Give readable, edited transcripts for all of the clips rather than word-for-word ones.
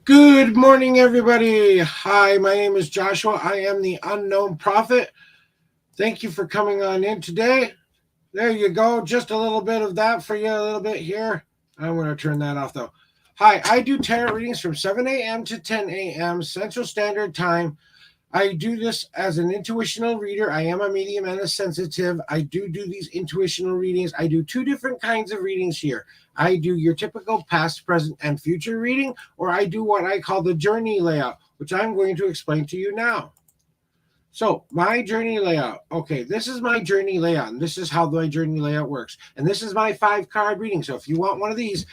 Good morning, everybody. Hi, my name is Joshua. I am the Unknown Prophet. Thank you for coming on in today. There you go. Just a little bit of that for you, a little bit here. I'm going to turn that off, though. Hi, I do tarot readings from 7 a.m. to 10 a.m. Central Standard Time. I do this as an intuitional reader. I am a medium and a sensitive. I do these intuitional readings. I do two different kinds of readings here. I do your typical past, present, and future reading, or I do what I call the journey layout, which I'm going to explain to you now. So my journey layout. Okay, this is my journey layout, and this is how my journey layout works. And this is my 5-card reading. So if you want one of these,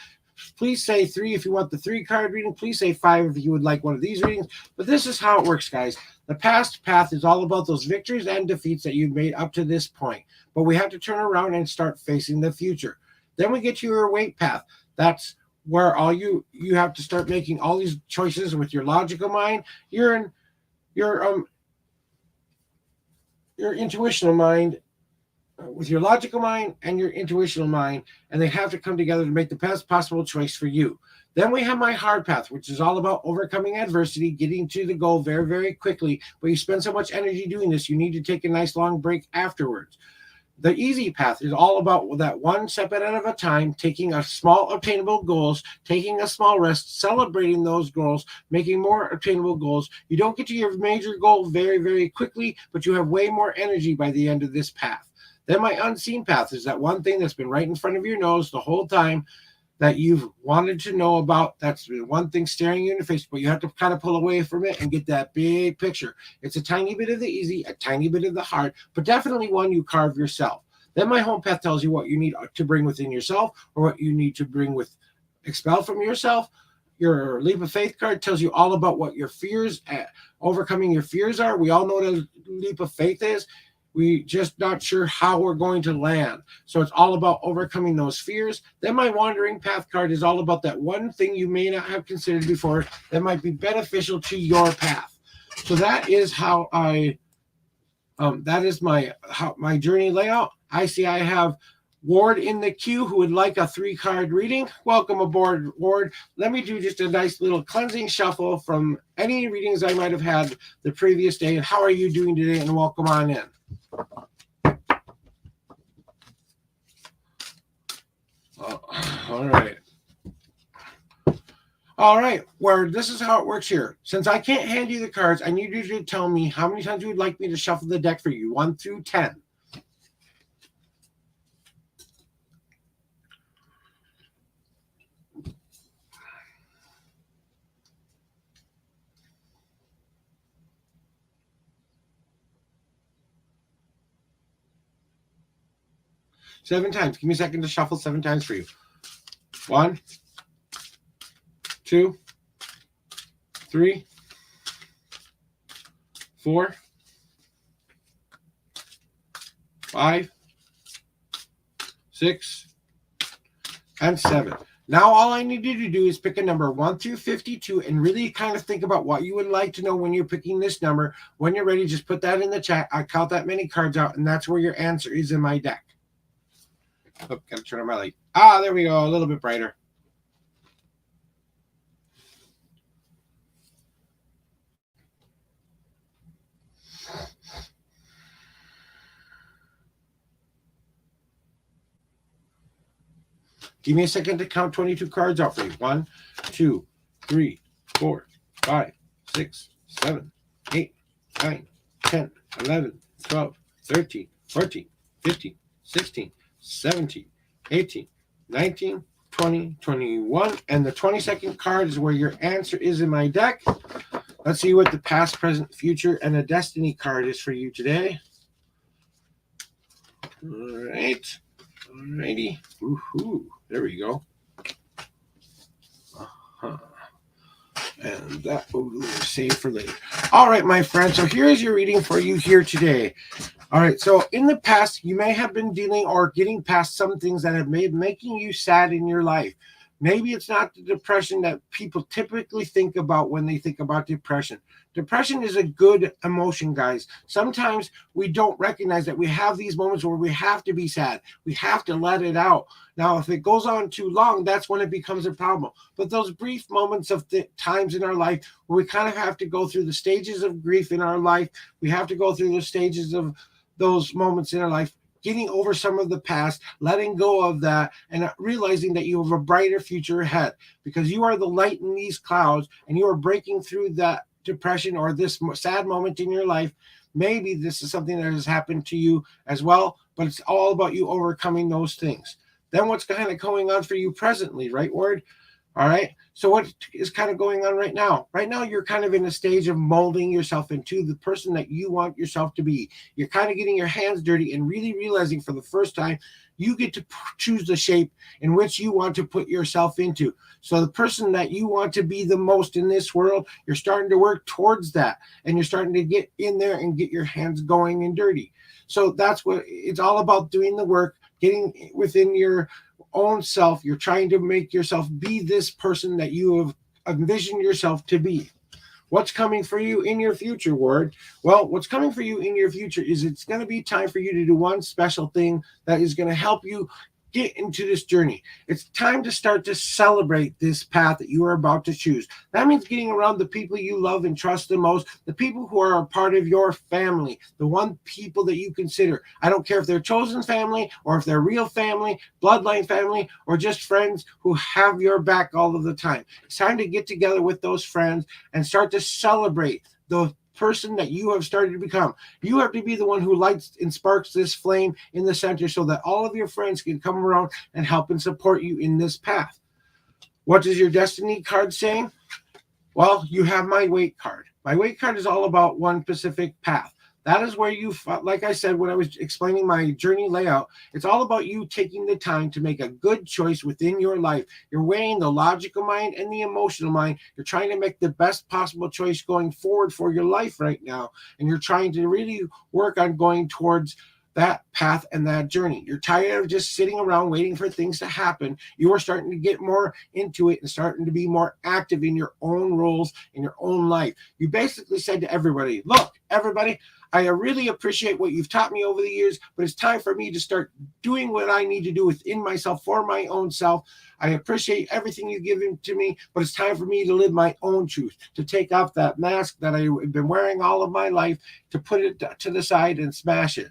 please say 3. If you want the 3-card reading, please say 5 if you would like one of these readings. But this is how it works, guys. The past path is all about those victories and defeats that you've made up to this point. But we have to turn around and start facing the future. Then we get to your awake path. That's where all you have to start making all these choices with your logical mind. Your intuitional mind, with your logical mind and your intuitional mind, and they have to come together to make the best possible choice for you. Then we have my hard path, which is all about overcoming adversity, getting to the goal very, very quickly. But you spend so much energy doing this, you need to take a nice long break afterwards. The easy path is all about that one step at a time, taking a small obtainable goals, taking a small rest, celebrating those goals, making more obtainable goals. You don't get to your major goal very, very quickly, but you have way more energy by the end of this path. Then my unseen path is that one thing that's been right in front of your nose the whole time that you've wanted to know about. That's the one thing staring you in the face, but you have to kind of pull away from it and get that big picture. It's a tiny bit of the easy, a tiny bit of the hard, but definitely one you carve yourself. Then my home path tells you what you need to bring within yourself or what you need to bring with expel from yourself. Your leap of faith card tells you all about what your fears, overcoming your fears are. We all know what a leap of faith is. We just not sure how we're going to land. So it's all about overcoming those fears. Then my wandering path card is all about that one thing you may not have considered before that might be beneficial to your path. So that is how my journey layout. I see I have Ward in the queue who would like a 3-card reading. Welcome aboard, Ward. Let me do just a nice little cleansing shuffle from any readings I might have had the previous day. And how are you doing today? And welcome on in. All right. All right, Ward, this is how it works here. Since I can't hand you the cards, I need you to tell me how many times you would like me to shuffle the deck for you, 1 through 10. Seven times. Give me a second to shuffle 7 times for you. 1, 2, 3, 4, 5, 6, and 7. Now all I need you to do is pick a number 1 through 52 and really kind of think about what you would like to know when you're picking this number. When you're ready, just put that in the chat. I count that many cards out, and that's where your answer is in my deck. Oh, gotta turn on my light. There we go. A little bit brighter. Give me a second to count 22 cards out for you. 1, 2, 3, 4, 5, 6, 7, 8, 9, 10, 11, 12, 13, 14, 15, 16, 17, 18, 19, 20, 21. And the 22nd card is where your answer is in my deck. Let's see what the past, present, future, and a destiny card is for you today. All right. Alrighty. Woohoo. There we go. And that will save for later. All right, my friend. So here's your reading for you here today. All right. So in the past, you may have been dealing or getting past some things that have made making you sad in your life. Maybe it's not the depression that people typically think about when they think about depression. Depression is a good emotion, guys. Sometimes we don't recognize that we have these moments where we have to be sad. We have to let it out. Now, if it goes on too long, that's when it becomes a problem. But those brief moments of times in our life where we kind of have to go through the stages of grief in our life, we have to go through the stages of those moments in our life, getting over some of the past, letting go of that, and realizing that you have a brighter future ahead because you are the light in these clouds and you are breaking through that depression or this sad moment in your life. Maybe this is something that has happened to you as well, but it's all about you overcoming those things. Then what's kind of going on for you presently, right, Ward? All right. So what is kind of going on right now? Right now, you're kind of in a stage of molding yourself into the person that you want yourself to be. You're kind of getting your hands dirty and really realizing for the first time you get to choose the shape in which you want to put yourself into. So the person that you want to be the most in this world, you're starting to work towards that, and you're starting to get in there and get your hands going and dirty. So that's what it's all about, doing the work, getting within your own self. You're trying to make yourself be this person that you have envisioned yourself to be. What's coming for you in your future, Ward? Well, what's coming for you in your future is it's going to be time for you to do one special thing that is going to help you get into this journey. It's time to start to celebrate this path that you are about to choose. That means getting around the people you love and trust the most, the people who are a part of your family, the one people that you consider. I don't care if they're chosen family or if they're real family, bloodline family, or just friends who have your back all of the time. It's time to get together with those friends and start to celebrate the person that you have started to become. You have to be the one who lights and sparks this flame in the center so that all of your friends can come around and help and support you in this path. What is your destiny card saying? Well, you have my weight card. My weight card is all about one specific path. That is where you, like I said, when I was explaining my journey layout, it's all about you taking the time to make a good choice within your life. You're weighing the logical mind and the emotional mind. You're trying to make the best possible choice going forward for your life right now. And you're trying to really work on going towards that path and that journey. You're tired of just sitting around waiting for things to happen. You are starting to get more into it and starting to be more active in your own roles in your own life. You basically said to everybody, look, everybody, I really appreciate what you've taught me over the years, but it's time for me to start doing what I need to do within myself for my own self. I appreciate everything you've given to me, but it's time for me to live my own truth, to take off that mask that I've been wearing all of my life, to put it to the side and smash it.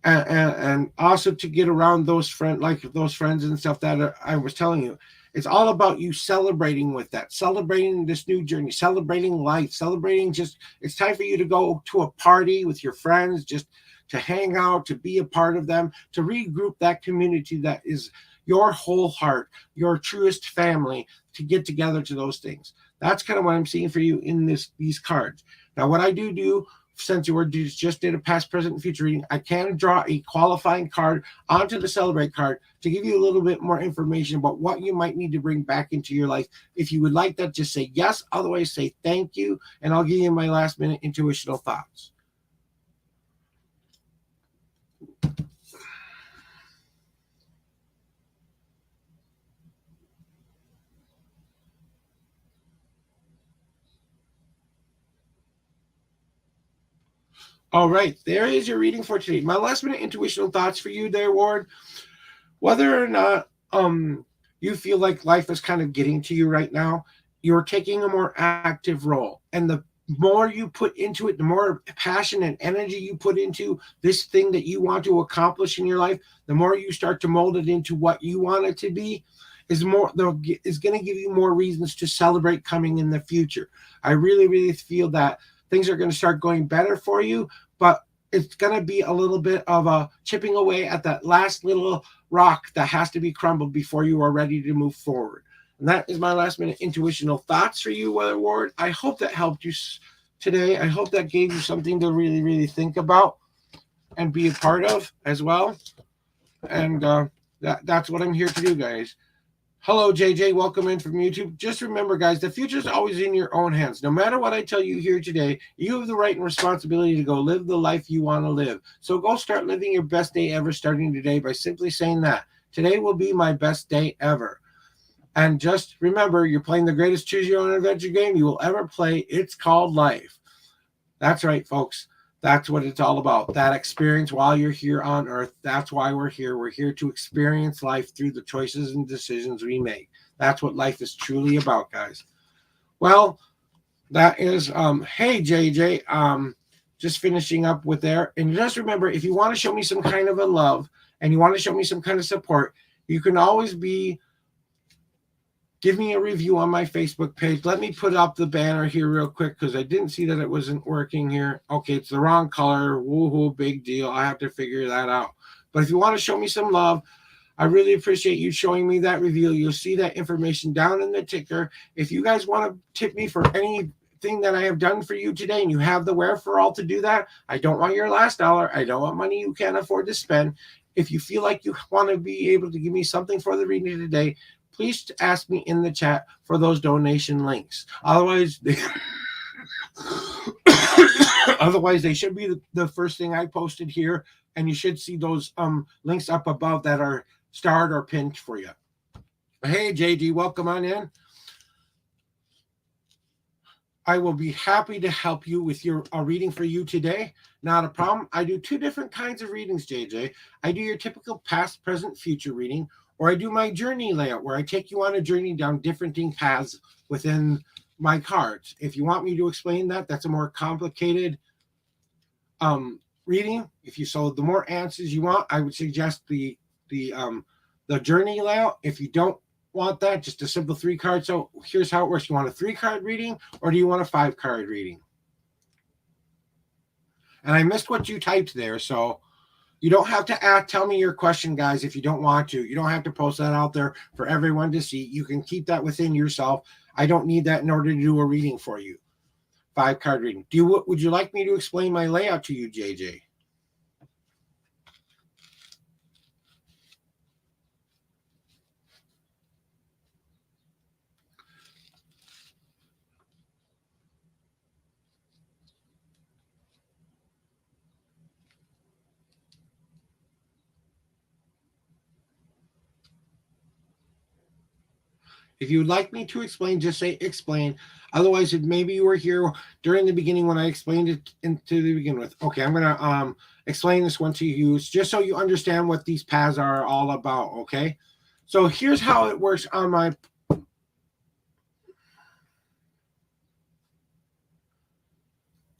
And also to get around those friends, like those friends and stuff that I was telling you. It's all about you celebrating with that, celebrating this new journey, celebrating life, celebrating just, it's time for you to go to a party with your friends, just to hang out, to be a part of them, to regroup that community that is your whole heart, your truest family, to get together to those things. That's kind of what I'm seeing for you in these cards. Now, what I do, since you just did a past, present, and future reading, I can draw a qualifying card onto the Celebrate card to give you a little bit more information about what you might need to bring back into your life. If you would like that, just say yes. Otherwise, say thank you, and I'll give you my last minute intuitional thoughts. All right, there is your reading for today. My last minute intuitional thoughts for you there, Ward. Whether or not you feel like life is kind of getting to you right now, you're taking a more active role. And the more you put into it, the more passion and energy you put into this thing that you want to accomplish in your life, the more you start to mold it into what you want it to be, is going to give you more reasons to celebrate coming in the future. I really, really feel that things are going to start going better for you, but it's going to be a little bit of a chipping away at that last little rock that has to be crumbled before you are ready to move forward. And that is my last minute intuitional thoughts for you, Weather Ward. I hope that helped you today. I hope that gave you something to really, really think about and be a part of as well. And that's what I'm here to do, guys. Hello, JJ. Welcome in from YouTube. Just remember, guys, the future is always in your own hands. No matter what I tell you here today, you have the right and responsibility to go live the life you want to live. So go start living your best day ever starting today by simply saying that. Today will be my best day ever. And just remember, you're playing the greatest choose your own adventure game you will ever play. It's called life. That's right, folks. That's what it's all about. That experience while you're here on Earth. That's why we're here. We're here to experience life through the choices and decisions we make. That's what life is truly about, guys. Well, that is hey JJ, just finishing up with there. And just remember, if you want to show me some kind of a love and you want to show me some kind of support, you can always give me a review on my Facebook page. Let me put up the banner here real quick because I didn't see that it wasn't working here. Okay, it's the wrong color. Woohoo, big deal. I have to figure that out. But if you want to show me some love, I really appreciate you showing me that review. You'll see that information down in the ticker. If you guys want to tip me for anything that I have done for you today and you have the wherewithal to do that, I don't want your last dollar. I don't want money you can't afford to spend. If you feel like you want to be able to give me something for the reading today, please ask me in the chat for those donation links. Otherwise, they should be the first thing I posted here, and you should see those links up above that are starred or pinned for you. Hey, JD, welcome on in. I will be happy to help you with your reading for you today. Not a problem. I do two different kinds of readings, JJ. I do your typical past, present, future reading, or I do my journey layout where I take you on a journey down different paths within my cards. If you want me to explain that, that's a more complicated reading. The more answers you want, I would suggest the journey layout. If you don't want that, just a simple 3-card. So here's how it works. You want a 3-card reading or do you want a 5-card reading? And I missed what you typed there, so you don't have to tell me your question, guys, if you don't want to. You don't have to post that out there for everyone to see. You can keep that within yourself. I don't need that in order to do a reading for you. 5-card reading. Would you like me to explain my layout to you, JJ? If you would like me to explain, just say explain. Otherwise, maybe you were here during the beginning when I explained it to the begin with. Okay, I'm going to explain this one to you just so you understand what these paths are all about, okay? So here's how it works on my...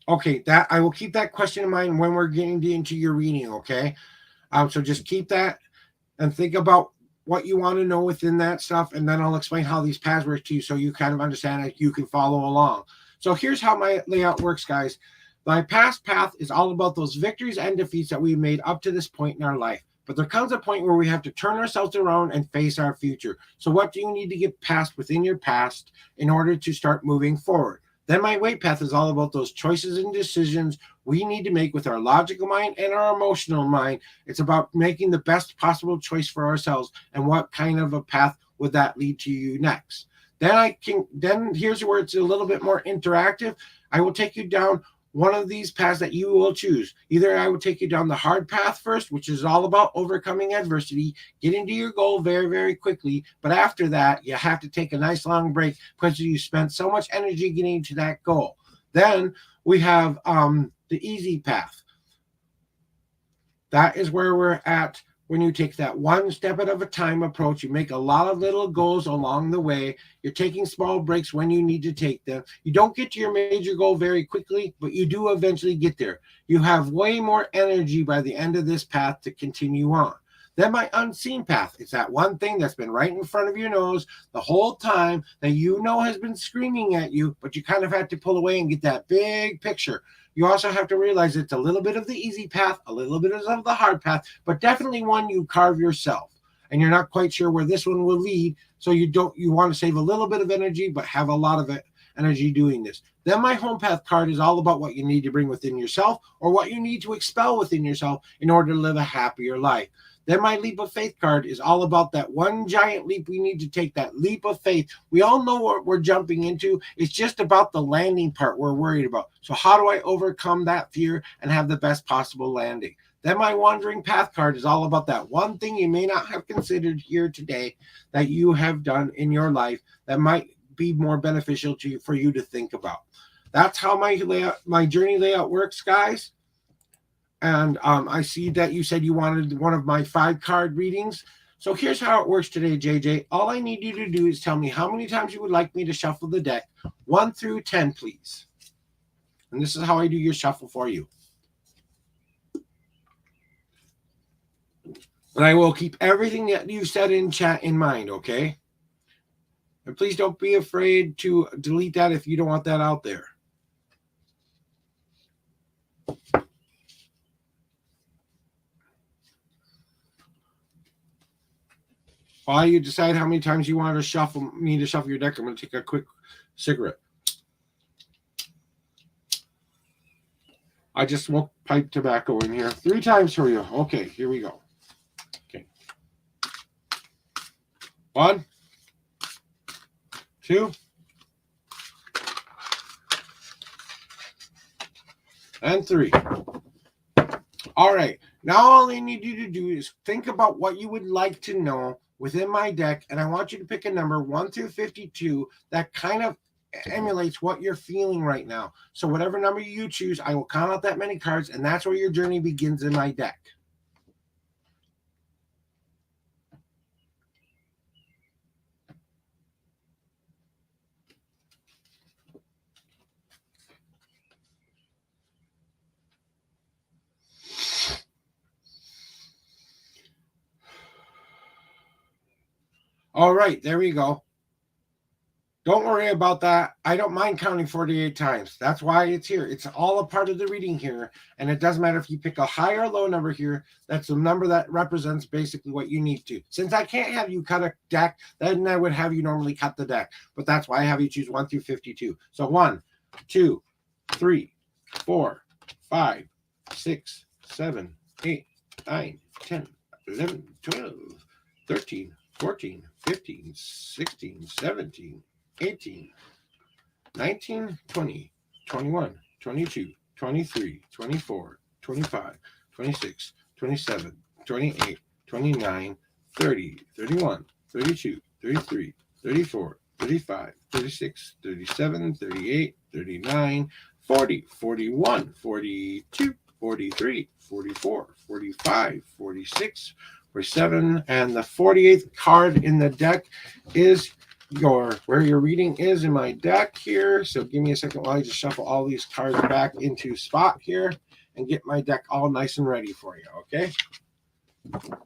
Okay, that I will keep that question in mind when we're getting into your reading, okay? So just keep that and think about what you want to know within that stuff, and then I'll explain how these paths work to you so you kind of understand it. You can follow along. So here's how my layout works, guys. My past path is all about those victories and defeats that we've made up to this point in our life. But there comes a point where we have to turn ourselves around and face our future. So what do you need to get past within your past in order to start moving forward? Then my way path is all about those choices and decisions we need to make with our logical mind and our emotional mind. It's about making the best possible choice for ourselves and what kind of a path would that lead to you next. Then here's where it's a little bit more interactive. I will take you down one of these paths that you will choose. Either I will take you down the hard path first, which is all about overcoming adversity, getting to your goal very, very quickly. But after that, you have to take a nice long break because you spent so much energy getting to that goal. Then we have the easy path. That is where we're at. When you take that one step at a time approach, you make a lot of little goals along the way. You're taking small breaks when you need to take them. You don't get to your major goal very quickly, but you do eventually get there. You have way more energy by the end of this path to continue on. Then my unseen path. It's that one thing that's been right in front of your nose the whole time that you know has been screaming at you, but you kind of had to pull away and get that big picture. You also have to realize it's a little bit of the easy path, a little bit of the hard path, but definitely one you carve yourself. And you're not quite sure where this one will lead, so you want to save a little bit of energy, but have a lot of energy doing this. Then my home path card is all about what you need to bring within yourself or what you need to expel within yourself in order to live a happier life. Then my leap of faith card is all about that one giant leap we need to take, that leap of faith. We all know what we're jumping into. It's just about the landing part we're worried about. So how do I overcome that fear and have the best possible landing? Then my Wandering Path card is all about that one thing you may not have considered here today that you have done in your life that might be more beneficial to you for you to think about. That's how my journey layout works, guys. And I see that you said you wanted one of my 5-card readings. So here's how it works today, JJ. All I need you to do is tell me how many times you would like me to shuffle the deck. 1 through 10, please. And this is how I do your shuffle for you. And I will keep everything that you said in chat in mind, okay? And please don't be afraid to delete that if you don't want that out there. While you decide how many times you want to shuffle your deck, I'm going to take a quick cigarette. I just smoked pipe tobacco in here 3 times for you. Okay, here we go. Okay. 1, 2, and 3. All right. Now all I need you to do is think about what you would like to know within my deck, and I want you to pick a number 1 through 52 that kind of emulates what you're feeling right now. So whatever number you choose, I will count out that many cards, and that's where your journey begins in my deck. All right, there we go. Don't worry about that. I don't mind counting 48 times. That's why it's here. It's all a part of the reading here. And it doesn't matter if you pick a high or low number here. That's the number that represents basically what you need to. Since I can't have you cut a deck, then I would have you normally cut the deck. But that's why I have you choose 1 through 52. So 1, 2, 3, 4, 5, 6, 7, 8, 9, 10, 11, 12, 13, 14, 15, 16, 17, 18, 19, 20, 21, 22, 23, 24, 25, 26, 27, 28, 29, 30, 31, 32, 33, 34, 35, 36, 37, 38, 39, 40, 41, 42, 43, 44, 45, 46, 47, and the 48th card in the deck is where your reading is in my deck here. So give me a second while I just shuffle all these cards back into spot here and get my deck all nice and ready for you, okay?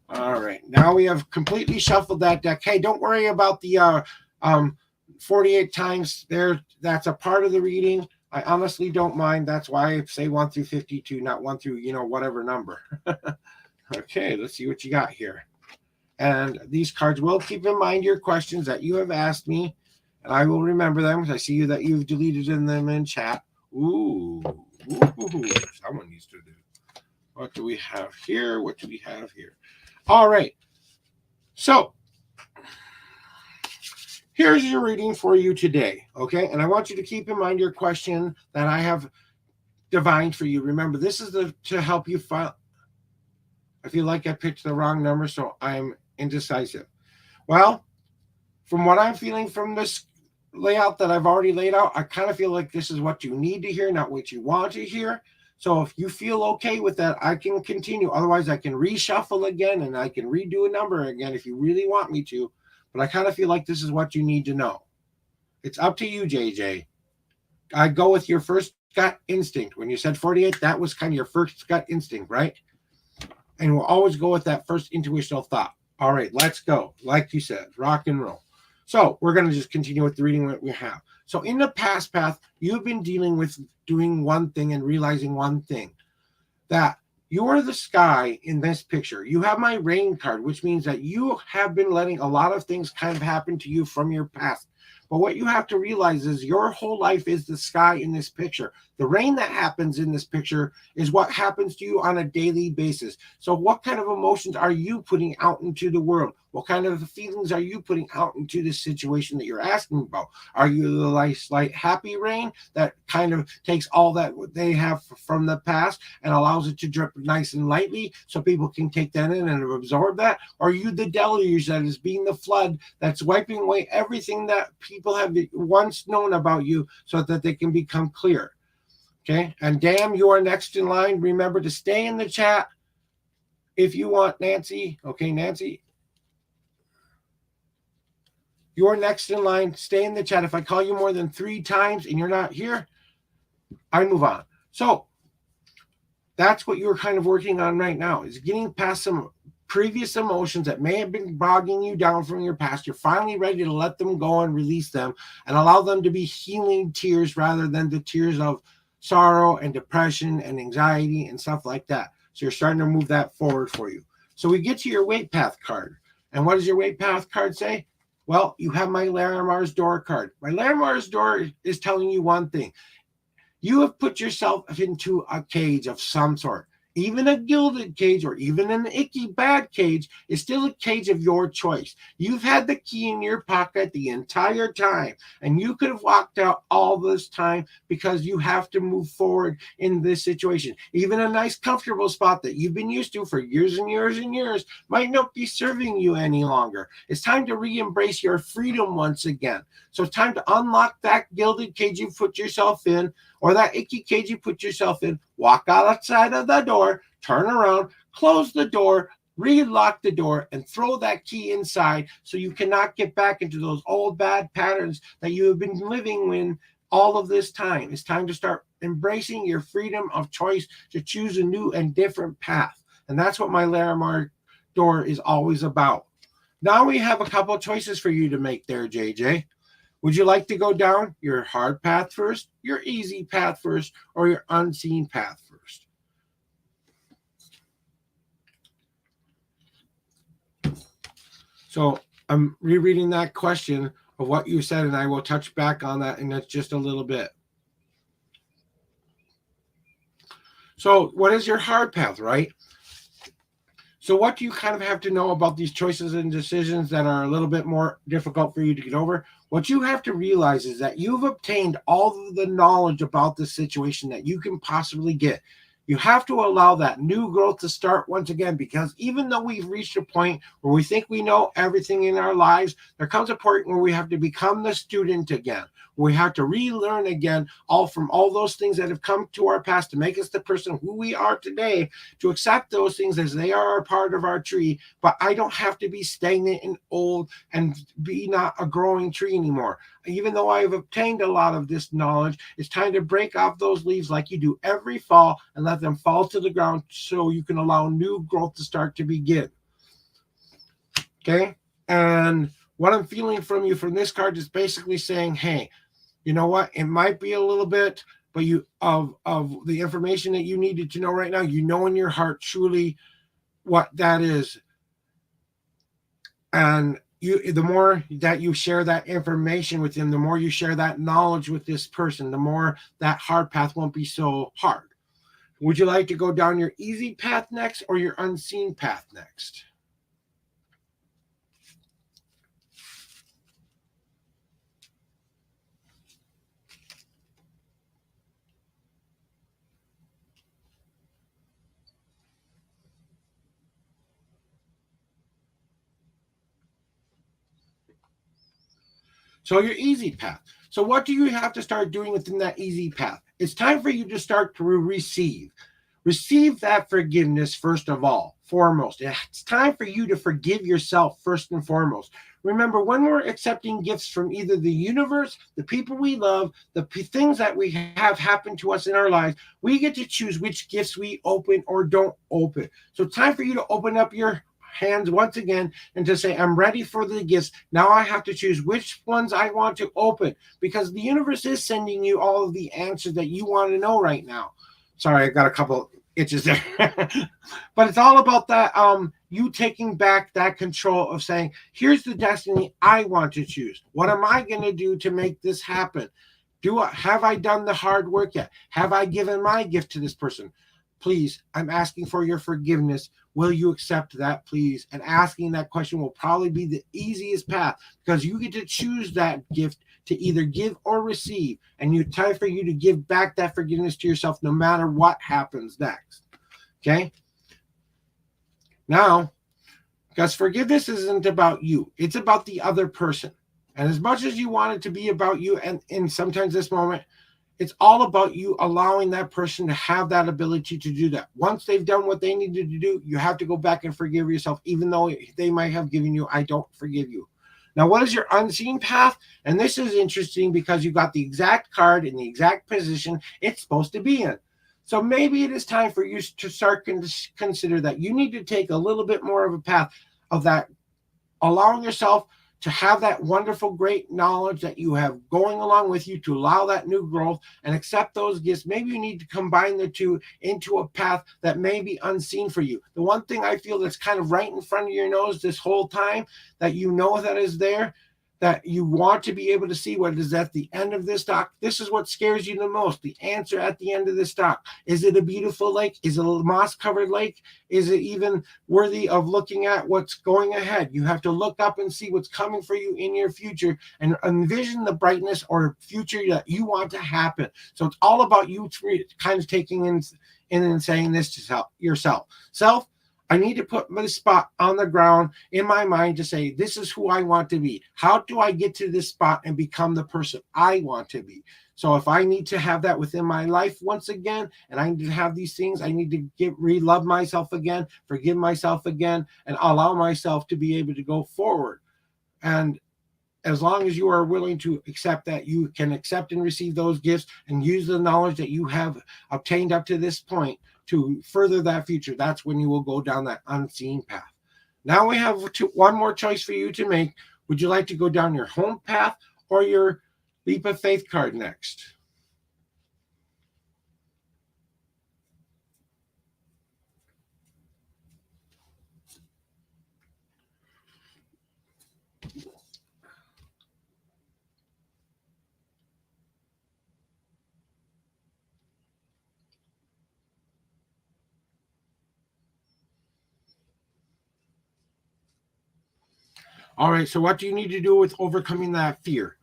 All right, now we have completely shuffled that deck. Hey, don't worry about the 48 times there. That's a part of the reading. I honestly don't mind. That's why I say 1 through 52, not 1 through, whatever number. Okay, let's see what you got here. And these cards will keep in mind your questions that you have asked me, and I will remember them because I see that you've deleted them in chat. Ooh, someone needs to do. What do we have here? What do we have here? All right. So here's your reading for you today, okay? And I want you to keep in mind your question that I have divined for you. Remember, this is to help you find. I feel like I picked the wrong number, so I'm indecisive. Well, from what I'm feeling from this layout that I've already laid out, I kind of feel like this is what you need to hear, not what you want to hear. So if you feel okay with that, I can continue. Otherwise, I can reshuffle again and I can redo a number again if you really want me to. But I kind of feel like this is what you need to know. It's up to you, JJ. I go with your first gut instinct. When you said 48, that was kind of your first gut instinct, right? And we'll always go with that first intuitional thought. All right, let's go. Like you said, rock and roll. So we're going to just continue with the reading that we have. So in the past path, you've been dealing with doing one thing and realizing one thing. That you are the sky in this picture. You have my rain card, which means that you have been letting a lot of things kind of happen to you from your past. But what you have to realize is your whole life is the sky in this picture. The rain that happens in this picture is what happens to you on a daily basis. So what kind of emotions are you putting out into the world? What kind of feelings are you putting out into this situation that you're asking about? Are you the light happy rain that kind of takes all that they have from the past and allows it to drip nice and lightly so people can take that in and absorb that? Or are you the deluge that is being the flood that's wiping away everything that people have once known about you so that they can become clear? Okay, and Dan, you are next in line. Remember to stay in the chat if you want, Nancy. Okay, Nancy, you're next in line. Stay in the chat. If I call you more than 3 times and you're not here, I move on. So that's what you're kind of working on right now, is getting past some previous emotions that may have been bogging you down from your past. You're finally ready to let them go and release them and allow them to be healing tears rather than the tears of sorrow and depression and anxiety and stuff like that. So you're starting to move that forward for you. So we get to your weight path card. And what does your weight path card say? Well, you have my Larimar's door card. My Larimar's door is telling you one thing. You have put yourself into a cage of some sort. Even a gilded cage or even an icky bad cage is still a cage of your choice. You've had the key in your pocket the entire time, and you could have walked out all this time because you have to move forward in this situation. Even a nice, comfortable spot that you've been used to for years and years and years might not be serving you any longer. It's time to re-embrace your freedom once again. So it's time to unlock that gilded cage you put yourself in, or that icky cage you put yourself in, walk outside of the door, turn around, close the door, re-lock the door, and throw that key inside so you cannot get back into those old bad patterns that you have been living in all of this time. It's time to start embracing your freedom of choice to choose a new and different path. And that's what my Larimar door is always about. Now we have a couple of choices for you to make there, JJ. Would you like to go down your hard path first, your easy path first, or your unseen path first? So I'm rereading that question of what you said, and I will touch back on that in just a little bit. So what is your hard path, right? So what do you kind of have to know about these choices and decisions that are a little bit more difficult for you to get over? What you have to realize is that you've obtained all of the knowledge about the situation that you can possibly get. You have to allow that new growth to start once again, because even though we've reached a point where we think we know everything in our lives, there comes a point where we have to become the student again. We have to relearn again all from all those things that have come to our past to make us the person who we are today, to accept those things as they are a part of our tree. But I don't have to be stagnant and old and be not a growing tree anymore. Even though I've obtained a lot of this knowledge, it's time to break off those leaves like you do every fall and let them fall to the ground so you can allow new growth to start to begin. Okay? And what I'm feeling from you from this card is basically saying, hey, you know what? It might be a little bit, but you of the information that you needed to know right now, you know in your heart truly what that is. And the more that you share that information with him, the more you share that knowledge with this person, the more that hard path won't be so hard. Would you like to go down your easy path next or your unseen path next? So your easy path. So what do you have to start doing within that easy path? It's time for you to start to receive. Receive that forgiveness first of all, foremost. It's time for you to forgive yourself first and foremost. Remember, when we're accepting gifts from either the universe, the people we love, the things that we have happen to us in our lives, we get to choose which gifts we open or don't open. So it's time for you to open up your hands once again and to say, I'm ready for the gifts. Now I have to choose which ones I want to open, because the universe is sending you all of the answers that you want to know right now. Sorry, I got a couple itches there. But it's all about that you taking back that control of saying, here's the destiny I want to choose. What am I going to do to make this happen? Have I done the hard work yet? Have I given my gift to this person? Please, I'm asking for your forgiveness. Will you accept that, please? And asking that question will probably be the easiest path, because you get to choose that gift to either give or receive. And it's time for you to give back that forgiveness to yourself no matter what happens next. Okay? Now, because forgiveness isn't about you, it's about the other person. And as much as you want it to be about you, and in sometimes this moment, it's all about you allowing that person to have that ability to do that. Once they've done what they needed to do, you have to go back and forgive yourself, even though they might have given you, I don't forgive you. Now, what is your unseen path? And this is interesting because you got the exact card in the exact position it's supposed to be in. So maybe it is time for you to start consider that you need to take a little bit more of a path of that, allowing yourself to have that wonderful, great knowledge that you have going along with you to allow that new growth and accept those gifts. Maybe you need to combine the two into a path that may be unseen for you. The one thing I feel that's kind of right in front of your nose this whole time that you know that is there, that you want to be able to see what is at the end of this dock. This is what scares you the most, the answer at the end of this dock. Is it a beautiful lake? Is it a moss-covered lake? Is it even worthy of looking at what's going ahead? You have to look up and see what's coming for you in your future and envision the brightness or future that you want to happen. So it's all about you kind of taking in and saying this to yourself. Self, I need to put my spot on the ground in my mind to say, this is who I want to be. How do I get to this spot and become the person I want to be? So if I need to have that within my life once again, and I need to have these things, I need to re-love myself again, forgive myself again, and allow myself to be able to go forward. And as long as you are willing to accept that, you can accept and receive those gifts and use the knowledge that you have obtained up to this point to further that future. That's when you will go down that unseen path. Now we have one more choice for you to make. Would you like to go down your home path or your leap of faith card next? All right, so what do you need to do with overcoming that fear?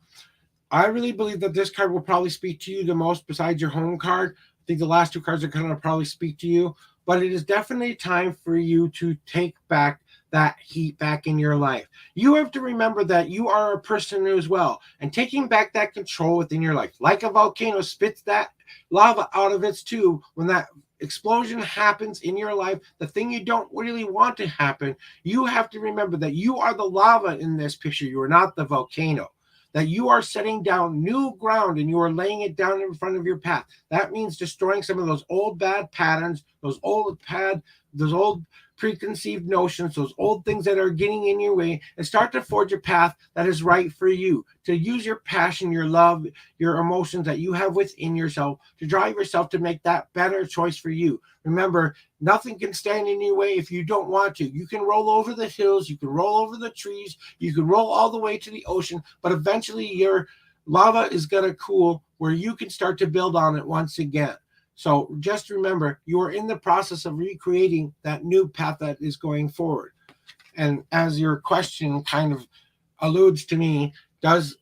I really believe that this card will probably speak to you the most besides your home card. I think the last two cards are going to probably speak to you, but it is definitely time for you to take back that heat back in your life. You have to remember that you are a person as well, and taking back that control within your life, like a volcano spits that lava out of its tube. When that explosion happens in your life, the thing you don't really want to happen, you have to remember that you are the lava in this picture. You are not the volcano. That you are setting down new ground and you are laying it down in front of your path. That means destroying some of those old bad patterns, those old preconceived notions, those old things that are getting in your way, and start to forge a path that is right for you. To use your passion, your love, your emotions that you have within yourself to drive yourself to make that better choice for you. Remember, nothing can stand in your way if you don't want to. You can roll over the hills, you can roll over the trees, you can roll all the way to the ocean, but eventually your lava is going to cool where you can start to build on it once again. So just remember, you are in the process of recreating that new path that is going forward. And as your question kind of alludes to me, does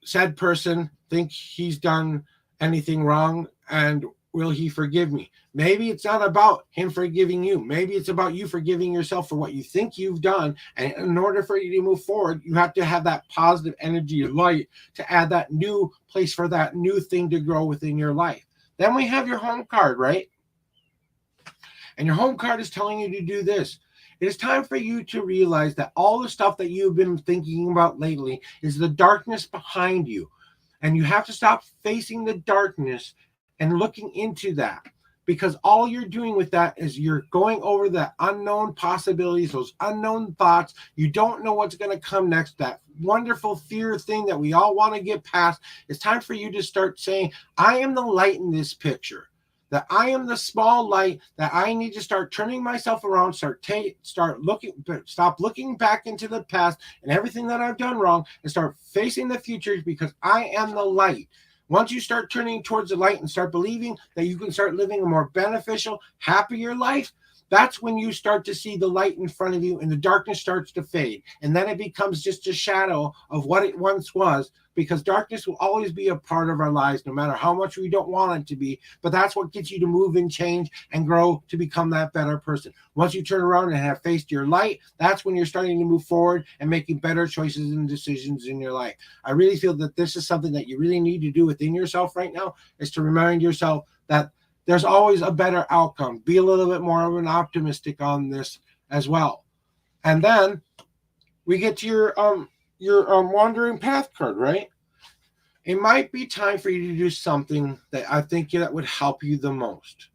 said person think he's done anything wrong, and will he forgive me? Maybe it's not about him forgiving you. Maybe it's about you forgiving yourself for what you think you've done. And in order for you to move forward, you have to have that positive energy of light to add that new place for that new thing to grow within your life. Then we have your home card, right? And your home card is telling you to do this. It is time for you to realize that all the stuff that you've been thinking about lately is the darkness behind you. And you have to stop facing the darkness and looking into that. Because all you're doing with that is you're going over the unknown possibilities, those unknown thoughts. You don't know what's going to come next. That wonderful fear thing that we all want to get past. It's time for you to start saying, I am the light in this picture. that I am the small light, that I need to start turning myself around, stop looking back into the past and everything that I've done wrong, and start facing the future, because I am the light. Once you start turning towards the light and start believing that you can start living a more beneficial, happier life, that's when you start to see the light in front of you and the darkness starts to fade. And then it becomes just a shadow of what it once was, because darkness will always be a part of our lives, no matter how much we don't want it to be. But that's what gets you to move and change and grow to become that better person. Once you turn around and have faced your light, that's when you're starting to move forward and making better choices and decisions in your life. I really feel that this is something that you really need to do within yourself right now, is to remind yourself that there's always a better outcome. Be a little bit more of an optimistic on this as well. And then we get to your wandering path card, right? It might be time for you to do something that I think that would help you the most.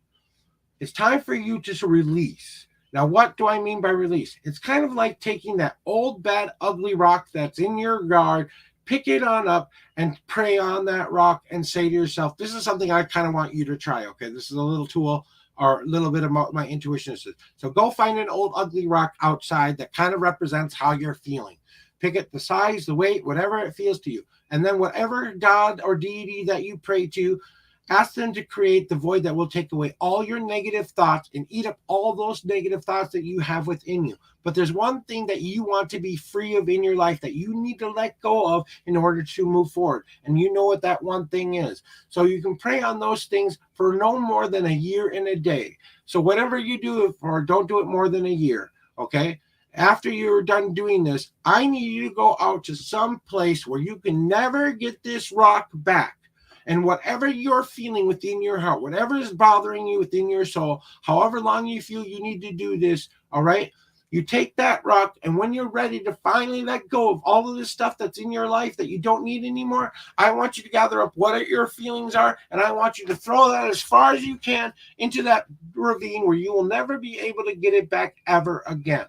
It's time for you to release. Now, what do I mean by release? It's kind of like taking that old, bad, ugly rock that's in your yard, pick it on up and pray on that rock and say to yourself, this is something I kind of want you to try. Okay, this is a little tool or a little bit of my intuition. So go find an old, ugly rock outside that kind of represents how you're feeling. Pick it, the size, the weight, whatever it feels to you. And then whatever God or deity that you pray to, ask them to create the void that will take away all your negative thoughts and eat up all those negative thoughts that you have within you. But there's one thing that you want to be free of in your life that you need to let go of in order to move forward. And you know what that one thing is. So you can pray on those things for no more than a year and a day. So whatever you do it for, don't do it more than a year. Okay. After you're done doing this, I need you to go out to some place where you can never get this rock back. And whatever you're feeling within your heart, whatever is bothering you within your soul, however long you feel you need to do this, all right, you take that rock, and when you're ready to finally let go of all of this stuff that's in your life that you don't need anymore, I want you to gather up what your feelings are, and I want you to throw that as far as you can into that ravine where you will never be able to get it back ever again.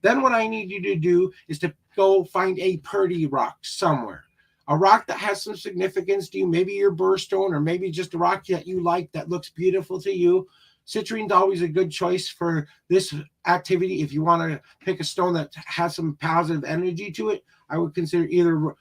Then what I need you to do is to go find a pretty rock somewhere. A rock that has some significance to you, maybe your birthstone, or maybe just a rock that you like that looks beautiful to you. Citrine's always a good choice for this activity. If you want to pick a stone that has some positive energy to it, I would consider either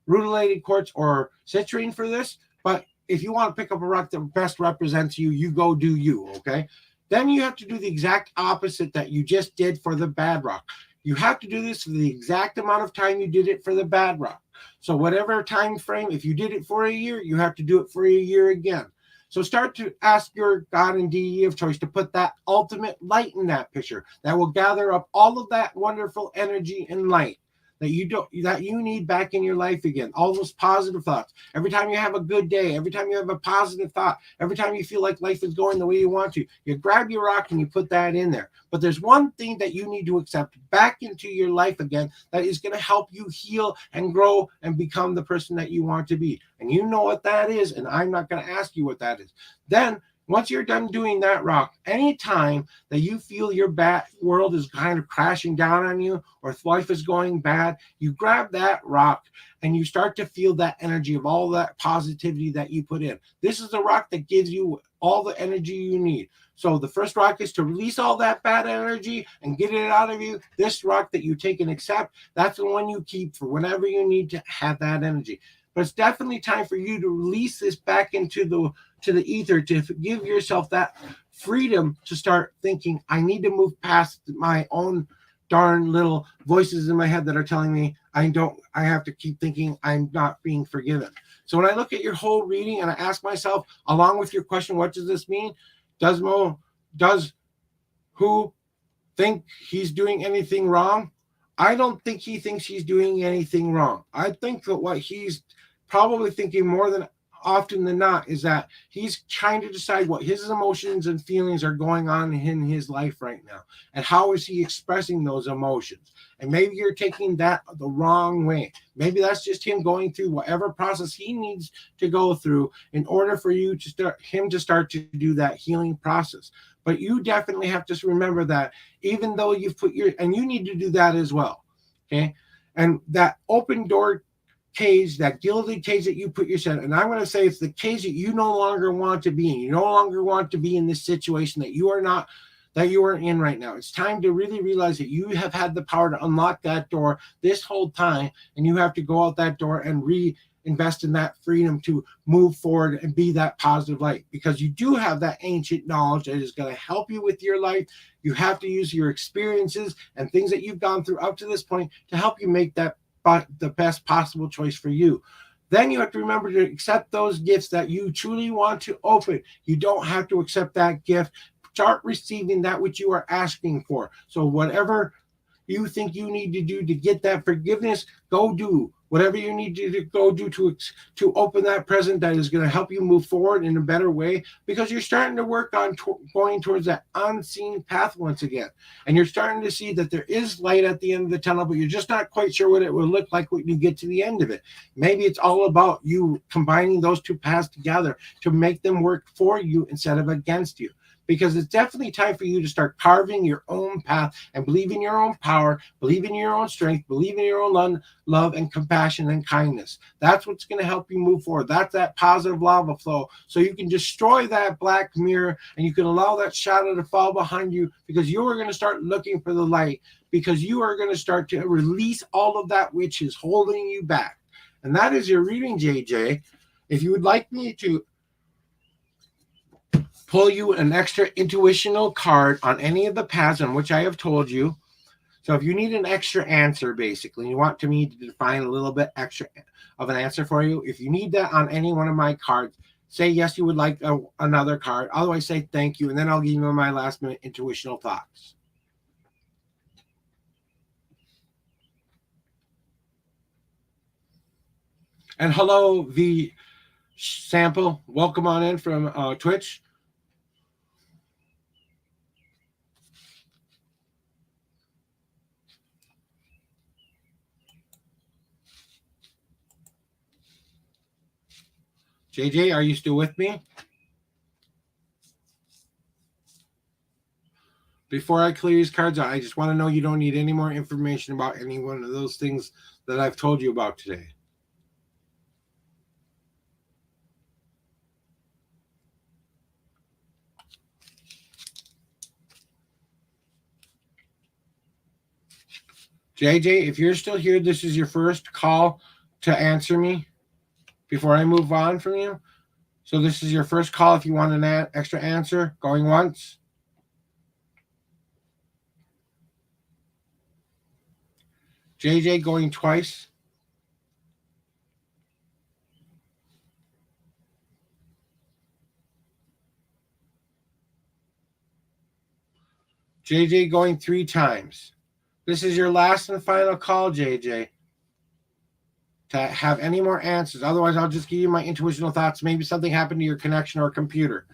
rutilated quartz or citrine for this. But if you want to pick up a rock that best represents you, you go do you, okay? Then you have to do the exact opposite that you just did for the bad rock. You have to do this for the exact amount of time you did it for the bad rock. So whatever time frame, if you did it for a year, you have to do it for a year again. So start to ask your God and deity of choice to put that ultimate light in that picture that will gather up all of that wonderful energy and light that you need back in your life again. All those positive thoughts. Every time you have a good day, every time you have a positive thought, every time you feel like life is going the way you want to, you grab your rock and you put that in there. But there's one thing that you need to accept back into your life again that is going to help you heal and grow and become the person that you want to be. And you know what that is, and I'm not going to ask you what that is. Then once you're done doing that rock, anytime that you feel your bad world is kind of crashing down on you, or if life is going bad, you grab that rock and you start to feel that energy of all that positivity that you put in. This is the rock that gives you all the energy you need. So the first rock is to release all that bad energy and get it out of you. This rock that you take and accept, that's the one you keep for whenever you need to have that energy. But it's definitely time for you to release this back into the ether, to give yourself that freedom to start thinking, I need to move past my own darn little voices in my head that are telling me I have to keep thinking I'm not being forgiven. So when I look at your whole reading and I ask myself, along with your question, what does this mean? Does who think he's doing anything wrong? I don't think he thinks he's doing anything wrong. I think that what he's probably thinking more than often than not is that he's trying to decide what his emotions and feelings are going on in his life right now, and how is he expressing those emotions. And maybe you're taking that the wrong way. Maybe that's just him going through whatever process he needs to go through in order for you to start to do that healing process. But you definitely have to remember that even though you've and you need to do that as well. Okay. And that open door cage, that gilded cage that you put yourself, and I'm going to say it's the cage that you no longer want to be in. You no longer want to be in this situation that you are not, that you are in right now. It's time to really realize that you have had the power to unlock that door this whole time, and you have to go out that door and reinvest in that freedom to move forward and be that positive light, because you do have that ancient knowledge that is going to help you with your life. You have to use your experiences and things that you've gone through up to this point to help you make that the best possible choice for you. Then you have to remember to accept those gifts that you truly want to open. You don't have to accept that gift. Start receiving that which you are asking for. So whatever you think you need to do to get that forgiveness, go do whatever you need to go do to open that present that is going to help you move forward in a better way, because you're starting to work on going towards that unseen path once again, and you're starting to see that there is light at the end of the tunnel, but you're just not quite sure what it will look like when you get to the end of it. Maybe it's all about you combining those two paths together to make them work for you instead of against you, because it's definitely time for you to start carving your own path and believe in your own power, believe in your own strength, believe in your own love and compassion and kindness. That's what's going to help you move forward. That's that positive lava flow. So you can destroy that black mirror and you can allow that shadow to fall behind you, because you are going to start looking for the light, because you are going to start to release all of that which is holding you back. And that is your reading, JJ. If you would like me to pull you an extra intuitional card on any of the paths on which I have told you. So if you need an extra answer, basically, you want me to define a little bit extra of an answer for you, if you need that on any one of my cards, say yes, you would like another card. Otherwise, say thank you, and then I'll give you my last minute intuitional thoughts. And hello, V Sample. Welcome on in from Twitch. JJ, are you still with me? Before I clear these cards out, I just want to know you don't need any more information about any one of those things that I've told you about today. JJ, if you're still here, this is your first call to answer me before I move on from you. So this is your first call if you want an extra answer. Going once. JJ going twice. JJ going 3 times. This is your last and final call, JJ, to have any more answers. Otherwise, I'll just give you my intuitional thoughts. Maybe something happened to your connection or computer.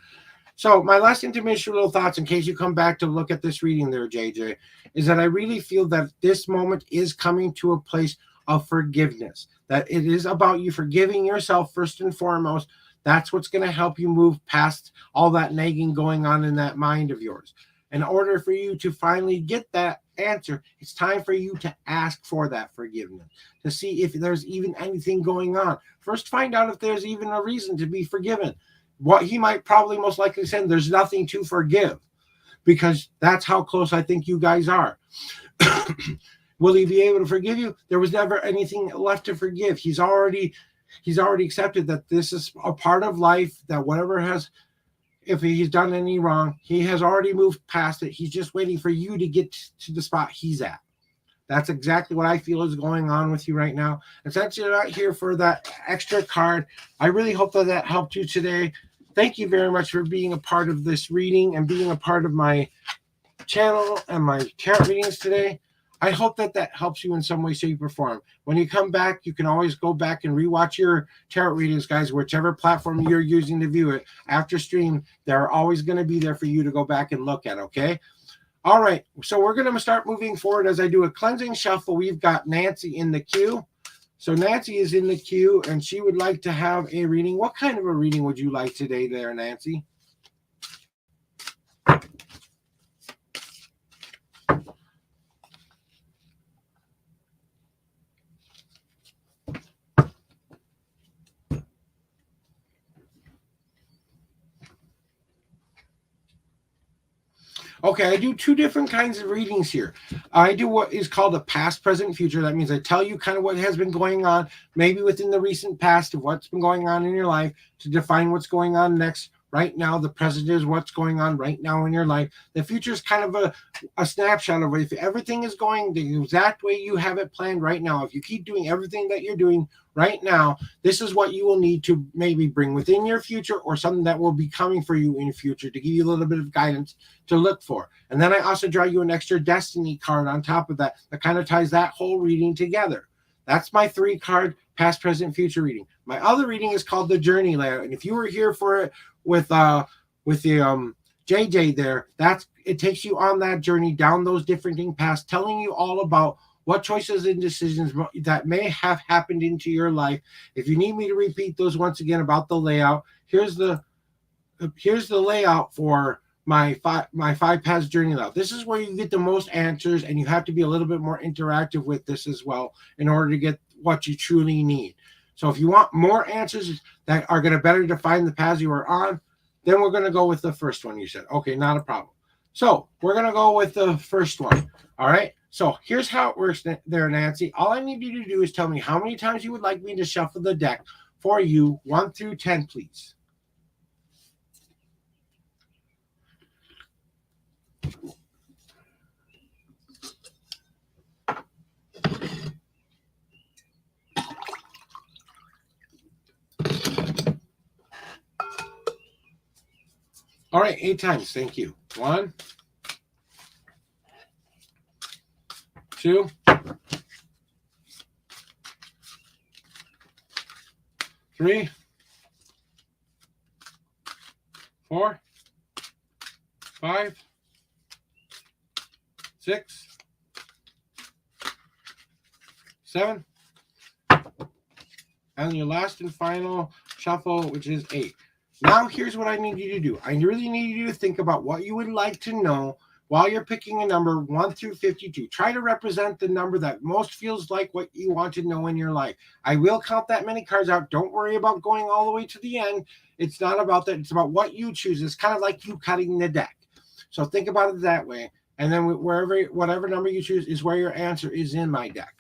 So my last intuitional thoughts, in case you come back to look at this reading there, JJ, is that I really feel that this moment is coming to a place of forgiveness, that it is about you forgiving yourself first and foremost. That's what's going to help you move past all that nagging going on in that mind of yours. In order for you to finally get that answer, it's time for you to ask for that forgiveness, to see if there's even anything going on. First, find out if there's even a reason to be forgiven. What he might probably most likely say, there's nothing to forgive, because that's how close I think you guys are. Will he be able to forgive you? There was never anything left to forgive. He's already accepted that this is a part of life, that whatever has, if he's done any wrong, he has already moved past it. He's just waiting for you to get to the spot he's at. That's exactly what I feel is going on with you right now. And since you're not here for that extra card, I really hope that that helped you today. Thank you very much for being a part of this reading and being a part of my channel and my tarot readings today. I hope that that helps you in some way, shape, or form. When you come back, you can always go back and rewatch your tarot readings, guys, whichever platform you're using to view it. After stream, they're always going to be there for you to go back and look at, okay? All right, so we're going to start moving forward as I do a cleansing shuffle. We've got Nancy in the queue. So Nancy is in the queue, and she would like to have a reading. What kind of a reading would you like today there, Nancy? Okay, I do two different kinds of readings here. I do what is called a past, present, future. That means I tell you kind of what has been going on, maybe within the recent past of what's been going on in your life to define what's going on next. Right now, the present is what's going on right now in your life. The future is kind of a snapshot of if everything is going the exact way you have it planned right now. If you keep doing everything that you're doing right now, this is what you will need to maybe bring within your future or something that will be coming for you in the future to give you a little bit of guidance to look for. And then I also draw you an extra destiny card on top of that kind of ties that whole reading together. That's my 3-card past, present, future reading. My other reading is called the journey layout. And if you were here for it with the JJ there, it takes you on that journey down those different things past, telling you all about what choices and decisions that may have happened into your life. If you need me to repeat those once again about the layout, here's the layout for my five paths journey layout. This is where you get the most answers, and you have to be a little bit more interactive with this as well in order to get what you truly need. So if you want more answers that are going to better define the paths you are on, then we're going to go with the first one you said. Okay, not a problem. So we're going to go with the first one. All right. So here's how it works there, Nancy. All I need you to do is tell me how many times you would like me to shuffle the deck for you, 1 through 10, please. All right, 8 times. Thank you. 1, 2, 3, 4, 5, 6, 7, and your last and final shuffle, which is 8. Now, here's what I need you to do. I really need you to think about what you would like to know while you're picking a number 1 through 52. Try to represent the number that most feels like what you want to know in your life. I will count that many cards out. Don't worry about going all the way to the end. It's not about that. It's about what you choose. It's kind of like you cutting the deck. So think about it that way. And then whatever number you choose is where your answer is in my deck.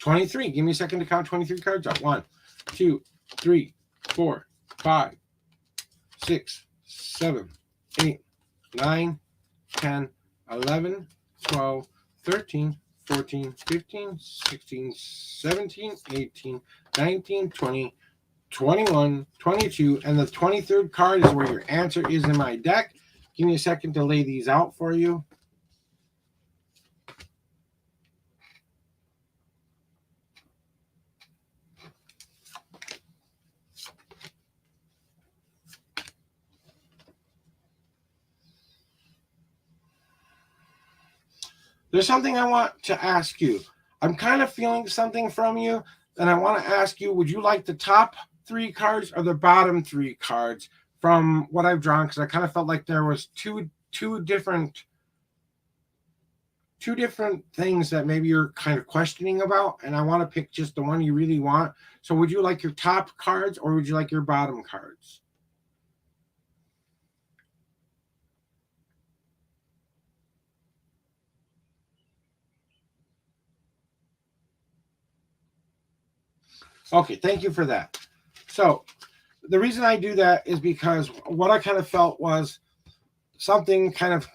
$23. Give me a second to count 23 cards out. 1, 2, 3, 4, 5, 6, 7, 8, 9, 10, 11, 12, 13, 14, 15, 16, 17, 18, 19, 20, 21, 22, and the 23rd card is where your answer is in my deck. Give me a second to lay these out for you. There's something I want to ask you. I'm kind of feeling something from you, and I want to ask you, would you like the top 3 cards or the bottom 3 cards from what I've drawn? Because I kind of felt like there was two different things that maybe you're kind of questioning about, and I want to pick just the one you really want. So would you like your top cards or would you like your bottom cards? Okay, thank you for that. So the reason I do that is because what I kind of felt was something kind of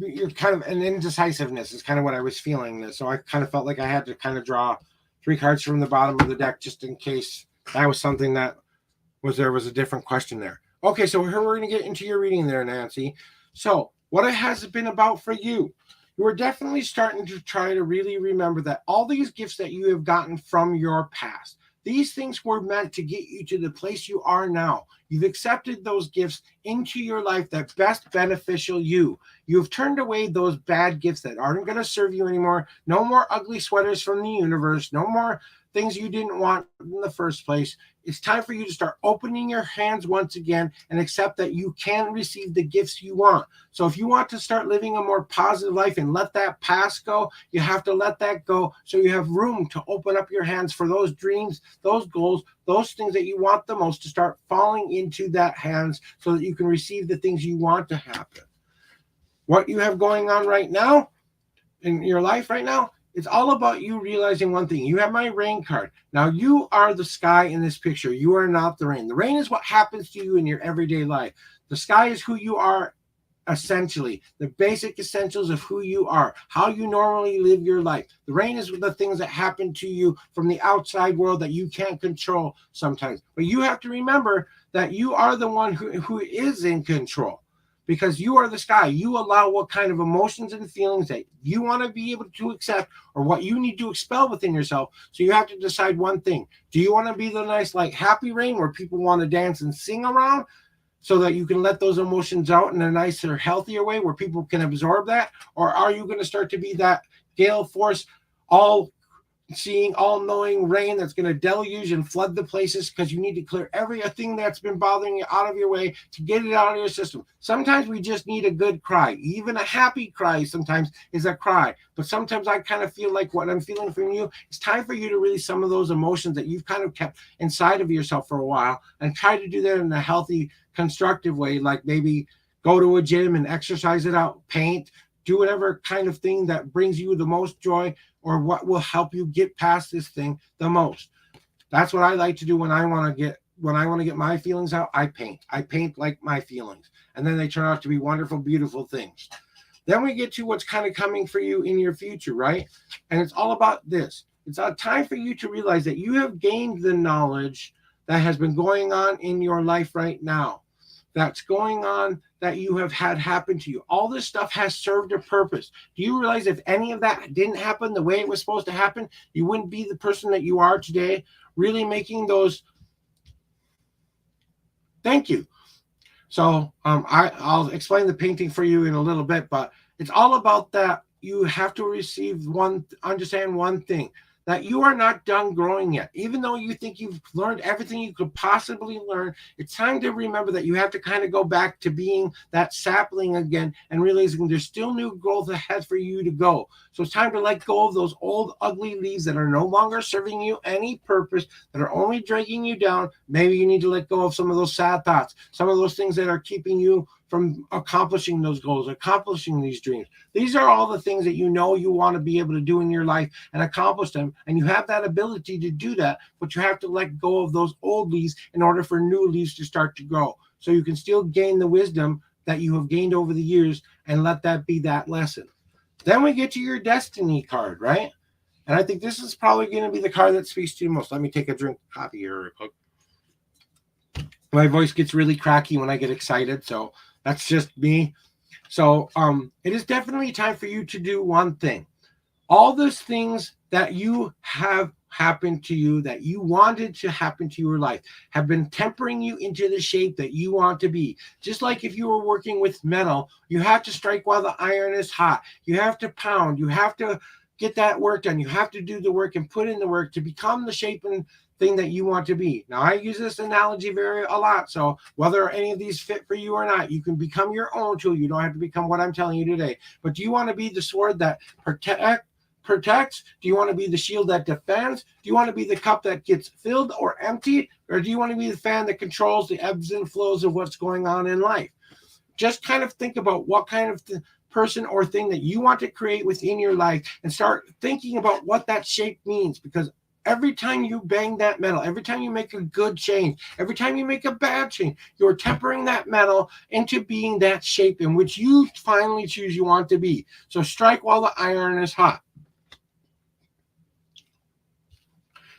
an indecisiveness is kind of what I was feeling. So I kind of felt like I had to kind of draw 3 cards from the bottom of the deck just in case that was something that was a different question there. Okay, so here we're going to get into your reading there, Nancy. So what has it been about for you? You are definitely starting to try to really remember that all these gifts that you have gotten from your past, these things were meant to get you to the place you are now. You've accepted those gifts into your life that best beneficial you. You've turned away those bad gifts that aren't going to serve you anymore. No more ugly sweaters from the universe. No more things you didn't want in the first place. It's time for you to start opening your hands once again and accept that you can receive the gifts you want. So if you want to start living a more positive life and let that past go, you have to let that go so you have room to open up your hands for those dreams, those goals, those things that you want the most to start falling into that hands so that you can receive the things you want to happen. What you have going on right now in your life right now, it's all about you realizing one thing. You have my rain card. Now you are the sky in this picture. You are not the rain. The rain is what happens to you in your everyday life. The sky is who you are, essentially the basic essentials of who you are, how you normally live your life. The rain is the things that happen to you from the outside world that you can't control sometimes. But you have to remember that you are the one who is in control, because you are the sky. You allow what kind of emotions and feelings that you want to be able to accept or what you need to expel within yourself. So you have to decide one thing. Do you want to be the nice, like, happy rain where people want to dance and sing around, so that you can let those emotions out in a nicer, healthier way where people can absorb that? Or are you going to start to be that gale force, all seeing, all knowing rain that's going to deluge and flood the places because you need to clear everything that's been bothering you out of your way to get it out of your system? Sometimes we just need a good cry. Even a happy cry sometimes is a cry. But sometimes I kind of feel like what I'm feeling from you, it's time for you to release some of those emotions that you've kind of kept inside of yourself for a while, and try to do that in a healthy, constructive way, like maybe go to a gym and exercise it out, paint, do whatever kind of thing that brings you the most joy, or what will help you get past this thing the most. That's what I like to do when I want to get my feelings out. I paint like my feelings, and then they turn out to be wonderful, beautiful things. Then we get to what's kind of coming for you in your future, right? And it's all about this. It's a time for you to realize that you have gained the knowledge that has been going on in your life right now, that's going on, that you have had happen to you. All this stuff has served a purpose. Do you realize if any of that didn't happen the way it was supposed to happen, you wouldn't be the person that you are today, really making those. Thank you. So I'll explain the painting for you in a little bit, but it's all about that. You have to understand one thing, that you are not done growing yet. Even though you think you've learned everything you could possibly learn, it's time to remember that you have to kind of go back to being that sapling again and realizing there's still new growth ahead for you to go. So it's time to let go of those old ugly leaves that are no longer serving you any purpose, that are only dragging you down. Maybe you need to let go of some of those sad thoughts, some of those things that are keeping you from accomplishing those goals, accomplishing these dreams. These are all the things that you know you want to be able to do in your life and accomplish them. And you have that ability to do that, but you have to let go of those old leaves in order for new leaves to start to grow. So you can still gain the wisdom that you have gained over the years and let that be that lesson. Then we get to your destiny card, right? And I think this is probably going to be the card that speaks to you most. Let me take a drink of coffee here. My voice gets really cracky when I get excited, so that's just me. So it is definitely time for you to do one thing. All those things that you have happened to you, that you wanted to happen to your life, have been tempering you into the shape that you want to be. Just like if you were working with metal, you have to strike while the iron is hot. You have to pound. You have to get that work done. You have to do the work and put in the work to become the shape and thing that you want to be. Now, I use this analogy a lot. So whether any of these fit for you or not, you can become your own tool. You don't have to become what I'm telling you today. But do you want to be the sword that protects? Do you want to be the shield that defends? Do you want to be the cup that gets filled or emptied? Or do you want to be the fan that controls the ebbs and flows of what's going on in life? Just kind of think about what kind of person or thing that you want to create within your life, and start thinking about what that shape means. Because every time you bang that metal, every time you make a good change, every time you make a bad change, you're tempering that metal into being that shape in which you finally choose you want to be. So strike while the iron is hot.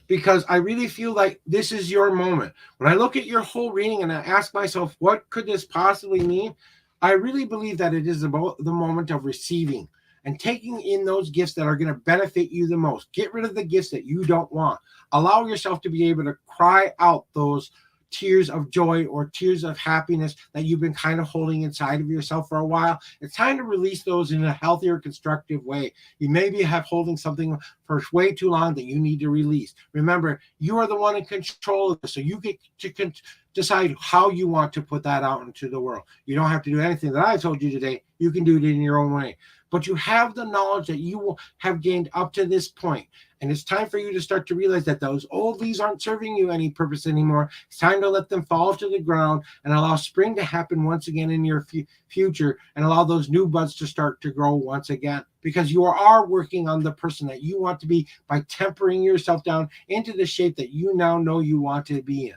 Because I really feel like this is your moment. When I look at your whole reading and I ask myself, what could this possibly mean? I really believe that it is about the moment of receiving and taking in those gifts that are going to benefit you the most. Get rid of the gifts that you don't want. Allow yourself to be able to cry out those tears of joy or tears of happiness that you've been kind of holding inside of yourself for a while. It's time to release those in a healthier, constructive way. You maybe have holding something for way too long that you need to release. Remember, you are the one in control of this, so you get to decide how you want to put that out into the world. You don't have to do anything that I told you today. You can do it in your own way. But you have the knowledge that you will have gained up to this point. And it's time for you to start to realize that those old leaves aren't serving you any purpose anymore. It's time to let them fall to the ground and allow spring to happen once again in your future, and allow those new buds to start to grow once again. Because you are working on the person that you want to be by tempering yourself down into the shape that you now know you want to be in.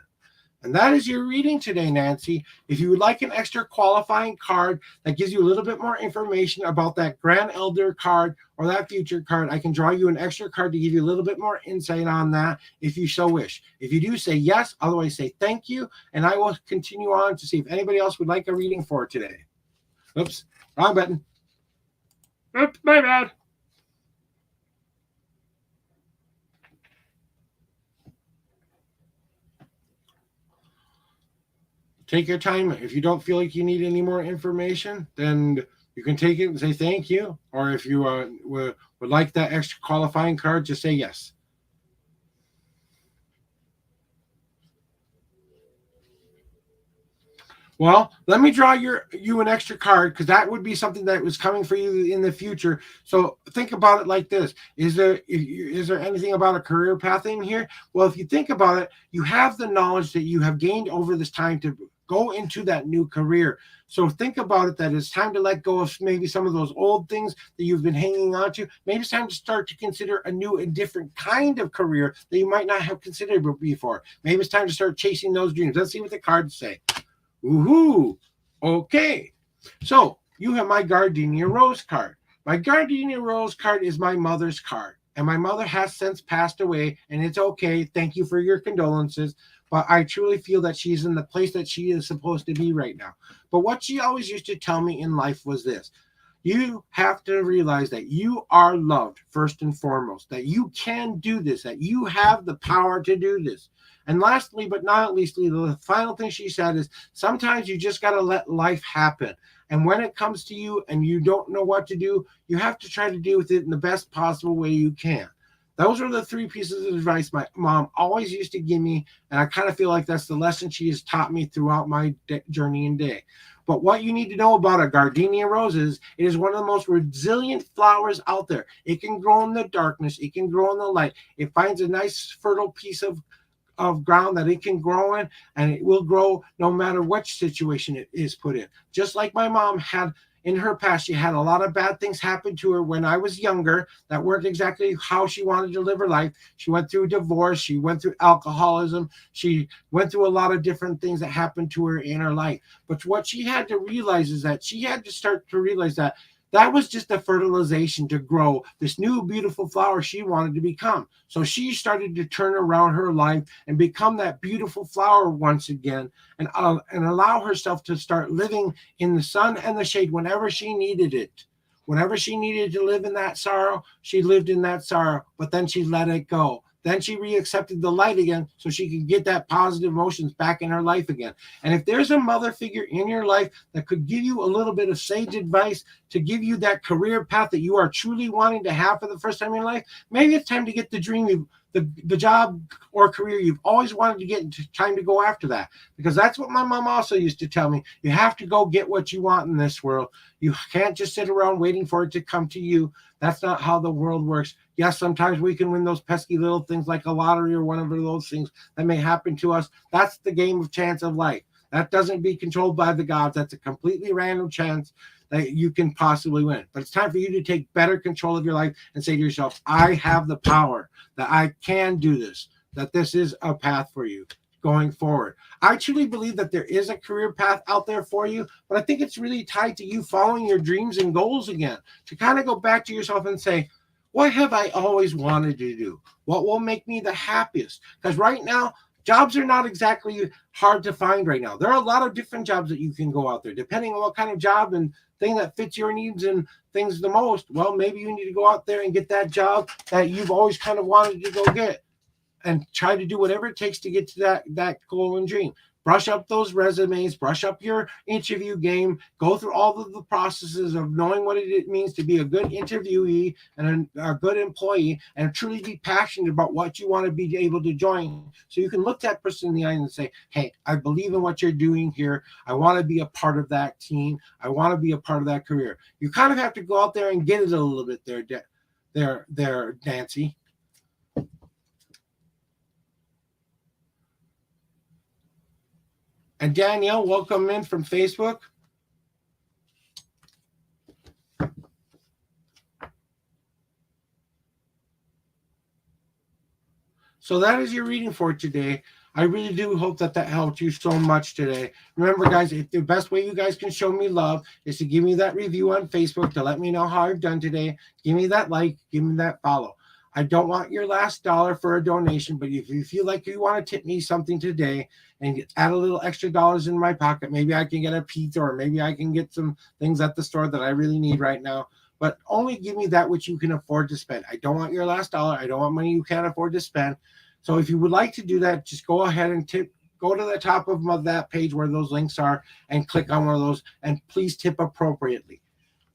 And that is your reading today, Nancy. If you would like an extra qualifying card that gives you a little bit more information about that Grand Elder card or that future card, I can draw you an extra card to give you a little bit more insight on that if you so wish. If you do, say yes. Otherwise, say thank you. And I will continue on to see if anybody else would like a reading for today. Oops, wrong button. Oops, my bad. Take your time. If you don't feel like you need any more information, then you can take it and say thank you. Or if you would like that extra qualifying card, just say yes. Well, let me draw you an extra card, because that would be something that was coming for you in the future. So think about it like this. Is there anything about a career path in here? Well, if you think about it, you have the knowledge that you have gained over this time to go into that new career. So think about it, that it's time to let go of maybe some of those old things that you've been hanging on to. Maybe it's time to start to consider a new and different kind of career that you might not have considered before. Maybe it's time to start chasing those dreams. Let's see what the cards say. Woohoo! Okay. So you have my Gardenia Rose card. My Gardenia Rose card is my mother's card. And my mother has since passed away, and it's okay. Thank you for your condolences. But I truly feel that she's in the place that she is supposed to be right now. But what she always used to tell me in life was this: you have to realize that you are loved first and foremost, that you can do this, that you have the power to do this. And lastly, but not leastly, the final thing she said is sometimes you just got to let life happen. And when it comes to you and you don't know what to do, you have to try to deal with it in the best possible way you can. Those are the 3 pieces of advice my mom always used to give me. And I kind of feel like that's the lesson she has taught me throughout my journey and day. But what you need to know about a Gardenia rose is it is one of the most resilient flowers out there. It can grow in the darkness. It can grow in the light. It finds a nice fertile piece of ground that it can grow in, and it will grow no matter which situation it is put in. Just like my mom had in her past, she had a lot of bad things happen to her when I was younger that weren't exactly how she wanted to live her life. She went through divorce. She went through alcoholism. She went through a lot of different things that happened to her in her life. But what she had to realize is that she had to start to realize that that was just a fertilization to grow this new beautiful flower she wanted to become. So she started to turn around her life and become that beautiful flower once again, and allow herself to start living in the sun and the shade whenever she needed it. Whenever she needed to live in that sorrow, she lived in that sorrow, but then she let it go. Then she reaccepted the light again so she could get that positive emotions back in her life again. And if there's a mother figure in your life that could give you a little bit of sage advice to give you that career path that you are truly wanting to have for the first time in your life, maybe it's time to get the dream, the job or career you've always wanted to get, into time to go after that. Because that's what my mom also used to tell me. You have to go get what you want in this world. You can't just sit around waiting for it to come to you. That's not how the world works. Yes, sometimes we can win those pesky little things like a lottery or one of those things that may happen to us. That's the game of chance of life. That doesn't be controlled by the gods. That's a completely random chance that you can possibly win. But it's time for you to take better control of your life and say to yourself, I have the power, that I can do this, that this is a path for you going forward. I truly believe that there is a career path out there for you, but I think it's really tied to you following your dreams and goals again, to kind of go back to yourself and say, what have I always wanted to do? What will make me the happiest? Because right now, jobs are not exactly hard to find right now. There are a lot of different jobs that you can go out there, depending on what kind of job and thing that fits your needs and things the most. Well, maybe you need to go out there and get that job that you've always kind of wanted to go get, and try to do whatever it takes to get to that goal and dream. brush up those resumes, brush up your interview game, go through all of the processes of knowing what it means to be a good interviewee and a good employee, and truly be passionate about what you want to be able to join. So you can look that person in the eye and say, hey, I believe in what you're doing here. I want to be a part of that team. I want to be a part of that career. You kind of have to go out there and get it a little bit there, Nancy. And Danielle, welcome in from Facebook. So that is your reading for today. I really do hope that helped you so much today. Remember, guys, the best way you guys can show me love is to give me that review on Facebook to let me know how I've done today. Give me that like, give me that follow. I don't want your last dollar for a donation, but if you feel like you want to tip me something today and add a little extra dollars in my pocket, maybe I can get a pizza, or maybe I can get some things at the store that I really need right now. But only give me that which you can afford to spend. I don't want your last dollar. I don't want money you can't afford to spend. So if you would like to do that, just go ahead and go to the top of that page where those links are and click on one of those, and please tip appropriately.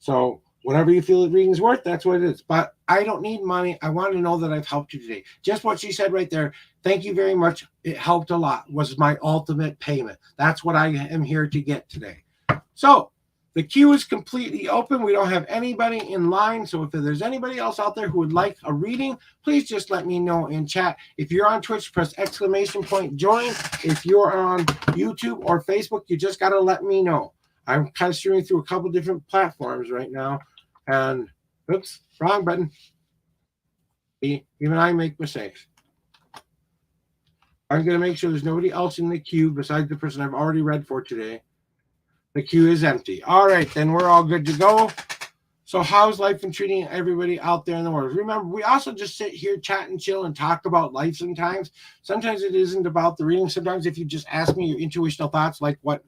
So whatever you feel the reading's worth, that's what it is. But I don't need money. I want to know that I've helped you today. Just what she said right there. Thank you very much. It helped a lot. Was my ultimate payment. That's what I am here to get today. So the queue is completely open. We don't have anybody in line. So if there's anybody else out there who would like a reading, please just let me know in chat. If you're on Twitch, press ! join. If you're on YouTube or Facebook, you just got to let me know. I'm kind of streaming through a couple different platforms right now. And oops, wrong button. Even I make mistakes. I'm going to make sure there's nobody else in the queue besides the person I've already read for today. The queue is empty. All right, then we're all good to go. So how's life been treating everybody out there in the world? Remember, we also just sit here, chat and chill and talk about life sometimes. Sometimes it isn't about the reading. Sometimes if you just ask me your intuitional thoughts, like what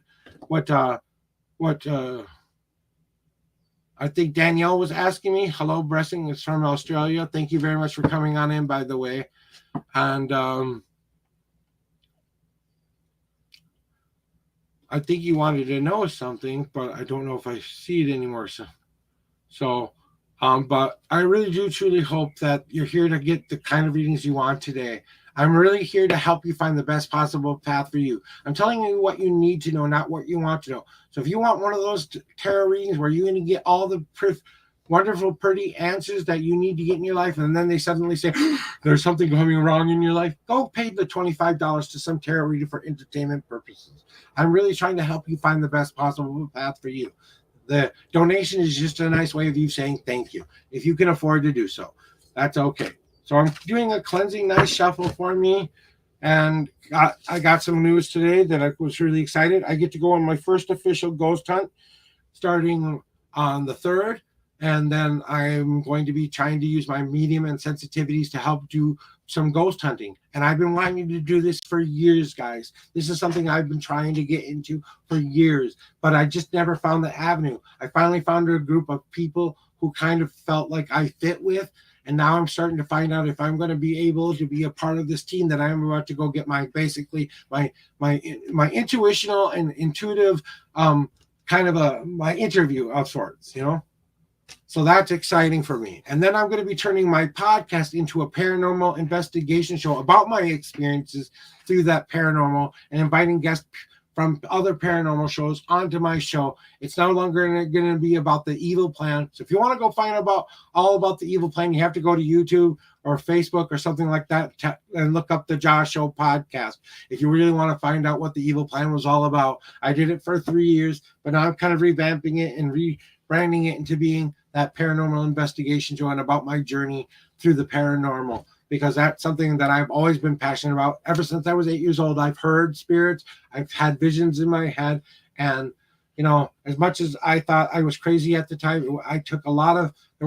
I think Danielle was asking me. Hello, Blessing is from Australia. Thank you very much for coming on in, by the way. And I think you wanted to know something, but I don't know if I see it anymore. But I really do truly hope that you're here to get the kind of readings you want today. I'm really here to help you find the best possible path for you. I'm telling you what you need to know, not what you want to know. So if you want one of those tarot readings where you're going to get all the wonderful, pretty answers that you need to get in your life, and then they suddenly say, there's something going wrong in your life, go pay the $25 to some tarot reader for entertainment purposes. I'm really trying to help you find the best possible path for you. The donation is just a nice way of you saying thank you. If you can afford to do so, that's okay. So I'm doing a cleansing nice shuffle for me. And I got some news today that I was really excited. I get to go on my first official ghost hunt starting on the 3rd. And then I'm going to be trying to use my medium and sensitivities to help do some ghost hunting. And I've been wanting to do this for years, guys. This is something I've been trying to get into for years, but I just never found the avenue. I finally found a group of people who kind of felt like I fit with. And now I'm starting to find out if I'm going to be able to be a part of this team that I'm about to go get my intuitional and intuitive kind of my interview of sorts, you know. So that's exciting for me. And then I'm going to be turning my podcast into a paranormal investigation show about my experiences through that paranormal and inviting guests from other paranormal shows onto my show. It's no longer going to be about the evil plan. So if you want to go find all about the evil plan, you have to go to YouTube or Facebook or something like that and look up the Josh Show podcast. If you really want to find out what the evil plan was all about, I did it for 3 years, but now I'm kind of revamping it and rebranding it into being that paranormal investigation show and about my journey through the paranormal, because that's something that I've always been passionate about. Ever since I was 8 years old, I've heard spirits, I've had visions in my head, and you know, as much as I thought I was crazy at the time, there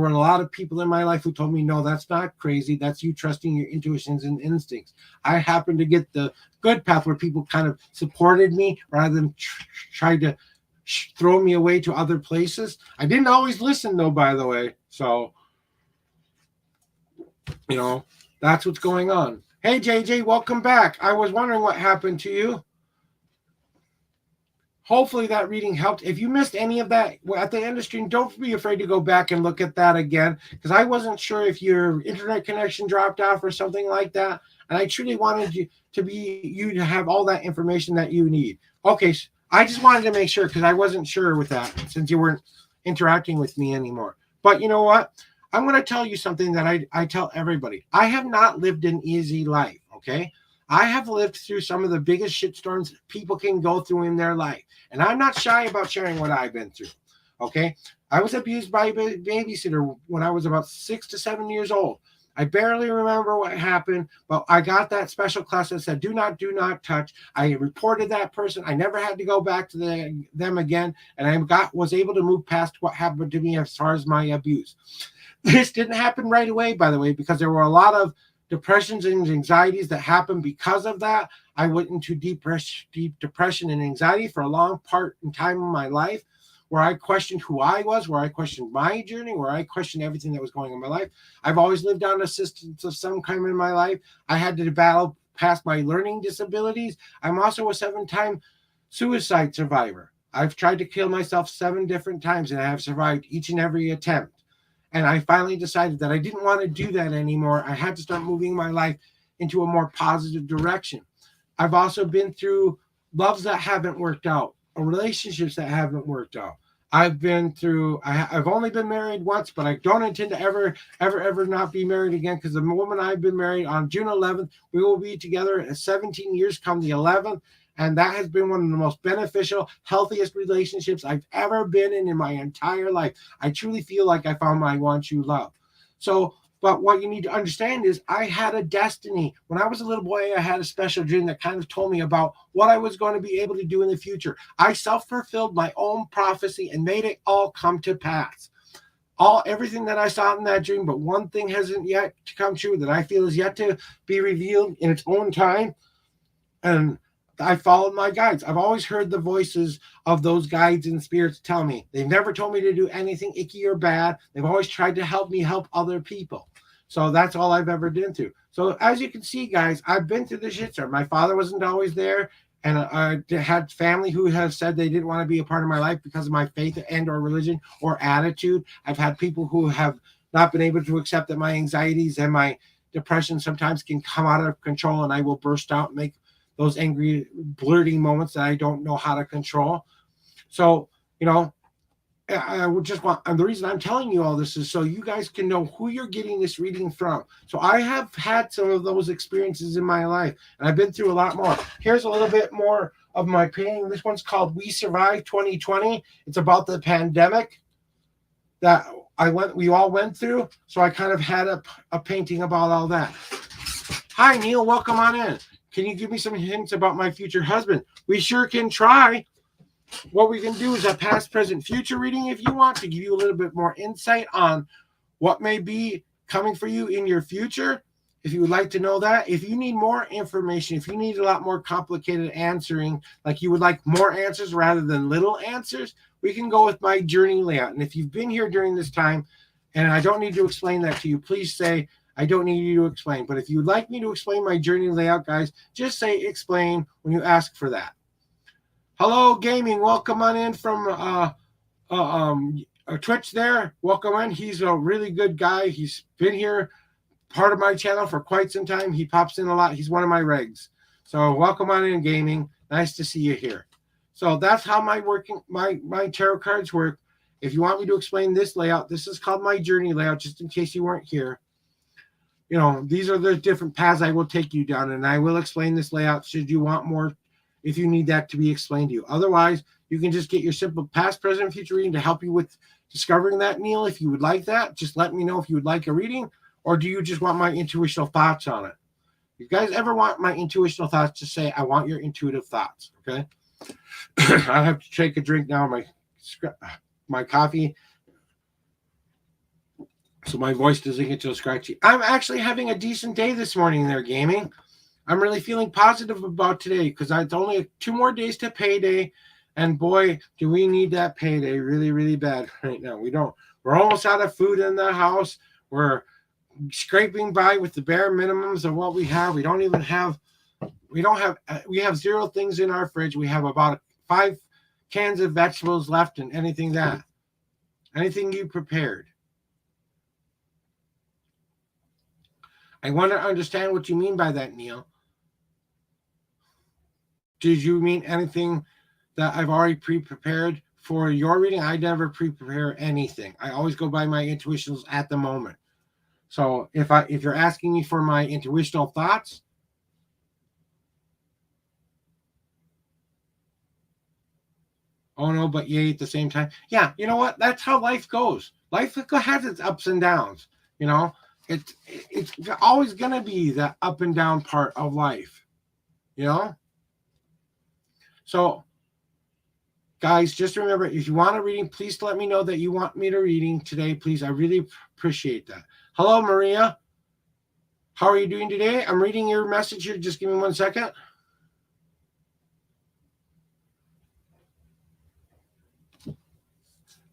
were a lot of people in my life who told me, no, that's not crazy. That's you trusting your intuitions and instincts. I happened to get the good path where people kind of supported me rather than tried to throw me away to other places. I didn't always listen though, by the way. So, you know, that's what's going on. Hey, JJ, welcome back. I was wondering what happened to you. Hopefully that reading helped. If you missed any of that at the end of the stream, don't be afraid to go back and look at that again, because I wasn't sure if your internet connection dropped off or something like that. And I truly wanted you to have all that information that you need. Okay, I just wanted to make sure because I wasn't sure with that since you weren't interacting with me anymore. But you know what? I'm going to tell you something that I tell everybody. I have not lived an easy life, okay? I have lived through some of the biggest shitstorms people can go through in their life. And I'm not shy about sharing what I've been through, okay? I was abused by a babysitter when I was about 6 to 7 years old. I barely remember what happened, but I got that special class that said, do not touch. I reported that person. I never had to go back to them again. And I was able to move past what happened to me as far as my abuse. This didn't happen right away, by the way, because there were a lot of depressions and anxieties that happened because of that. I went into deep depression and anxiety for a long part in time of my life, where I questioned who I was, where I questioned my journey, where I questioned everything that was going on in my life. I've always lived on assistance of some kind in my life. I had to battle past my learning disabilities. I'm also a 7-time suicide survivor. I've tried to kill myself 7 different times, and I have survived each and every attempt. And I finally decided that I didn't want to do that anymore. I had to start moving my life into a more positive direction. I've also been through loves that haven't worked out, relationships that haven't worked out. I've only been married once, but I don't intend to ever not be married again, because the woman I've been married on June 11th, we will be together at 17 years come the 11th. And that has been one of the most beneficial, healthiest relationships I've ever been in my entire life. I truly feel like I found my one true love. So, but what you need to understand is I had a destiny. When I was a little boy, I had a special dream that kind of told me about what I was going to be able to do in the future. I self-fulfilled my own prophecy and made it all come to pass. Everything that I saw in that dream, but one thing hasn't yet come true that I feel is yet to be revealed in its own time. And I followed my guides. I've always heard the voices of those guides and spirits tell me. They've never told me to do anything icky or bad. They've always tried to help me help other people. So that's all I've ever been through. So as you can see, guys, I've been through the shitstorm. My father wasn't always there. And I had family who have said they didn't want to be a part of my life because of my faith and or religion or attitude. I've had people who have not been able to accept that my anxieties and my depression sometimes can come out of control, and I will burst out and make those angry, blurting moments that I don't know how to control. So, I would just want, and the reason I'm telling you all this is so you guys can know who you're getting this reading from. So I have had some of those experiences in my life, and I've been through a lot more. Here's a little bit more of my painting. This one's called We Survived 2020. It's about the pandemic that we all went through. So I kind of had a painting about all that. Hi, Neil. Welcome on in. Can you give me some hints about my future husband? We sure can try. What we can do is a past, present, future reading if you want, to give you a little bit more insight on what may be coming for you in your future. If you would like to know that, if you need more information, if you need a lot more complicated answering, like you would like more answers rather than little answers, we can go with my journey layout. And if you've been here during this time and I don't need to explain that to you, please say, I don't need you to explain. But if you'd like me to explain my journey layout, guys, just say explain when you ask for that. Hello, Gaming. Welcome on in from Twitch there. Welcome in. He's a really good guy. He's been here, part of my channel for quite some time. He pops in a lot. He's one of my regs. So welcome on in, Gaming. Nice to see you here. So that's how my tarot cards work. If you want me to explain this layout, this is called my journey layout, just in case you weren't here. These are the different paths I will take you down, and I will explain this layout should you want more, if you need that to be explained to you. Otherwise, you can just get your simple past, present, future reading to help you with discovering that, Neil. If you would like that, just let me know if you would like a reading, or do you just want my intuitional thoughts on it? If you guys ever want my intuitional thoughts, just say, I want your intuitive thoughts, okay? I have to take a drink now, my coffee, so my voice doesn't get so scratchy. I'm actually having a decent day this morning there, Gaming. I'm really feeling positive about today because it's only 2 more days to payday. And boy, do we need that payday really, really bad right now. We're almost out of food in the house. We're scraping by with the bare minimums of what we have. We have 0 things in our fridge. We have about 5 cans of vegetables left and anything you prepared. I want to understand what you mean by that, Neil. Did you mean anything that I've already pre-prepared for your reading? I never pre-prepare anything. I always go by my intuitions at the moment. So if you're asking me for my intuitional thoughts, oh no, but yay at the same time. Yeah, you know what? That's how life goes. Life has its ups and downs. You know, it's always gonna be that up and down part of life. You know. So, guys, just remember, if you want a reading, please let me know that you want me to reading today. Please, I really appreciate that. Hello, Maria. How are you doing today? I'm reading your message here. Just give me 1 second.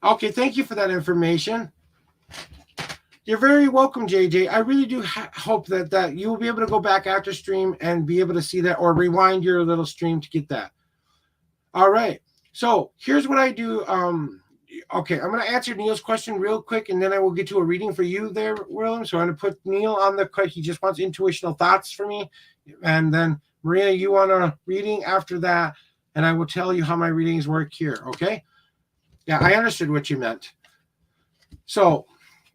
Okay, thank you for that information. You're very welcome, JJ. I really do hope that you will be able to go back after stream and be able to see that, or rewind your little stream to get that. All right. So here's what I do. Okay, I'm going to answer Neil's question real quick, and then I will get to a reading for you there, William. So I'm going to put Neil on the quick. He just wants intuitional thoughts for me. And then, Maria, you want a reading after that, and I will tell you how my readings work here, okay? Yeah, I understood what you meant. So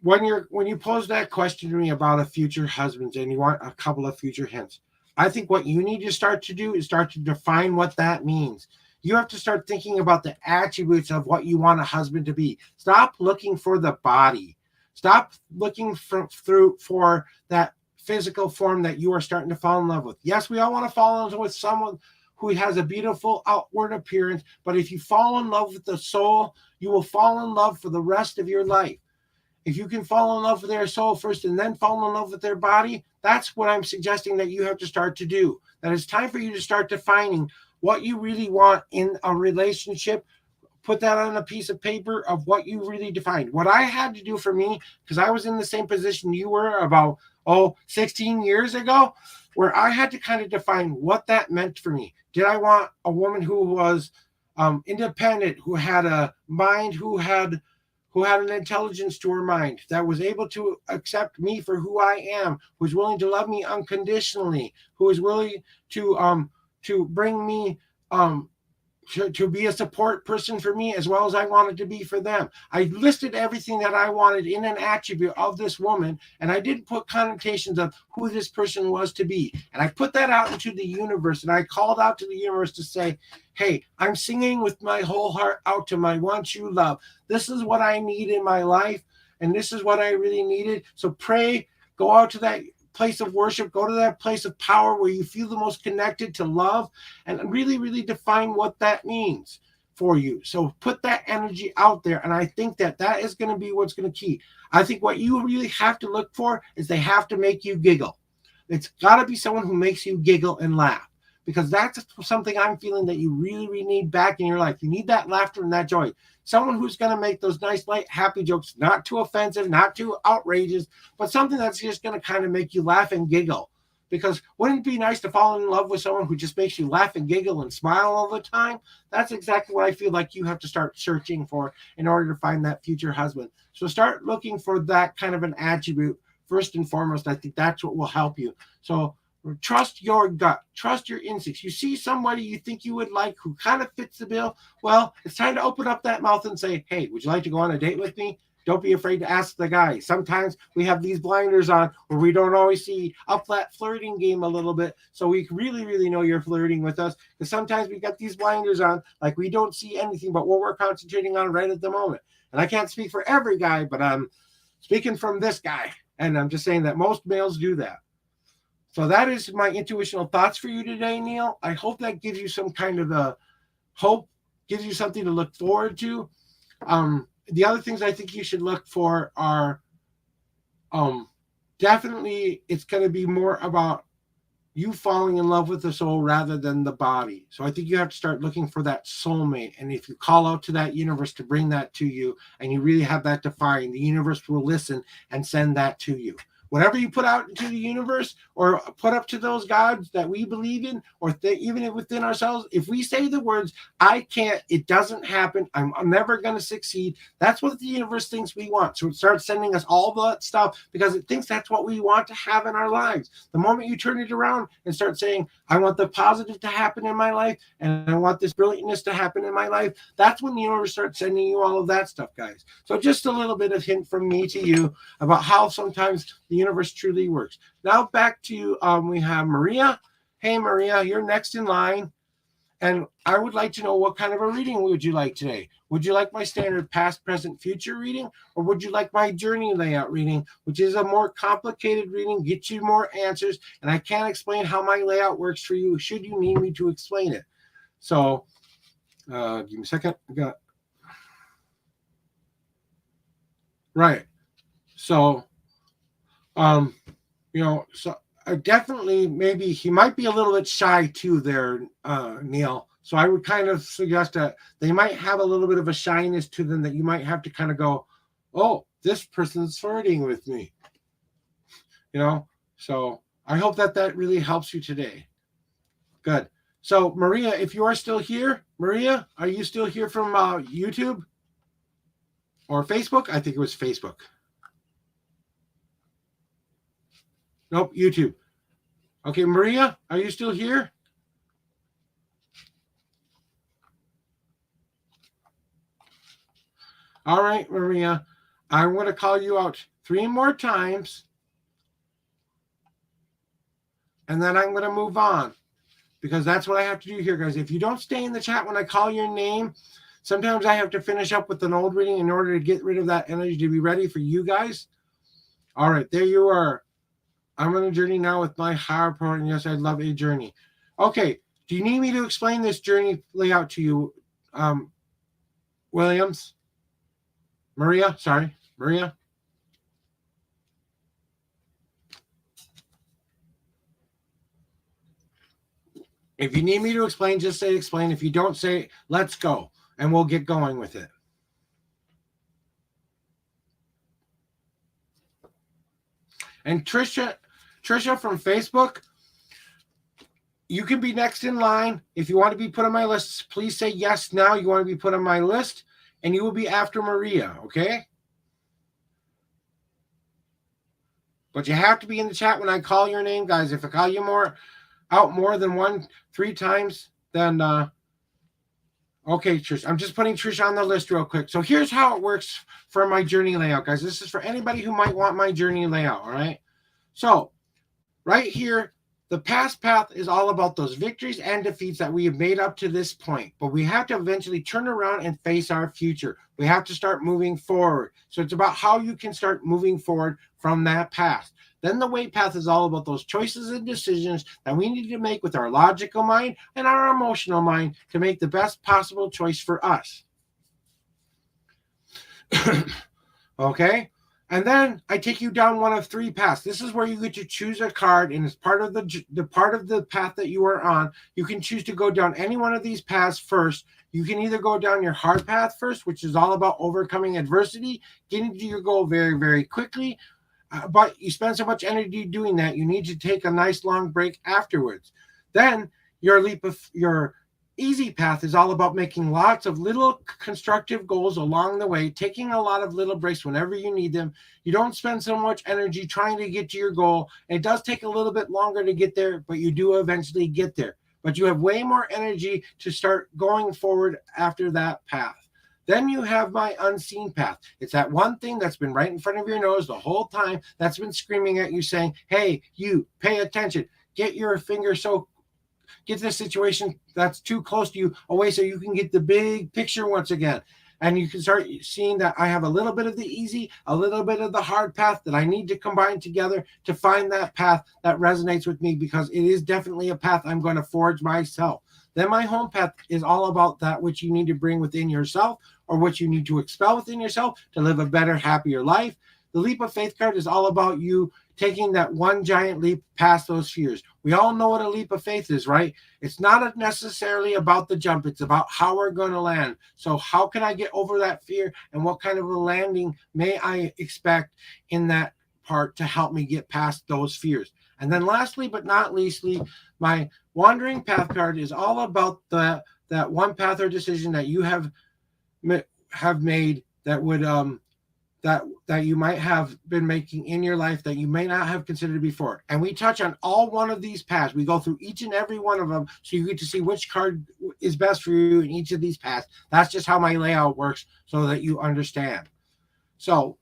when you pose that question to me about a future husband and you want a couple of future hints, I think what you need to start to do is start to define what that means. You have to start thinking about the attributes of what you want a husband to be. Stop looking for the body. Stop looking for that physical form that you are starting to fall in love with. Yes, we all want to fall in love with someone who has a beautiful outward appearance, but if you fall in love with the soul, you will fall in love for the rest of your life. If you can fall in love with their soul first and then fall in love with their body, that's what I'm suggesting that you have to start to do. That it's time for you to start defining what you really want in a relationship. Put that on a piece of paper of what you really defined. What I had to do for me, because I was in the same position you were about 16 years ago, where I had to kind of define what that meant for me. Did I want a woman who was independent, who had a mind, who had an intelligence to her mind, that was able to accept me for who I am, who was willing to love me unconditionally, who was willing to bring me to be a support person for me as well as I wanted to be for them. I listed everything that I wanted in an attribute of this woman, and I didn't put connotations of who this person was to be. And I put that out into the universe, and I called out to the universe to say, hey, I'm singing with my whole heart out to my one true love. This is what I need in my life, and this is what I really needed. So pray, go out to that place of worship, go to that place of power where you feel the most connected to love, and really, really define what that means for you. So put that energy out there, and I think that is going to be what's going to key. I think what you really have to look for is they have to make you giggle. It's got to be someone who makes you giggle and laugh, because that's something I'm feeling that you really, really need back in your life. You need that laughter and that joy. Someone who's going to make those nice, light, happy jokes, not too offensive, not too outrageous, but something that's just going to kind of make you laugh and giggle. Because wouldn't it be nice to fall in love with someone who just makes you laugh and giggle and smile all the time? That's exactly what I feel like you have to start searching for in order to find that future husband. So start looking for that kind of an attribute first and foremost. I think that's what will help you. So trust your gut, trust your instincts. You see somebody you think you would like who kind of fits the bill, well, it's time to open up that mouth and say, hey, would you like to go on a date with me? Don't be afraid to ask the guy. Sometimes we have these blinders on where we don't always see up that flirting game a little bit, so we really, really know you're flirting with us, because sometimes we got these blinders on like we don't see anything but what we're concentrating on right at the moment. And I can't speak for every guy, but I'm speaking from this guy, and I'm just saying that most males do that. So that is my intuitional thoughts for you today, Neil. I hope that gives you some kind of a hope, gives you something to look forward to. The other things I think you should look for are definitely it's going to be more about you falling in love with the soul rather than the body. So I think you have to start looking for that soulmate. And if you call out to that universe to bring that to you, and you really have that defined, the universe will listen and send that to you. whatever you put out into the universe or put up to those gods that we believe in, or even within ourselves, if we say the words, I can't, it doesn't happen, I'm never going to succeed, that's what the universe thinks we want. So it starts sending us all that stuff because it thinks that's what we want to have in our lives. The moment you turn it around and start saying, I want the positive to happen in my life, and I want this brilliantness to happen in my life, that's when the universe starts sending you all of that stuff, guys. So just a little bit of hint from me to you about how sometimes the universe truly works. Now back to we have Maria. Hey Maria, you're next in line, and I would like to know, what kind of a reading would you like today? Would you like my standard past, present, future reading, or would you like my journey layout reading, which is a more complicated reading, gets you more answers, and I can't explain how my layout works for you should you need me to explain it. So give me a second. Right. So, so definitely, maybe he might be a little bit shy too there, Neil. So I would kind of suggest that they might have a little bit of a shyness to them that you might have to kind of go, oh, this person's flirting with me. So I hope that really helps you today. Good. So Maria, if you are still here, Maria, are you still here from YouTube or Facebook? I think it was Facebook. Nope, YouTube. Okay, Maria, are you still here? All right, Maria, I'm going to call you out 3 more times, and then I'm going to move on, because that's what I have to do here, guys. If you don't stay in the chat when I call your name, sometimes I have to finish up with an old reading in order to get rid of that energy to be ready for you guys. All right, there you are. I'm on a journey now with my higher power, and yes, I love a journey. Okay, do you need me to explain this journey layout to you, Williams? Maria? Sorry, Maria? If you need me to explain, just say explain. If you don't, say let's go, and we'll get going with it. And Trisha from Facebook, you can be next in line. If you want to be put on my list, please say yes now. You want to be put on my list, and you will be after Maria, okay? But you have to be in the chat when I call your name, guys. If I call you more than 3 times, then okay, Trish. I'm just putting Trish on the list real quick. So here's how it works for my journey layout, guys. This is for anybody who might want my journey layout, all right? So right here, the past path is all about those victories and defeats that we have made up to this point. But we have to eventually turn around and face our future. We have to start moving forward. So it's about how you can start moving forward from that past. Then the way path is all about those choices and decisions that we need to make with our logical mind and our emotional mind to make the best possible choice for us. Okay? And then I take you down one of 3 paths. This is where you get to choose a card, and as part of the part of the path that you are on, you can choose to go down any one of these paths first. You can either go down your hard path first, which is all about overcoming adversity, getting to your goal very, very quickly. But you spend so much energy doing that, you need to take a nice long break afterwards. Then your easy path is all about making lots of little constructive goals along the way, taking a lot of little breaks whenever you need them. You don't spend so much energy trying to get to your goal. It does take a little bit longer to get there, but you do eventually get there. But you have way more energy to start going forward after that path. Then you have my unseen path. It's that one thing that's been right in front of your nose the whole time, that's been screaming at you saying, hey, you, pay attention. Get this situation that's too close to you away so you can get the big picture once again. And you can start seeing that I have a little bit of the easy, a little bit of the hard path that I need to combine together to find that path that resonates with me, because it is definitely a path I'm going to forge myself. Then my home path is all about that which you need to bring within yourself, or what you need to expel within yourself to live a better, happier life. The leap of faith card is all about you taking that one giant leap past those fears. We all know what a leap of faith is, right? It's not necessarily about the jump. It's about how we're going to land. So how can I get over that fear, and what kind of a landing may I expect in that part to help me get past those fears. And then lastly, but not leastly, my wandering path card is all about that one path or decision that you have made that would that you might have been making in your life that you may not have considered before. And we touch on all one of these paths. We go through each and every one of them so you get to see which card is best for you in each of these paths. That's just how my layout works so that you understand. So,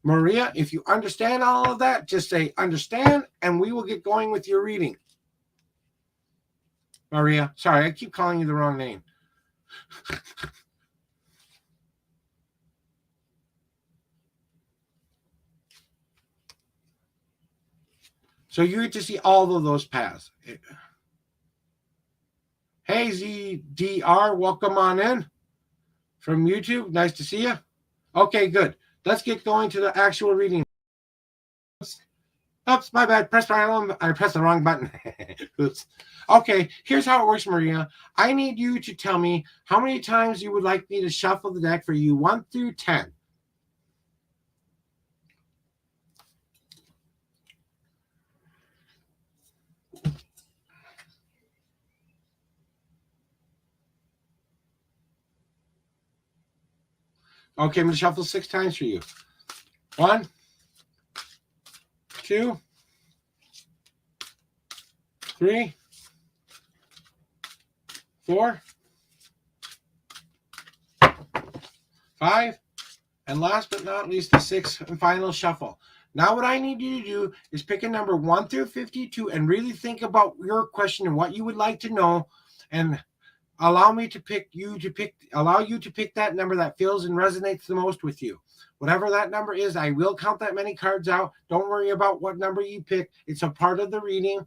Maria, if you understand all of that, just say understand and we will get going with your reading. Maria, sorry, I keep calling you the wrong name. So you get to see all of those paths. Hey, ZDR, welcome on in from YouTube. Nice to see you. Okay, good. Let's get going to the actual reading. Oops, my bad. I pressed the wrong button. Oops. Okay, here's how it works, Maria. I need you to tell me how many times you would like me to shuffle the deck for you, 1 through 10. Okay, I'm going to shuffle 6 times for you. 1, 2, 3, 4, 5, and last but not least, the 6th and final shuffle. Now what I need you to do is pick a number 1 through 52 and really think about your question and what you would like to know, and allow you to pick that number that feels and resonates the most with you. Whatever that number is, I will count that many cards out. Don't worry about what number you pick. It's a part of the reading.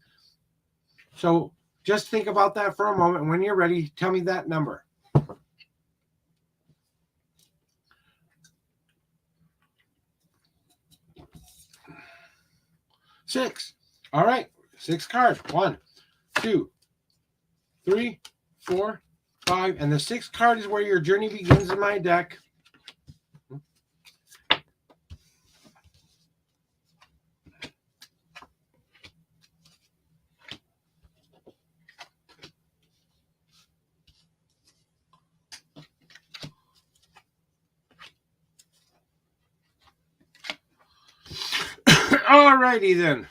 So just think about that for a moment. When you're ready, tell me that number. 6. All right, 6 cards. 1, 2, 3, 4, 5, and the 6th card is where your journey begins in my deck. All righty then.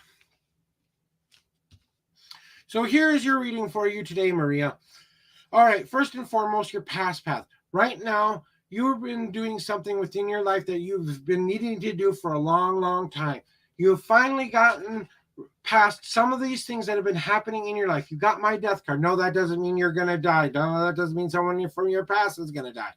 So here is your reading for you today, Maria. All right, first and foremost, your past path. Right now, you've been doing something within your life that you've been needing to do for a long, long time. You have finally gotten past some of these things that have been happening in your life. You got my death card. No, that doesn't mean you're going to die. No, that doesn't mean someone from your past is going to die.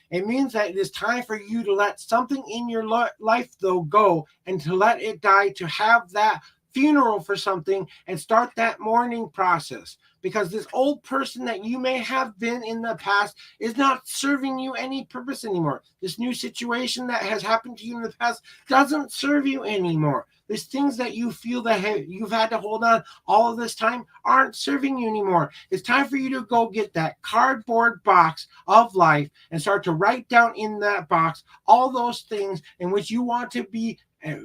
It means that it is time for you to let something in your life, though, go and to let it die, to have that funeral for something and start that mourning process, because this old person that you may have been in the past is not serving you any purpose anymore. This new situation that has happened to you in the past doesn't serve you anymore. These things that you feel that you've had to hold on all of this time aren't serving you anymore. It's time for you to go get that cardboard box of life and start to write down in that box all those things in which you want to be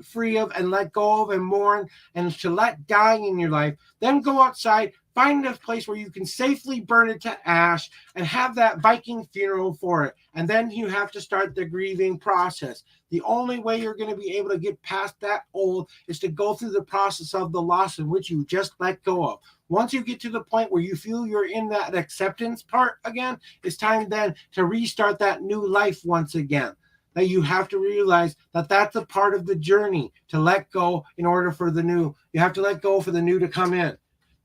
free of and let go of and mourn and to let die in your life. Then go outside, find a place where you can safely burn it to ash and have that Viking funeral for it. And then you have to start the grieving process. The only way you're going to be able to get past that old is to go through the process of the loss in which you just let go of. Once you get to the point where you feel you're in that acceptance part again, it's time then to restart that new life once again. That you have to realize that that's a part of the journey to let go in order for the new. You have to let go for the new to come in.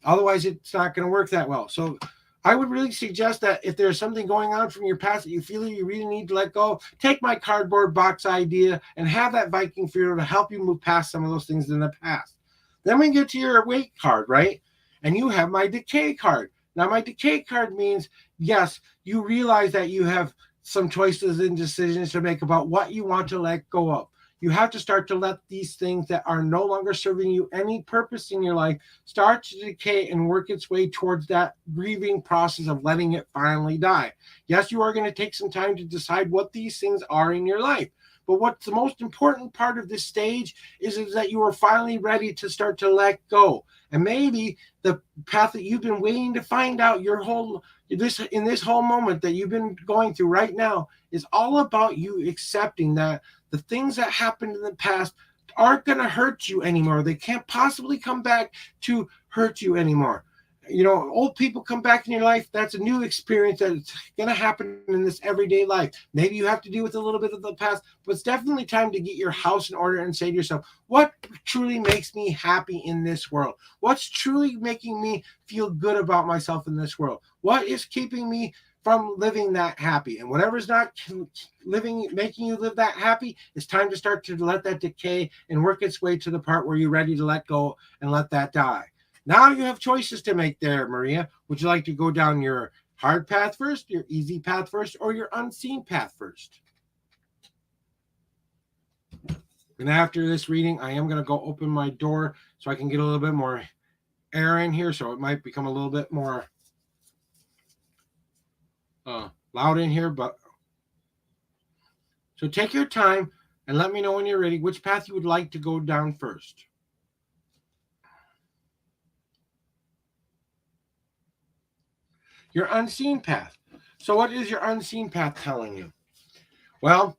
Otherwise, it's not going to work that well. So I would really suggest that if there's something going on from your past that you feel you really need to let go, take my cardboard box idea and have that Viking funeral to help you move past some of those things in the past. Then we get to your awake card, right? And you have my decay card. Now, my decay card means, yes, you realize that you have some choices and decisions to make about what you want to let go of. You have to start to let these things that are no longer serving you any purpose in your life start to decay and work its way towards that grieving process of letting it finally die. Yes, you are going to take some time to decide what these things are in your life, But what's the most important part of this stage is that you are finally ready to start to let go. And maybe the path that you've been waiting to find out your whole this whole moment that you've been going through right now is all about you accepting that the things that happened in the past aren't going to hurt you anymore. They can't possibly come back to hurt you anymore. You know, old people come back in your life. That's a new experience that's going to happen in this everyday life. Maybe you have to deal with a little bit of the past, but it's definitely time to get your house in order and say to yourself, what truly makes me happy in this world? What's truly making me feel good about myself in this world? What is keeping me from living that happy? And whatever's not making you live that happy, it's time to start to let that decay and work its way to the part where you're ready to let go and let that die. Now you have choices to make there, Maria. Would you like to go down your hard path first, your easy path first, or your unseen path first? And after this reading, I am going to go open my door so I can get a little bit more air in here, so it might become a little bit more loud in here. But so take your time and let me know when you're ready which path you would like to go down first. Your unseen path. So what is your unseen path telling you? Well,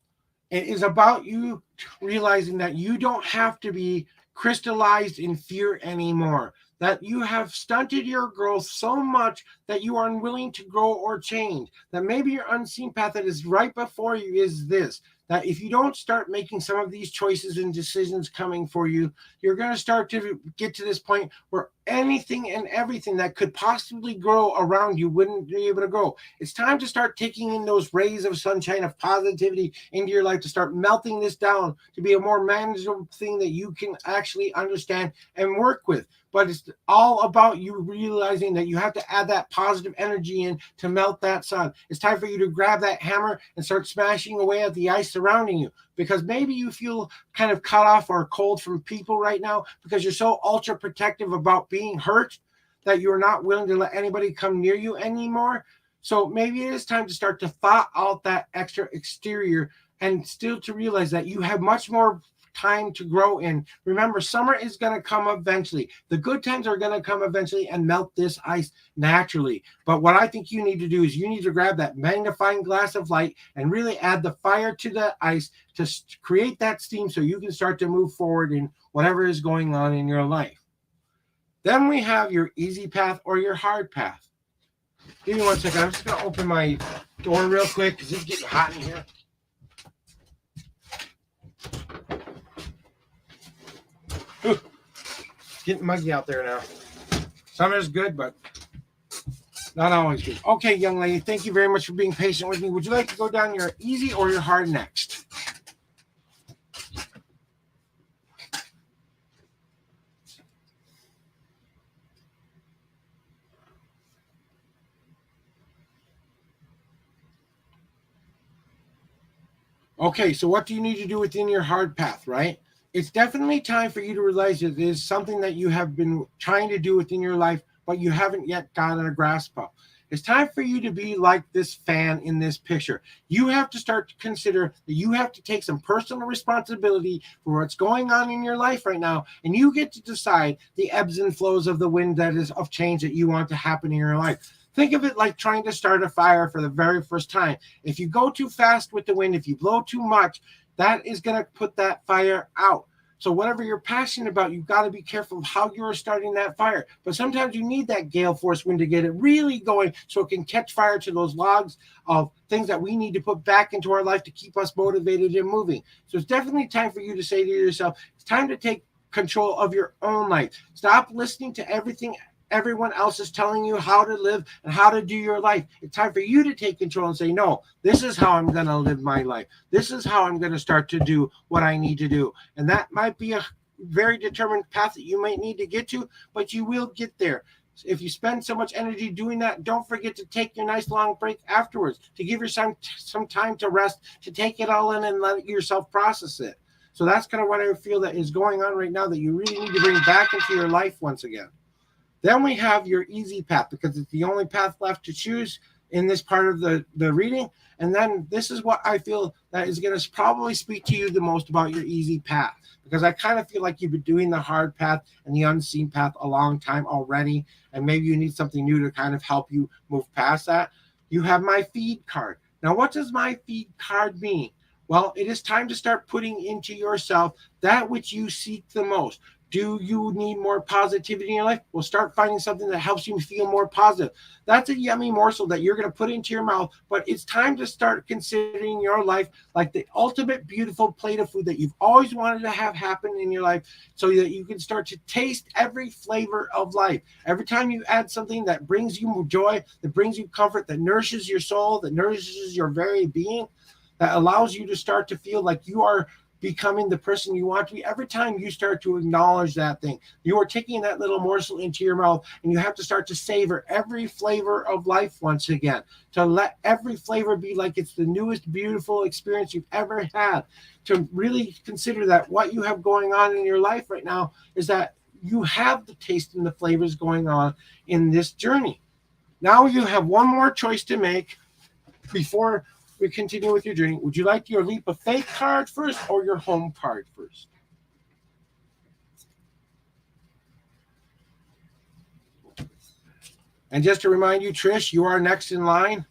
it is about you realizing that you don't have to be crystallized in fear anymore, that you have stunted your growth so much that you are unwilling to grow or change, that maybe your unseen path that is right before you is this, that if you don't start making some of these choices and decisions coming for you, you're going to start to get to this point where anything and everything that could possibly grow around you wouldn't be able to grow. It's time to start taking in those rays of sunshine of positivity into your life, to start melting this down to be a more manageable thing that you can actually understand and work with. But it's all about you realizing that you have to add that positive energy in to melt that sun. It's time for you to grab that hammer and start smashing away at the ice surrounding you, because maybe you feel kind of cut off or cold from people right now because you're so ultra protective about being hurt that you're not willing to let anybody come near you anymore. So maybe it is time to start to thaw out that extra exterior and still to realize that you have much more time to grow in. Remember, summer is going to come eventually. The good times are going to come eventually and melt this ice naturally. But what I think you need to do is you need to grab that magnifying glass of light and really add the fire to the ice to create that steam so you can start to move forward in whatever is going on in your life. Then we have your easy path or your hard path. Give me 1 second. I'm just going to open my door real quick because it's getting hot in here. It's getting muggy out there now. Summer's good, but not always good. Okay, young lady, thank you very much for being patient with me. Would you like to go down your easy or your hard next? Okay, so what do you need to do within your hard path, right? It's definitely time for you to realize that there's something that you have been trying to do within your life, but you haven't yet gotten a grasp of. It's time for you to be like this fan in this picture. You have to start to consider that you have to take some personal responsibility for what's going on in your life right now, and you get to decide the ebbs and flows of the wind that is of change that you want to happen in your life. Think of it like trying to start a fire for the very first time. If you go too fast with the wind, if you blow too much, that is going to put that fire out. So whatever you're passionate about, you've got to be careful of how you're starting that fire. But sometimes you need that gale force wind to get it really going so it can catch fire to those logs of things that we need to put back into our life to keep us motivated and moving. So it's definitely time for you to say to yourself, it's time to take control of your own life. Stop listening to everything everyone else is telling you how to live and how to do your life. It's time for you to take control and say, no, this is how I'm going to live my life. This is how I'm going to start to do what I need to do. And that might be a very determined path that you might need to get to, but you will get there. If you spend so much energy doing that, don't forget to take your nice long break afterwards, to give yourself some time to rest, to take it all in and let yourself process it. So that's kind of what I feel that is going on right now that you really need to bring back into your life once again. Then we have your easy path, because it's the only path left to choose. in this part of the reading. And then this is what I feel that is going to probably speak to you the most about your easy path, because I kind of feel like you've been doing the hard path and the unseen path a long time already. And maybe you need something new to kind of help you move past that. You have my feed card. Now, what does my feed card mean? Well, it is time to start putting into yourself that which you seek the most. Do you need more positivity in your life? Well, start finding something that helps you feel more positive. That's a yummy morsel that you're going to put into your mouth, but it's time to start considering your life like the ultimate beautiful plate of food that you've always wanted to have happen in your life, so that you can start to taste every flavor of life. Every time you add something that brings you joy, that brings you comfort, that nourishes your soul, that nourishes your very being, that allows you to start to feel like you are becoming the person you want to be. Every time you start to acknowledge that thing, you are taking that little morsel into your mouth, and you have to start to savor every flavor of life once again, to let every flavor be like it's the newest beautiful experience you've ever had, to really consider that what you have going on in your life right now is that you have the taste and the flavors going on in this journey. Now you have one more choice to make before we continue with your journey. Would you like your leap of faith card first or your home card first? And just to remind you, Trish, you are next in line.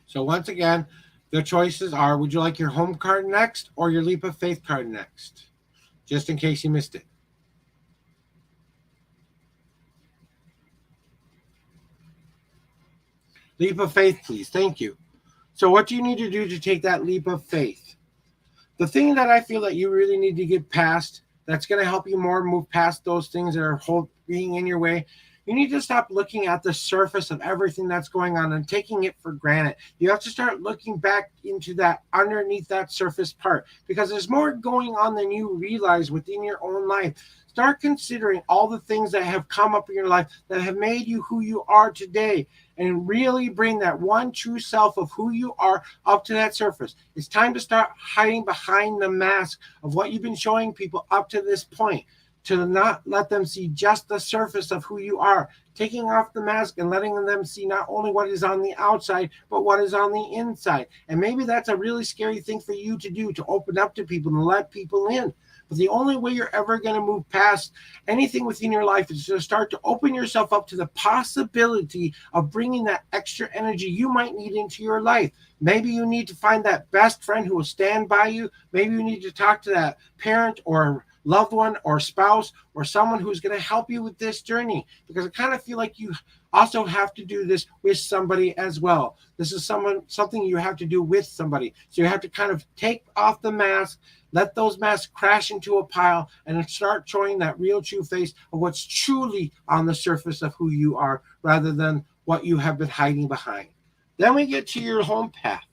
So once again, the choices are: would you like your home card next or your leap of faith card next? Just in case you missed it. Leap of faith, please. Thank you. So what do you need to do to take that leap of faith? The thing that I feel that you really need to get past, that's going to help you more move past those things that are being in your way. You need to stop looking at the surface of everything that's going on and taking it for granted. You have to start looking back into that, underneath that surface part, because there's more going on than you realize within your own life. Start considering all the things that have come up in your life that have made you who you are today, and really bring that one true self of who you are up to that surface. It's time to start hiding behind the mask of what you've been showing people up to this point, to not let them see just the surface of who you are, taking off the mask and letting them see not only what is on the outside, but what is on the inside. And maybe that's a really scary thing for you to do, to open up to people and let people in. But the only way you're ever going to move past anything within your life is to start to open yourself up to the possibility of bringing that extra energy you might need into your life. Maybe you need to find that best friend who will stand by you. Maybe you need to talk to that parent or loved one or spouse or someone who's going to help you with this journey, because I kind of feel like you also have to do this with somebody as well. This is something you have to do with somebody. So you have to kind of take off the mask, let those masks crash into a pile, and start showing that real true face of what's truly on the surface of who you are, rather than what you have been hiding behind. Then we get to your home path.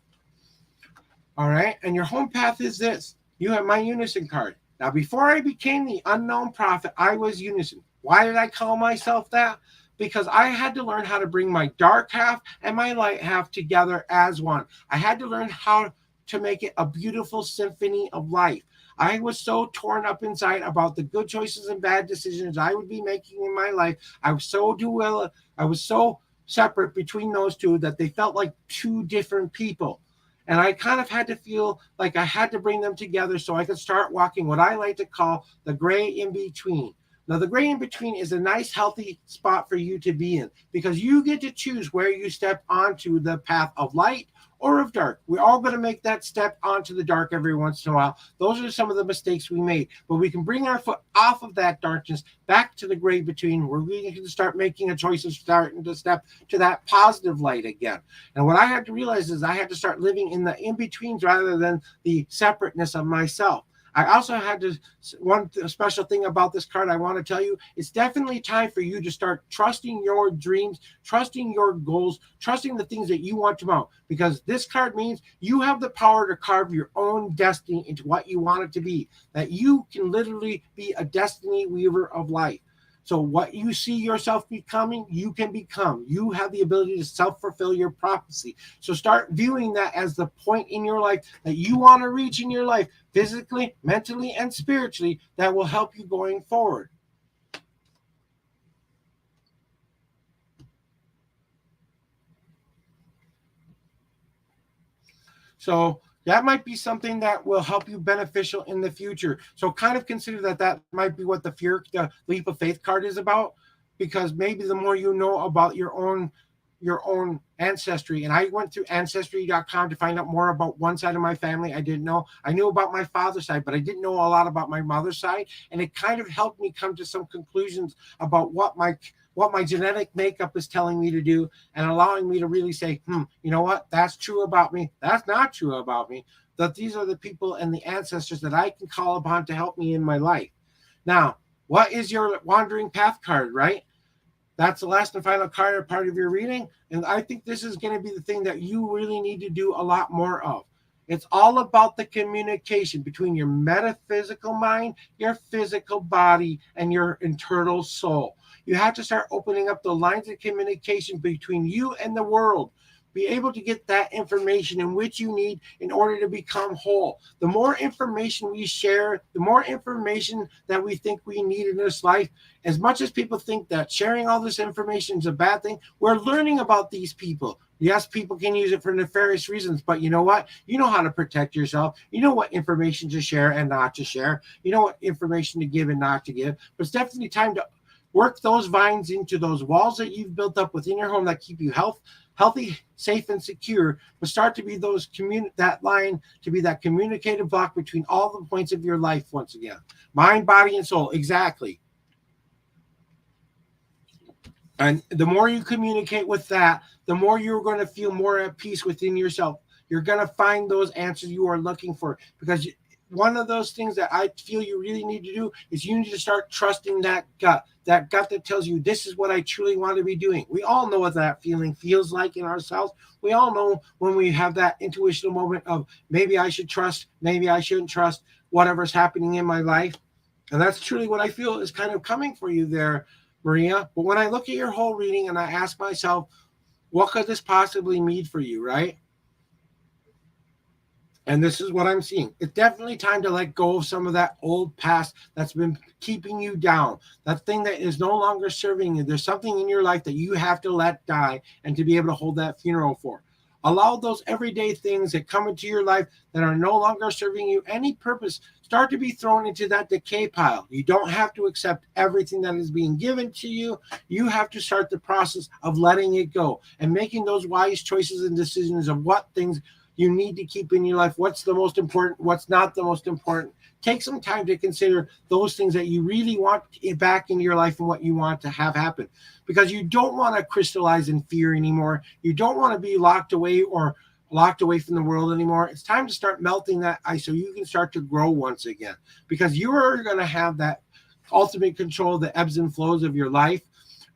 All right. And your home path is this. You have my unison card. Now, before I became the unknown prophet, I was unison. Why did I call myself that? Because I had to learn how to bring my dark half and my light half together as one. I had to learn how to make it a beautiful symphony of life. I was so torn up inside about the good choices and bad decisions I would be making in my life. I was so separate between those two that they felt like two different people. And I kind of had to feel like I had to bring them together so I could start walking what I like to call the gray in between. Now, the gray in between is a nice, healthy spot for you to be in, because you get to choose where you step onto the path of light or of dark. We're all going to make that step onto the dark every once in a while. Those are some of the mistakes we made. But we can bring our foot off of that darkness back to the gray between, where we can start making a choice of starting to step to that positive light again. And what I had to realize is I had to start living in the in-betweens rather than the separateness of myself. I also had to, one special thing about this card I want to tell you, it's definitely time for you to start trusting your dreams, trusting your goals, trusting the things that you want to mount, because this card means you have the power to carve your own destiny into what you want it to be, that you can literally be a destiny weaver of life. So what you see yourself becoming, you can become. You have the ability to self-fulfill your prophecy. So start viewing that as the point in your life that you want to reach in your life, physically, mentally, and spiritually, that will help you going forward. So that might be something that will help you beneficial in the future. So kind of consider that that might be what the leap of faith card is about, because maybe the more you know about your own ancestry. And I went through ancestry.com to find out more about one side of my family I didn't know. I knew about my father's side, but I didn't know a lot about my mother's side. And it kind of helped me come to some conclusions about what my genetic makeup is telling me to do, and allowing me to really say, you know what, that's true about me. That's not true about me. That these are the people and the ancestors that I can call upon to help me in my life. Now, what is your wandering path card, right? That's the last and final card part of your reading. And I think this is going to be the thing that you really need to do a lot more of. It's all about the communication between your metaphysical mind, your physical body, and your internal soul. You have to start opening up the lines of communication between you and the world. Be able to get that information in which you need in order to become whole. The more information we share, the more information that we think we need in this life. As much as people think that sharing all this information is a bad thing, we're learning about these people. Yes, people can use it for nefarious reasons, but you know what? You know how to protect yourself. You know what information to share and not to share. You know what information to give and not to give. But it's definitely time to work those vines into those walls that you've built up within your home that keep you healthy, safe, and secure, but start to be that line to be that communicative block between all the points of your life once again. Mind, body, and soul. Exactly. And the more you communicate with that, the more you're going to feel more at peace within yourself. You're going to find those answers you are looking for, because one of those things that I feel you really need to do is you need to start trusting that gut that tells you this is what I truly want to be doing. We all know what that feeling feels like in ourselves. We all know when we have that intuitional moment of maybe I should trust, maybe I shouldn't trust whatever's happening in my life. And that's truly what I feel is kind of coming for you there, Maria. But when I look at your whole reading and I ask myself, what could this possibly mean for you, right? And this is what I'm seeing. It's definitely time to let go of some of that old past that's been keeping you down. That thing that is no longer serving you. There's something in your life that you have to let die and to be able to hold that funeral for. Allow those everyday things that come into your life that are no longer serving you any purpose start to be thrown into that decay pile. You don't have to accept everything that is being given to you. You have to start the process of letting it go and making those wise choices and decisions of what things you need to keep in your life. What's the most important? What's not the most important? Take some time to consider those things that you really want back in your life and what you want to have happen, because you don't want to crystallize in fear anymore. You don't want to be locked away from the world anymore. It's time to start melting that ice so you can start to grow once again, because you are going to have that ultimate control of the ebbs and flows of your life.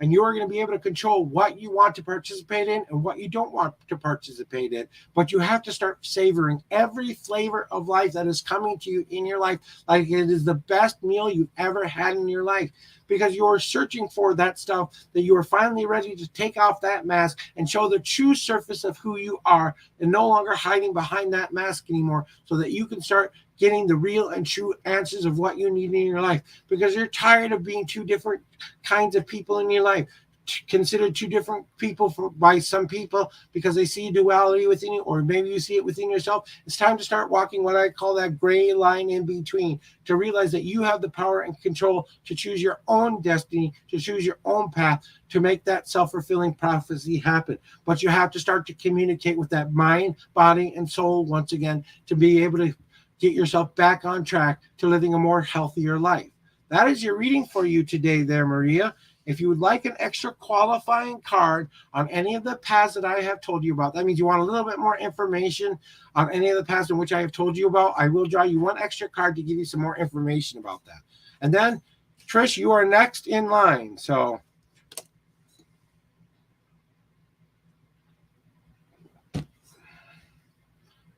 And you are going to be able to control what you want to participate in and what you don't want to participate in. But you have to start savoring every flavor of life that is coming to you in your life like it is the best meal you've ever had in your life. Because you are searching for that stuff that you are finally ready to take off that mask and show the true surface of who you are, and no longer hiding behind that mask anymore, so that you can start getting the real and true answers of what you need in your life, because you're tired of being two different kinds of people in your life. Considered two different people by some people because they see duality within you, or maybe you see it within yourself. It's time to start walking what I call that gray line in between, to realize that you have the power and control to choose your own destiny, to choose your own path, to make that self-fulfilling prophecy happen. But you have to start to communicate with that mind, body, and soul once again to be able to get yourself back on track to living a more healthier life. That is your reading for you today there, Maria. If you would like an extra qualifying card on any of the paths that I have told you about, that means you want a little bit more information on any of the paths in which I have told you about, I will draw you one extra card to give you some more information about that. And then, Trish, you are next in line. So,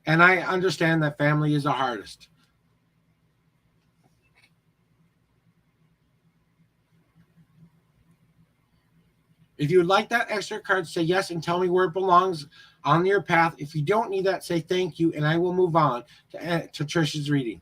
and I understand that family is the hardest. If you would like that extra card, say yes and tell me where it belongs on your path. If you don't need that, say thank you, and I will move on to Trish's reading.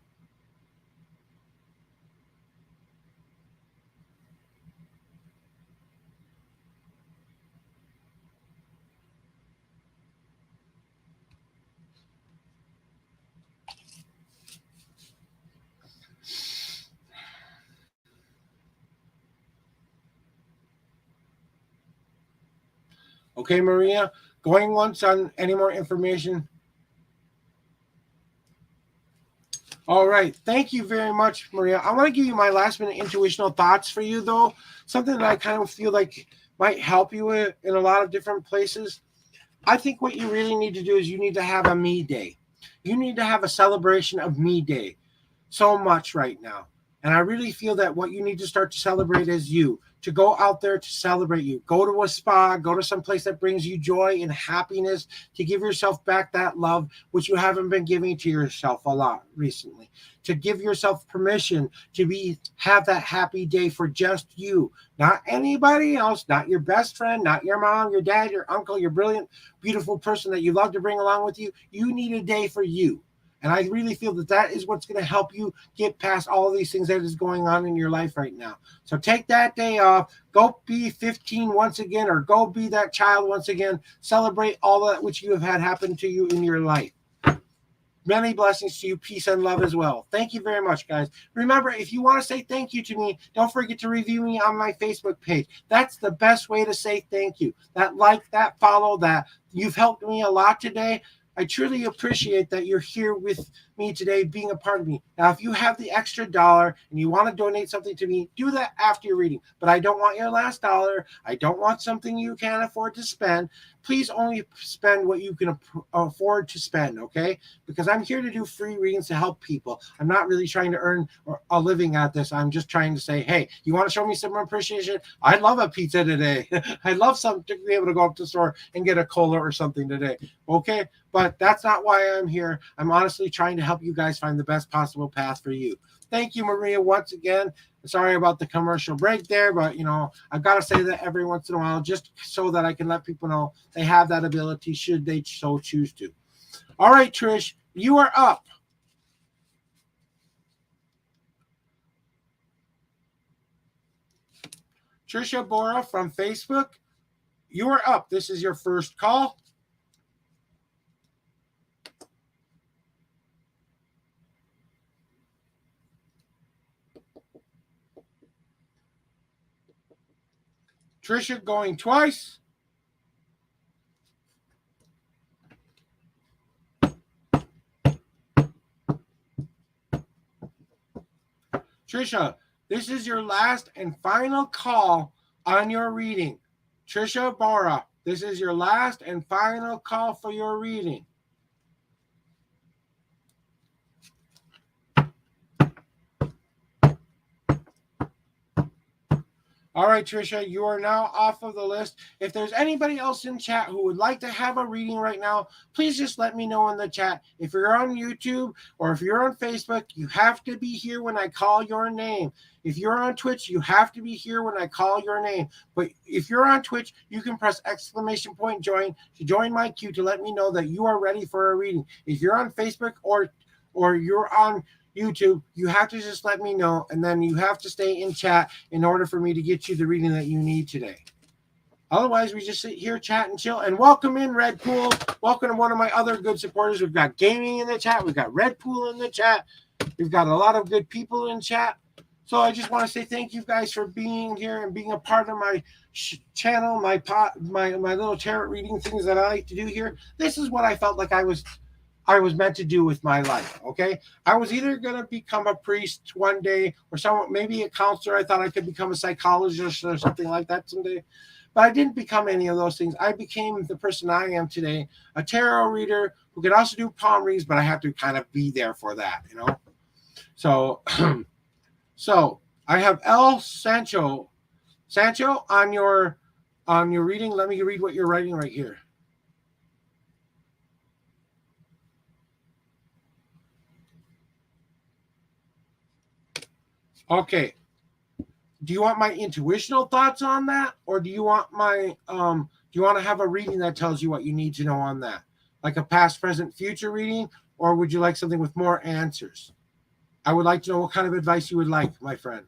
Okay, Maria, going once on any more information. All right. Thank you very much, Maria. I want to give you my last minute intuitional thoughts for you, though. Something that I kind of feel like might help you in a lot of different places. I think what you really need to do is you need to have a me day. You need to have a celebration of me day so much right now. And I really feel that what you need to start to celebrate is you, to go out there to celebrate you. Go to a spa, go to some place that brings you joy and happiness, to give yourself back that love, which you haven't been giving to yourself a lot recently. To give yourself permission to have that happy day for just you, not anybody else, not your best friend, not your mom, your dad, your uncle, your brilliant, beautiful person that you love to bring along with you. You need a day for you. And I really feel that that is what's going to help you get past all of these things that is going on in your life right now. So take that day off. Go be 15 once again, or go be that child once again. Celebrate all that which you have had happen to you in your life. Many blessings to you. Peace and love as well. Thank you very much, guys. Remember, if you want to say thank you to me, don't forget to review me on my Facebook page. That's the best way to say thank you. That like, that follow, that. You've helped me a lot today. I truly appreciate that you're here with me today, being a part of me. Now, if you have the extra dollar and you want to donate something to me, do that after your reading. But I don't want your last dollar. I don't want something you can't afford to spend. Please only spend what you can afford to spend, okay? Because I'm here to do free readings to help people. I'm not really trying to earn a living at this. I'm just trying to say, hey, you want to show me some appreciation? I'd love a pizza today. I'd love to be able to go up to the store and get a cola or something today, okay? But that's not why I'm here. I'm honestly trying to help you guys find the best possible path for you. Thank you, Maria, once again. Sorry about the commercial break there, but I've got to say that every once in a while, just so that I can let people know they have that ability should they so choose to. All right, Trish, you are up. Trisha Bora from Facebook, you are up. This is your first call. Trisha going twice. Trisha, this is your last and final call on your reading. Trisha Bora, this is your last and final call for your reading. All right, Trisha, you are now off of the list. If there's anybody else in chat who would like to have a reading right now, please just let me know in the chat. If you're on YouTube or if you're on Facebook, you have to be here when I call your name. If you're on Twitch, you have to be here when I call your name. But if you're on Twitch, you can press ! join to join my queue to let me know that you are ready for a reading. If you're on Facebook or you're on YouTube, you have to just let me know, and then you have to stay in chat in order for me to get you the reading that you need today. Otherwise, we just sit here, chat, and chill. And welcome in, Red Pool. Welcome to one of my other good supporters. We've got Gaming in the chat. We've got Red Pool in the chat. We've got a lot of good people in chat. So I just want to say thank you guys for being here and being a part of my channel, my little tarot reading things that I like to do here. This is what I felt like I I was meant to do with my life. Okay. I was either going to become a priest one day or someone, maybe a counselor. I thought I could become a psychologist or something like that someday. But I didn't become any of those things. I became the person I am today, a tarot reader who could also do palm reads, but I have to kind of be there for that, you know? So, so I have El Sancho. Sancho, on your reading, let me read what you're writing right here. Okay. Do you want my intuitional thoughts on that, or do you want my do you want to have a reading that tells you what you need to know on that, like a past, present, future reading, or would you like something with more answers? I would like to know what kind of advice you would like, my friend.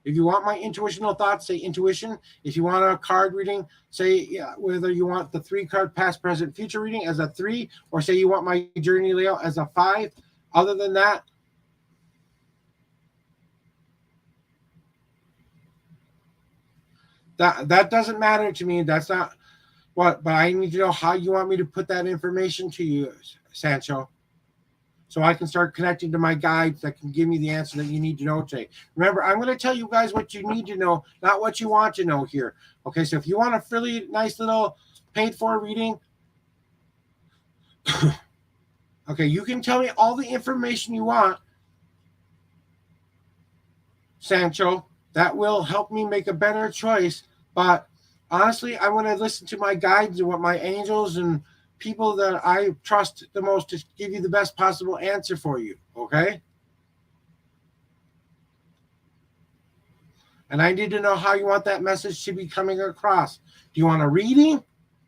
If you want my intuitional thoughts, say intuition. If you want a card reading, say whether you want the 3-card past, present, future reading as a 3, or say you want my journey layout as a 5. Other than that, that doesn't matter to me. That's not what, but I need to know how you want me to put that information to you, Sancho, so I can start connecting to my guides that can give me the answer that you need to know today. Remember, I'm going to tell you guys what you need to know, not what you want to know here. Okay, so if you want a really nice little paid for reading, okay, you can tell me all the information you want, Sancho. That will help me make a better choice. But honestly, I want to listen to my guides and what my angels and people that I trust the most to give you the best possible answer for you. Okay. And I need to know how you want that message to be coming across. Do you want a reading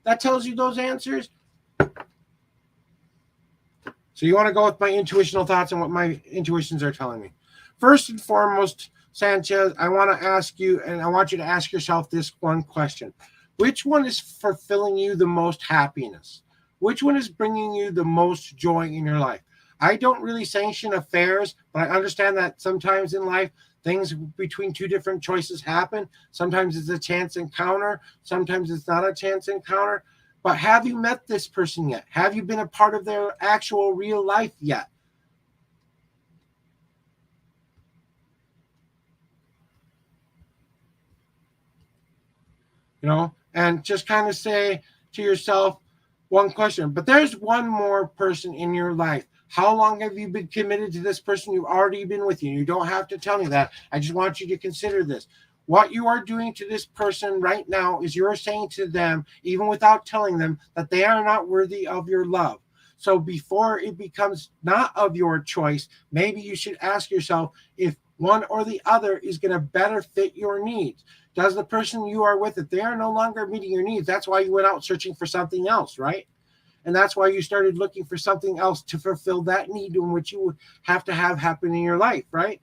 that tells you those answers? So you want to go with my intuitional thoughts and what my intuitions are telling me. First and foremost, Sanchez, I want to ask you, and I want you to ask yourself this one question. Which one is fulfilling you the most happiness? Which one is bringing you the most joy in your life? I don't really sanction affairs, but I understand that sometimes in life, things between two different choices happen. Sometimes it's a chance encounter. Sometimes it's not a chance encounter. But have you met this person yet? Have you been a part of their actual real life yet? You know, and just kind of say to yourself one question. But there's one more person in your life. How long have you been committed to this person? You've already been with you. You don't have to tell me that. I just want you to consider this. What you are doing to this person right now is you're saying to them, even without telling them, that they are not worthy of your love. So before it becomes not of your choice, maybe you should ask yourself if one or the other is going to better fit your needs. Does the person you are with, if they are no longer meeting your needs, that's why you went out searching for something else, right? And that's why you started looking for something else to fulfill that need in which you would have to have happen in your life, right?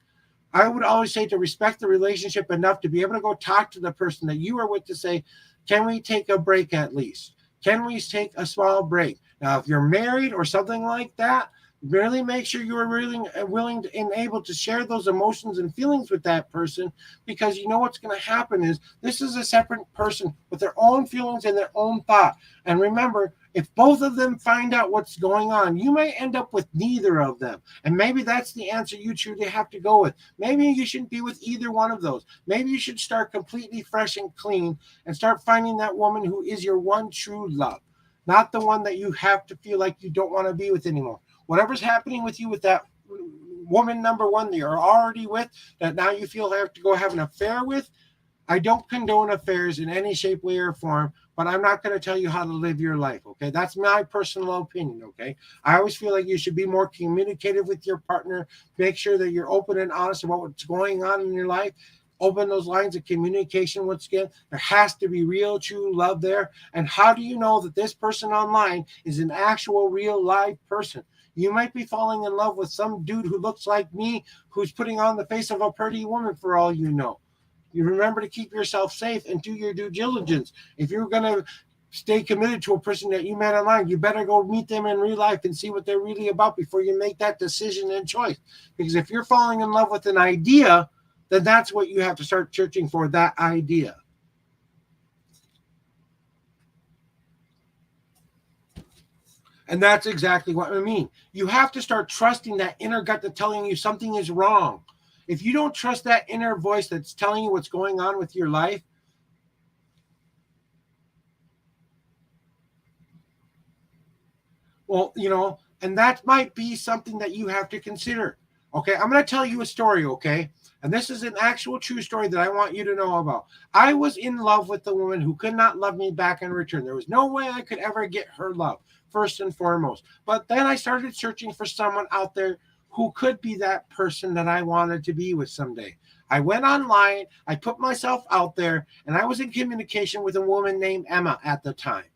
I would always say to respect the relationship enough to be able to go talk to the person that you are with to say, can we take a break at least? Can we take a small break? Now, if you're married or something like that, really make sure you are really willing to, and able to share those emotions and feelings with that person, because you know what's going to happen is this is a separate person with their own feelings and their own thought. And remember, if both of them find out what's going on, you may end up with neither of them. And maybe that's the answer you truly have to go with. Maybe you shouldn't be with either one of those. Maybe you should start completely fresh and clean and start finding that woman who is your one true love, not the one that you have to feel like you don't want to be with anymore. Whatever's happening with you with that woman number one that you're already with, that now you feel have to go have an affair with, I don't condone affairs in any shape, way, or form, but I'm not going to tell you how to live your life, okay? That's my personal opinion, okay? I always feel like you should be more communicative with your partner. Make sure that you're open and honest about what's going on in your life. Open those lines of communication once again. There has to be real, true love there. And how do you know that this person online is an actual, real, live person? You might be falling in love with some dude who looks like me, who's putting on the face of a pretty woman for all you know. You remember to keep yourself safe and do your due diligence. If you're going to stay committed to a person that you met online, you better go meet them in real life and see what they're really about before you make that decision and choice. Because if you're falling in love with an idea, then that's what you have to start searching for, that idea. And that's exactly what I mean. You have to start trusting that inner gut that's telling you something is wrong. If you don't trust that inner voice that's telling you what's going on with your life, well, and that might be something that you have to consider. Okay, I'm going to tell you a story, okay? And this is an actual true story that I want you to know about. I was in love with the woman who could not love me back in return. There was no way I could ever get her love, first and foremost. But then I started searching for someone out there who could be that person that I wanted to be with someday. I went online, I put myself out there, and I was in communication with a woman named Emma at the time.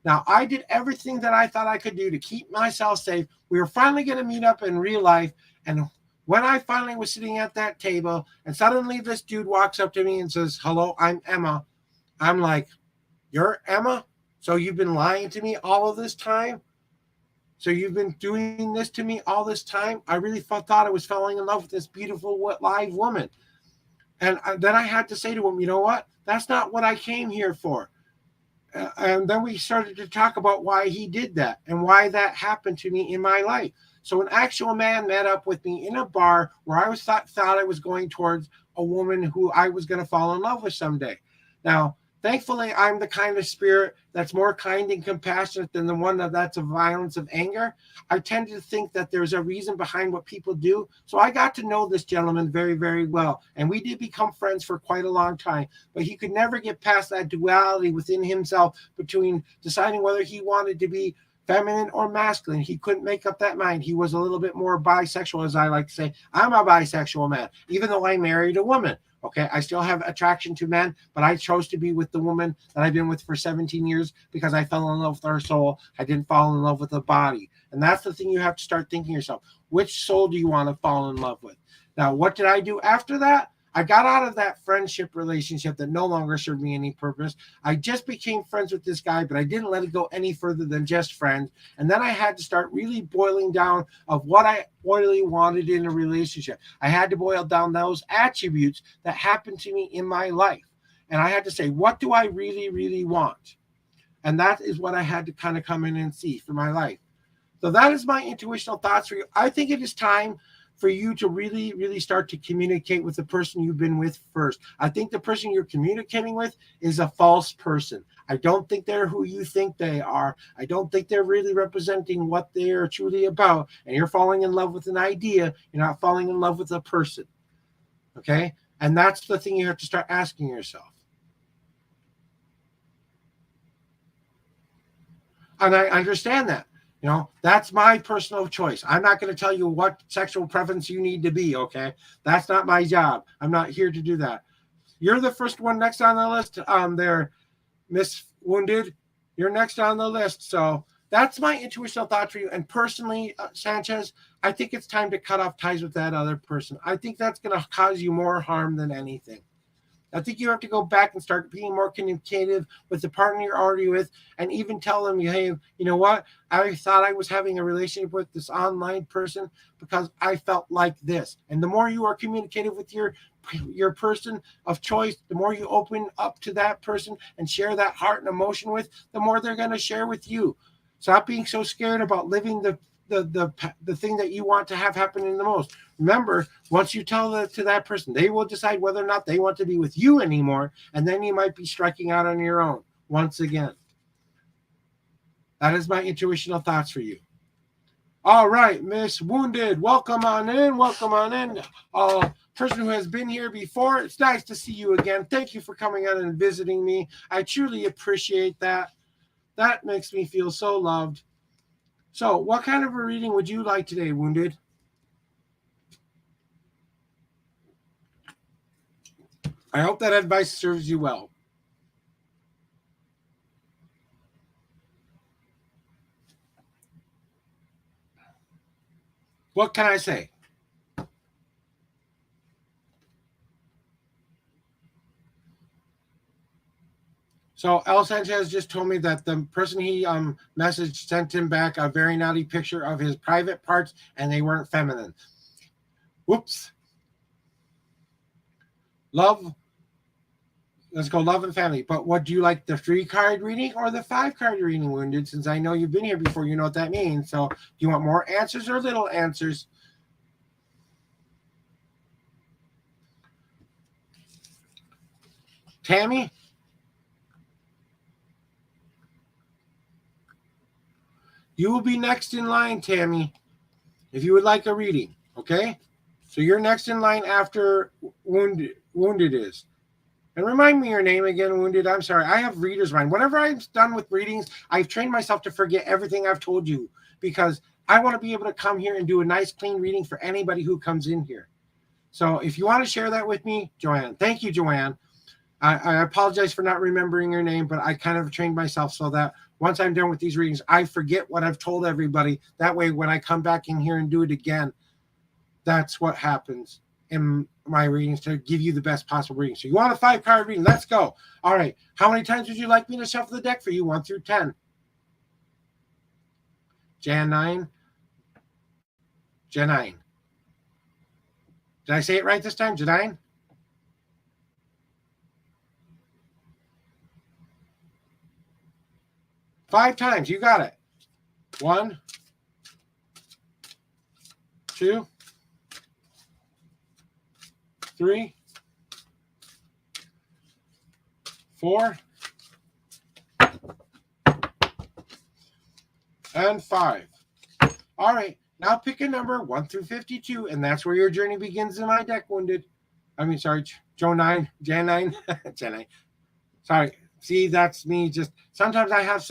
Now, I did everything that I thought I could do to keep myself safe. We were finally going to meet up in real life. And when I finally was sitting at that table, and suddenly this dude walks up to me and says, "Hello, I'm Emma." I'm like, "You're Emma? So you've been lying to me all of this time? So you've been doing this to me all this time?" I really thought I was falling in love with this beautiful live woman. And then I had to say to him, "You know what? That's not what I came here for." And then we started to talk about why he did that and why that happened to me in my life. So an actual man met up with me in a bar where I was thought I was going towards a woman who I was going to fall in love with someday. Now, thankfully, I'm the kind of spirit that's more kind and compassionate than the one that's a violence of anger. I tend to think that there's a reason behind what people do. So I got to know this gentleman very, very well. And we did become friends for quite a long time. But he could never get past that duality within himself between deciding whether he wanted to be feminine or masculine. He couldn't make up that mind. He was a little bit more bisexual, as I like to say. I'm a bisexual man, even though I married a woman. Okay, I still have attraction to men, but I chose to be with the woman that I've been with for 17 years because I fell in love with her soul. I didn't fall in love with the body. And that's the thing you have to start thinking yourself. Which soul do you want to fall in love with? Now, what did I do after that? I got out of that friendship relationship that no longer served me any purpose. I just became friends with this guy, but I didn't let it go any further than just friends. And then I had to start really boiling down of what I really wanted in a relationship. I had to boil down those attributes that happened to me in my life. And I had to say, what do I really, really want? And that is what I had to kind of come in and see for my life. So that is my intuitional thoughts for you. I think it is time for you to really, really start to communicate with the person you've been with first. I think the person you're communicating with is a false person. I don't think they're who you think they are. I don't think they're really representing what they're truly about. And you're falling in love with an idea. You're not falling in love with a person. Okay? And that's the thing you have to start asking yourself. And I understand that. That's my personal choice. I'm not going to tell you what sexual preference you need to be, okay? That's not my job. I'm not here to do that. You're the first one next on the list there, Miss Wounded. You're next on the list. So that's my intuitional thought for you. And personally, Sanchez, I think it's time to cut off ties with that other person. I think that's going to cause you more harm than anything. I think you have to go back and start being more communicative with the partner you're already with, and even tell them, hey, you know what? I thought I was having a relationship with this online person because I felt like this. And the more you are communicative with your person of choice, the more you open up to that person and share that heart and emotion with, the more they're going to share with you. Stop being so scared about living the thing that you want to have happen in the most. Remember, once you tell that to that person, they will decide whether or not they want to be with you anymore, and then you might be striking out on your own once again. That is my intuitional thoughts for you. All right, Miss Wounded, welcome on in. Welcome on in. Person who has been here before, it's nice to see you again. Thank you for coming out and visiting me. I truly appreciate that. That makes me feel so loved. So, what kind of a reading would you like today, Wounded? I hope that advice serves you well. What can I say? So El Sanchez just told me that the person he messaged sent him back a very naughty picture of his private parts, and they weren't feminine. Whoops. Love Let's go love and family. But what do you like, the 3-card reading or the 5-card reading, Wounded? Since I know you've been here before, you know what that means. So do you want more answers or little answers? Tammy? You will be next in line, Tammy, if you would like a reading, okay? So you're next in line after Wounded is. And remind me your name again, Wounded. I'm sorry. I have reader's mind. Whenever I'm done with readings, I've trained myself to forget everything I've told you because I want to be able to come here and do a nice, clean reading for anybody who comes in here. So if you want to share that with me, Joanne. Thank you, Joanne. I apologize for not remembering your name, but I kind of trained myself so that once I'm done with these readings, I forget what I've told everybody. That way, when I come back in here and do it again, that's what happens in my readings to give you the best possible reading. So you want a 5-card reading? Let's go. All right. How many times would you like me to shuffle the deck for you? 1 through 10. Jan 9. Janine. Did I say it right this time? Janine? Five times. You got it. 1, 2, 3, 4, and 5. All right. Now pick a number 1 through 52, and that's where your journey begins in my deck, Wounded. I mean, sorry, Joe 9, Jan 9, Jan 9. Sorry. See, that's me. Just sometimes I have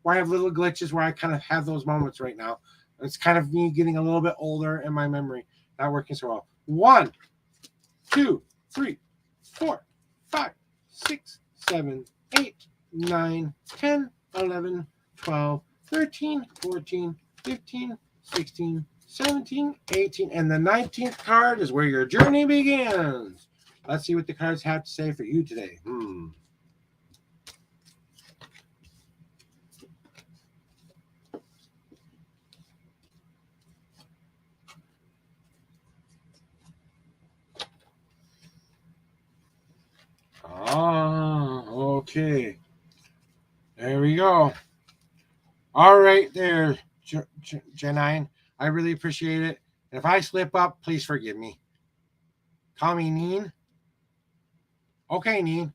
where I have little glitches where I kind of have those moments right now. It's kind of me getting a little bit older and my memory not working so well. 1, 2, 3, 4, 5, 6, 7, 8, 9, 10, 11, 12, 13, 14, 15, 16, 17, 18, and the 19th card is where your journey begins. Let's see what the cards have to say for you today. Okay. There we go. All right there, Janine. I really appreciate it. And if I slip up, please forgive me. Call me Neen. Okay, Neen.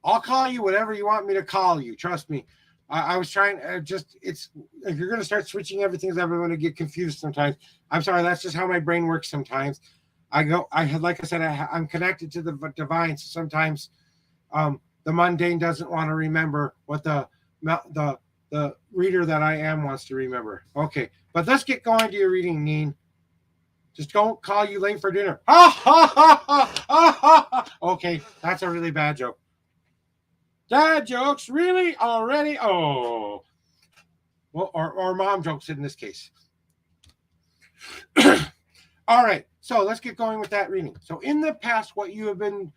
I'll call you whatever you want me to call you. Trust me. I was trying it's if you're going to start switching everything, I'm going to get confused sometimes. I'm sorry. That's just how my brain works sometimes. Like I said, I'm connected to the divine. So sometimes the mundane doesn't want to remember what the reader that I am wants to remember. Okay, but let's get going to your reading, Neen. Just don't call you late for dinner. Okay, that's a really bad joke. Dad jokes, really? Already? Oh. Well, or mom jokes in this case. All right, so let's get going with that reading. So in the past, what you have been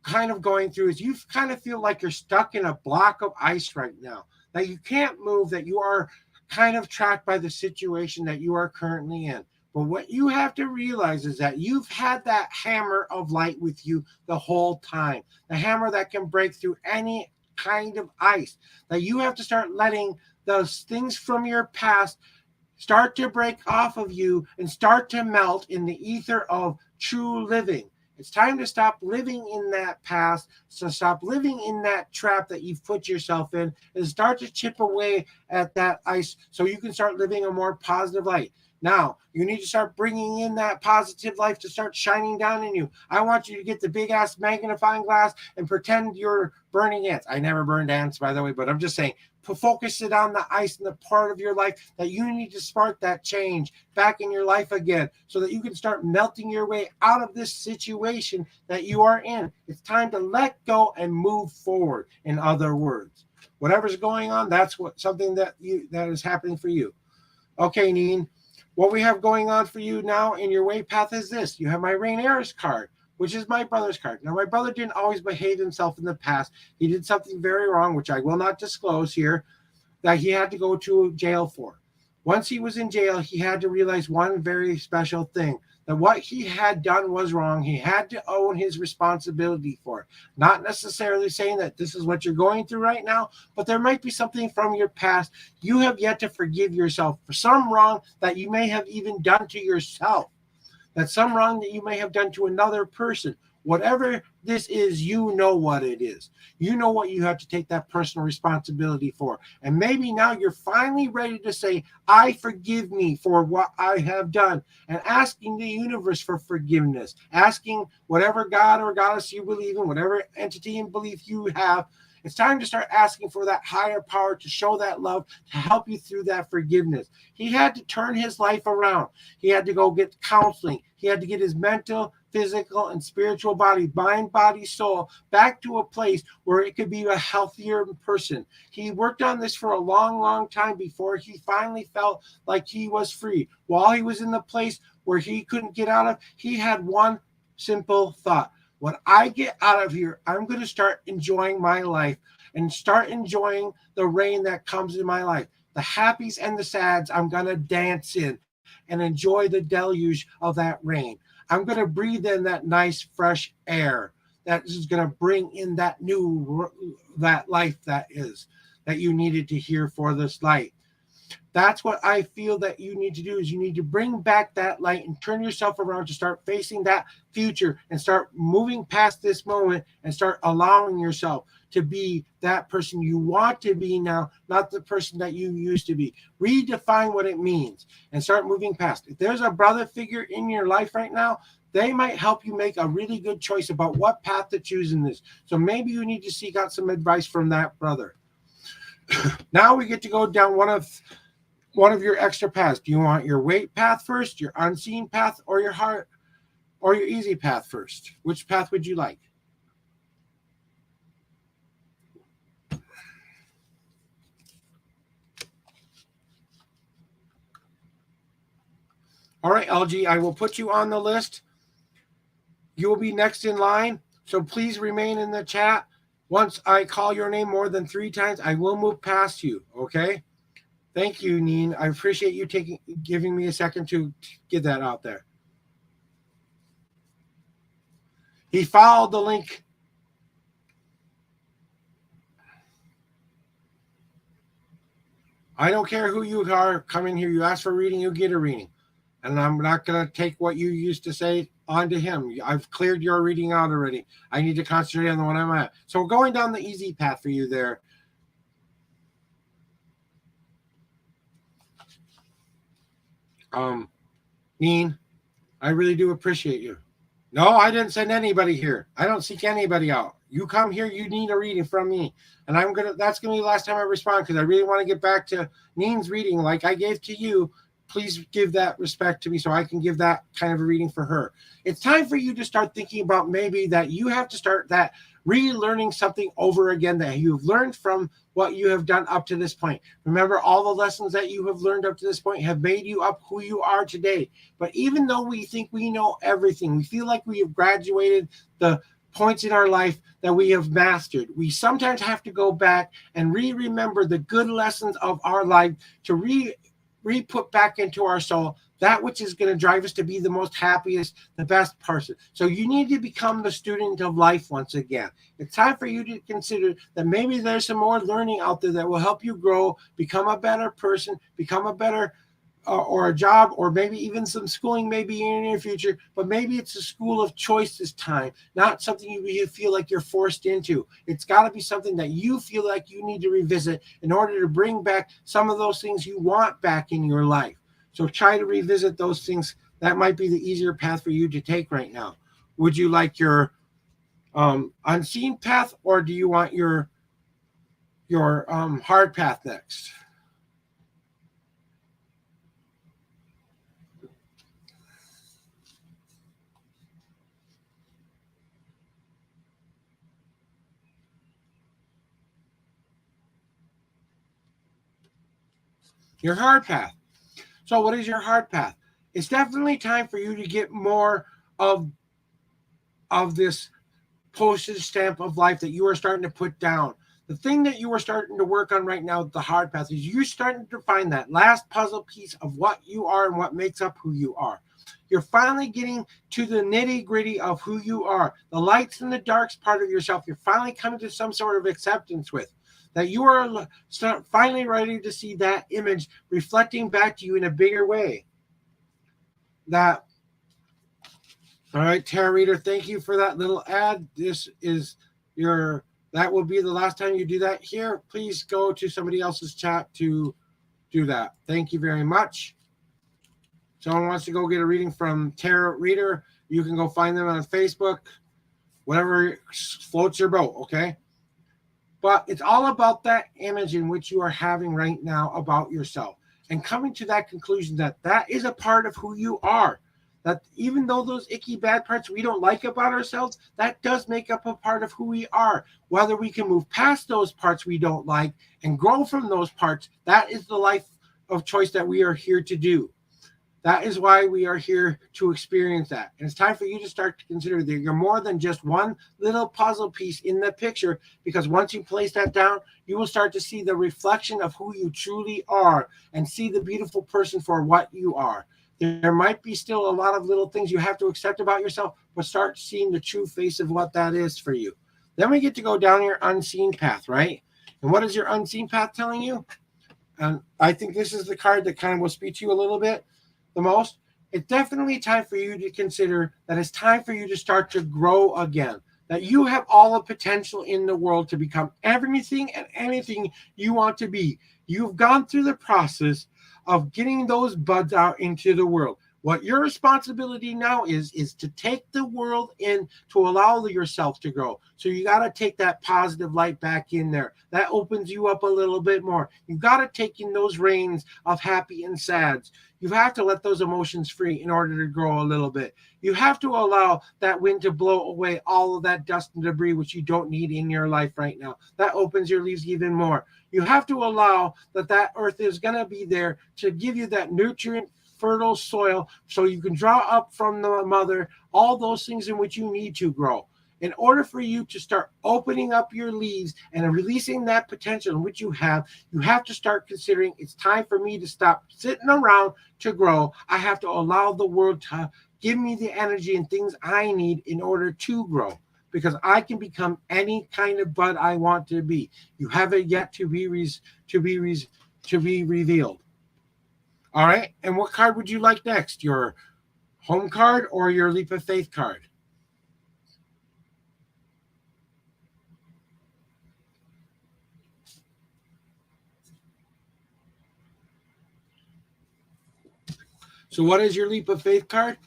kind of going through is you kind of feel like you're stuck in a block of ice right now, that you can't move, that you are kind of trapped by the situation that you are currently in. But what you have to realize is that you've had that hammer of light with you the whole time, the hammer that can break through any kind of ice, that you have to start letting those things from your past start to break off of you and start to melt in the ether of true living. It's time to stop living in that past, so stop living in that trap that you've put yourself in and start to chip away at that ice so you can start living a more positive light. Now, you need to start bringing in that positive life to start shining down in you. I want you to get the big-ass magnifying glass and pretend you're burning ants. I never burned ants, by the way, but I'm just saying, focus it on the ice and the part of your life that you need to spark that change back in your life again so that you can start melting your way out of this situation that you are in. It's time to let go and move forward, in other words. Whatever's going on, that's something that is happening for you. Okay, Neen. What we have going on for you now in your way path is this. You have my Rainiers card, which is my brother's card. Now, my brother didn't always behave himself in the past. He did something very wrong, which I will not disclose here, that he had to go to jail for. Once he was in jail, he had to realize one very special thing, that what he had done was wrong. He had to own his responsibility for it. Not necessarily saying that this is what you're going through right now, but there might be something from your past you have yet to forgive yourself for, some wrong that you may have even done to yourself, that some wrong that you may have done to another person. Whatever this is, you know what it is. You know what you have to take that personal responsibility for. And maybe now you're finally ready to say, I forgive me for what I have done, and asking the universe for forgiveness, asking whatever God or goddess you believe in, whatever entity and belief you have. It's time to start asking for that higher power to show that love, to help you through that forgiveness. He had to turn his life around. He had to go get counseling. He had to get his mental, physical, and spiritual body, mind, body, soul, back to a place where it could be a healthier person. He worked on this for a long, long time before he finally felt like he was free. While he was in the place where he couldn't get out of, he had one simple thought. When I get out of here, I'm going to start enjoying my life and start enjoying the rain that comes in my life. The happies and the sads, I'm going to dance in and enjoy the deluge of that rain. I'm going to breathe in that nice, fresh air that is going to bring in that that life that you needed to hear for this light. That's what I feel that you need to do, is you need to bring back that light and turn yourself around to start facing that future and start moving past this moment and start allowing yourself to be that person you want to be now, not the person that you used to be. Redefine what it means and start moving past. If there's a brother figure in your life right now, they might help you make a really good choice about what path to choose in this. So maybe you need to seek out some advice from that brother. Now we get to go down one of your extra paths. Do you want your weight path first, your unseen path, or your heart, or your easy path first? Which path would you like? All right, LG, I will put you on the list. You will be next in line, so please remain in the chat. Once I call your name more than 3 times, I will move past you, okay? Thank you, Neen. I appreciate you giving me a second to get that out there. He followed the link. I don't care who you are. Come in here. You ask for a reading, you get a reading. And I'm not going to take what you used to say onto him. I've cleared your reading out already. I need to concentrate on the one I'm at. So we're going down the easy path for you there. Neen, I really do appreciate you. No, I didn't send anybody here. I don't seek anybody out. You come here, you need a reading from me. And that's gonna be the last time I respond, because I really want to get back to Neen's reading like I gave to you. Please give that respect to me so I can give that kind of a reading for her. It's time for you to start thinking about maybe that you have to start that relearning something over again that you've learned from what you have done up to this point. Remember, all the lessons that you have learned up to this point have made you up who you are today. But even though we think we know everything, we feel like we have graduated the points in our life that we have mastered, we sometimes have to go back and remember the good lessons of our life to re-put back into our soul that which is going to drive us to be the most happiest, the best person. So you need to become the student of life once again. It's time for you to consider that maybe there's some more learning out there that will help you grow, become a better person, become a better or a job, or maybe even some schooling maybe in your future, but maybe it's a school of choice this time, not something you feel like you're forced into. It's got to be something that you feel like you need to revisit in order to bring back some of those things you want back in your life. So try to revisit those things. That might be the easier path for you to take right now. Would you like your unseen path, or do you want your hard path next? Your hard path. So what is your hard path? It's definitely time for you to get more of this postage stamp of life that you are starting to put down. The thing that you are starting to work on right now, the hard path, is you're starting to find that last puzzle piece of what you are and what makes up who you are. You're finally getting to the nitty gritty of who you are, the lights and the darks part of yourself. You're finally coming to some sort of acceptance with that. You are finally ready to see that image reflecting back to you in a bigger way. That, all right, Tarot Reader, thank you for that little ad. This is your, that will be the last time you do that here. Please go to somebody else's chat to do that. Thank you very much. Someone wants to go get a reading from Tarot Reader, you can go find them on Facebook, whatever floats your boat, okay? But it's all about that image in which you are having right now about yourself and coming to that conclusion that that is a part of who you are. That even though those icky bad parts we don't like about ourselves, that does make up a part of who we are. Whether we can move past those parts we don't like and grow from those parts, that is the life of choice that we are here to do. That is why we are here to experience that. And it's time for you to start to consider that you're more than just one little puzzle piece in the picture, because once you place that down, you will start to see the reflection of who you truly are and see the beautiful person for what you are. There might be still a lot of little things you have to accept about yourself, but start seeing the true face of what that is for you. Then we get to go down your unseen path, right? And what is your unseen path telling you? And I think this is the card that kind of will speak to you a little bit the most. It's definitely time for you to consider that it's time for you to start to grow again, that you have all the potential in the world to become everything and anything you want to be. You've gone through the process of getting those buds out into the world. What your responsibility now is to take the world in to allow yourself to grow. So you got to take that positive light back in there. That opens you up a little bit more. You got to take in those reins of happy and sads. You have to let those emotions free in order to grow a little bit. You have to allow that wind to blow away all of that dust and debris which you don't need in your life right now. That opens your leaves even more. You have to allow that earth is going to be there to give you that nutrient fertile soil so you can draw up from the mother all those things in which you need to grow. In order for you to start opening up your leaves and releasing that potential in which you have to start considering it's time for me to stop sitting around to grow. I have to allow the world to give me the energy and things I need in order to grow, because I can become any kind of bud I want to be. You have it yet to be revealed. All right. And what card would you like next? Your home card or your leap of faith card? So what is your leap of faith card?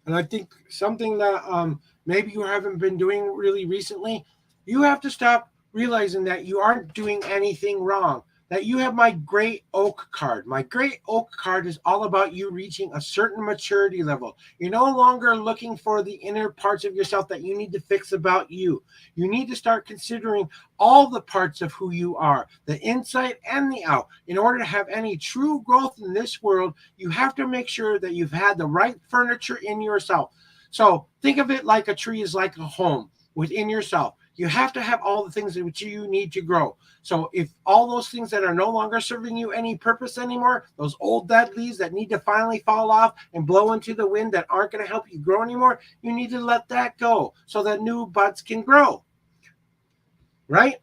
And I think something that maybe you haven't been doing really recently, you have to stop realizing that you aren't doing anything wrong, that you have my great oak card. My great oak card is all about you reaching a certain maturity level. You're no longer looking for the inner parts of yourself that you need to fix about you. You need to start considering all the parts of who you are, the inside and the out. In order to have any true growth in this world, you have to make sure that you've had the right furniture in yourself. So think of it like a tree is like a home within yourself. You have to have all the things that you need to grow. So if all those things that are no longer serving you any purpose anymore, those old dead leaves that need to finally fall off and blow into the wind that aren't going to help you grow anymore, you need to let that go so that new buds can grow. Right?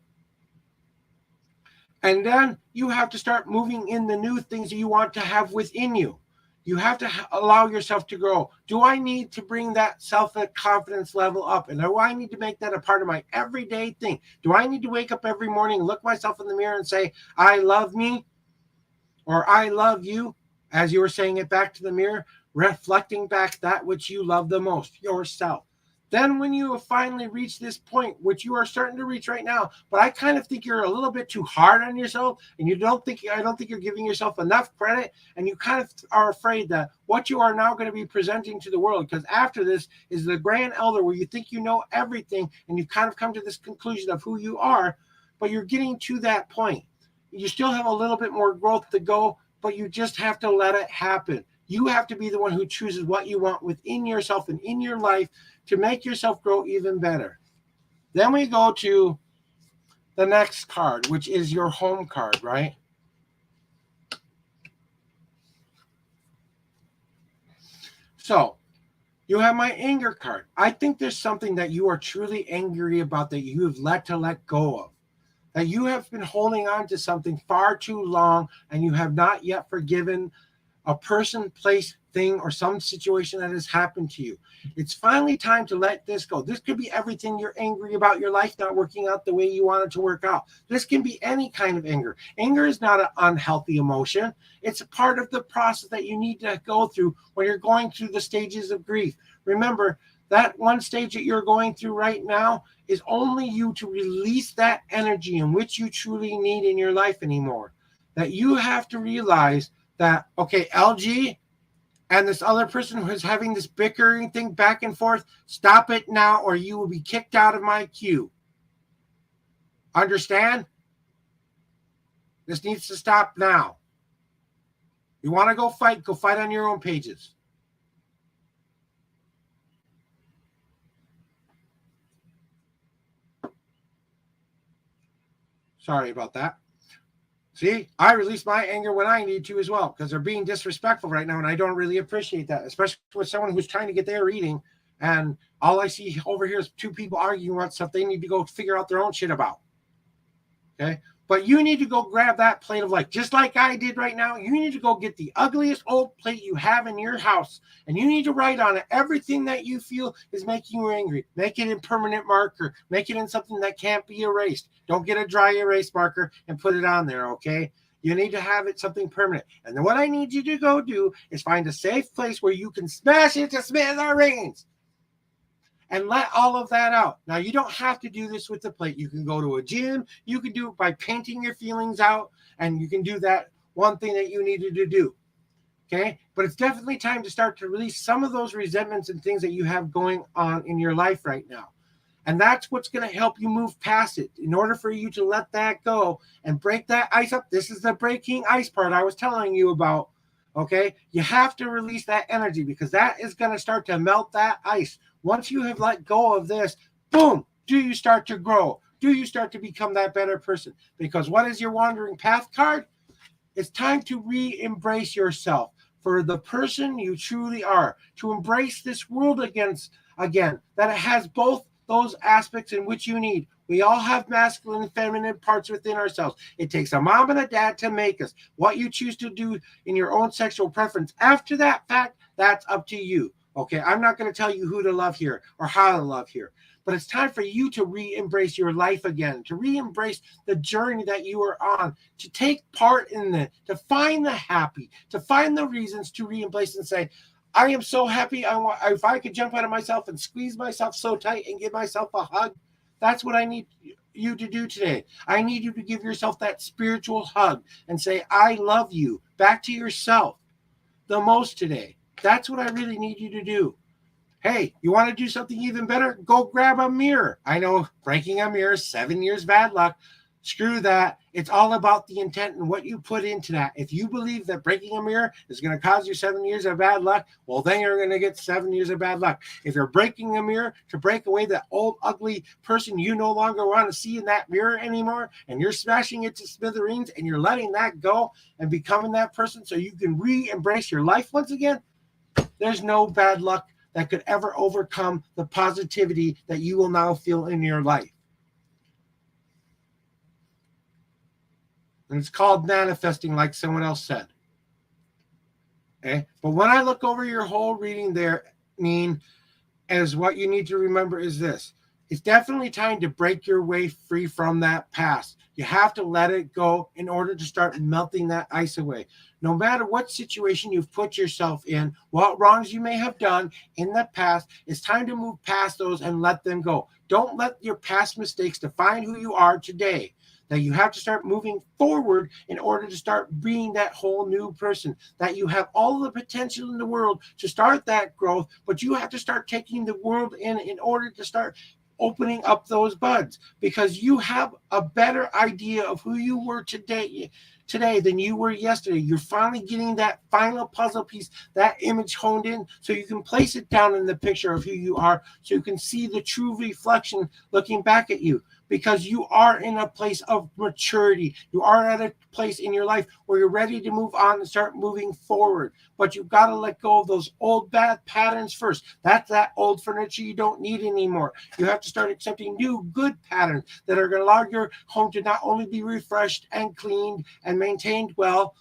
And then you have to start moving in the new things that you want to have within you. You have to allow yourself to grow. Do I need to bring that self-confidence level up? And do I need to make that a part of my everyday thing? Do I need to wake up every morning, look myself in the mirror and say, I love me, or I love you, as you were saying it back to the mirror, reflecting back that which you love the most, yourself. Then when you have finally reached this point, which you are starting to reach right now, but I kind of think you're a little bit too hard on yourself, and I don't think you're giving yourself enough credit, and you kind of are afraid that what you are now going to be presenting to the world, because after this is the grand elder where you think you know everything, and you've kind of come to this conclusion of who you are, but you're getting to that point. You still have a little bit more growth to go, but you just have to let it happen. You have to be the one who chooses what you want within yourself and in your life to make yourself grow even better. Then we go to the next card, which is your home card, right? So you have my anger card. I think there's something that you are truly angry about that you have let go of. That you have been holding on to something far too long and you have not yet forgiven a person, place, thing, or some situation that has happened to you. It's finally time to let this go. This could be everything you're angry about, your life not working out the way you want it to work out. This can be any kind of anger. Anger is not an unhealthy emotion. It's a part of the process that you need to go through when you're going through the stages of grief. Remember, that one stage that you're going through right now is only you to release that energy in which you truly need in your life anymore. That you have to realize that, okay, LG and this other person who is having this bickering thing back and forth, stop it now or you will be kicked out of my queue. Understand? This needs to stop now. You want to go fight on your own pages. Sorry about that. See, I release my anger when I need to as well, because they're being disrespectful right now, and I don't really appreciate that, especially with someone who's trying to get their reading, and all I see over here is two people arguing about stuff they need to go figure out their own shit about. Okay? But you need to go grab that plate of light, just like I did right now. You need to go get the ugliest old plate you have in your house, and you need to write on it everything that you feel is making you angry. Make it in permanent marker. Make it in something that can't be erased. Don't get a dry erase marker and put it on there, okay? You need to have it something permanent. And then what I need you to go do is find a safe place where you can smash it to smithereens and let all of that out. Now, you don't have to do this with the plate. You can go to a gym. You can do it by painting your feelings out, and you can do that one thing that you needed to do. Okay? But it's definitely time to start to release some of those resentments and things that you have going on in your life right now. And that's what's going to help you move past it. In order for you to let that go and break that ice up, this is the breaking ice part I was telling you about. Okay? You have to release that energy because that is going to start to melt that ice. Once you have let go of this, boom, do you start to grow? Do you start to become that better person? Because what is your wandering path card? It's time to re-embrace yourself for the person you truly are, to embrace this world again, that it has both those aspects in which you need. We all have masculine and feminine parts within ourselves. It takes a mom and a dad to make us. What you choose to do in your own sexual preference after that fact, that's up to you. Okay, I'm not going to tell you who to love here or how to love here, but it's time for you to re-embrace your life again, to re-embrace the journey that you are on, to take part in it, to find the happy, to find the reasons to re-embrace and say, I am so happy. If I could jump out of myself and squeeze myself so tight and give myself a hug, that's what I need you to do today. I need you to give yourself that spiritual hug and say, I love you back to yourself the most today. That's what I really need you to do. Hey, you want to do something even better? Go grab a mirror. I know breaking a mirror, 7 years bad luck. Screw that. It's all about the intent and what you put into that. If you believe that breaking a mirror is going to cause you 7 years of bad luck, well, then you're going to get 7 years of bad luck. If you're breaking a mirror to break away that old, ugly person you no longer want to see in that mirror anymore, and you're smashing it to smithereens and you're letting that go and becoming that person so you can re-embrace your life once again, there's no bad luck that could ever overcome the positivity that you will now feel in your life. And it's called manifesting, like someone else said. Okay? But when I look over your whole reading there, as what you need to remember is this. It's definitely time to break your way free from that past. You have to let it go in order to start melting that ice away. No matter what situation you've put yourself in, what wrongs you may have done in the past, it's time to move past those and let them go. Don't let your past mistakes define who you are today. That you have to start moving forward in order to start being that whole new person, that you have all the potential in the world to start that growth, but you have to start taking the world in order to start opening up those buds, because you have a better idea of who you were today than you were yesterday. You're finally getting that final puzzle piece, that image honed in, so you can place it down in the picture of who you are, so you can see the true reflection looking back at you. because you are in a place of maturity. You are at a place in your life where you're ready to move on and start moving forward. But you've got to let go of those old bad patterns first. That's that old furniture you don't need anymore. You have to start accepting new good patterns that are going to allow your home to not only be refreshed and cleaned and maintained well,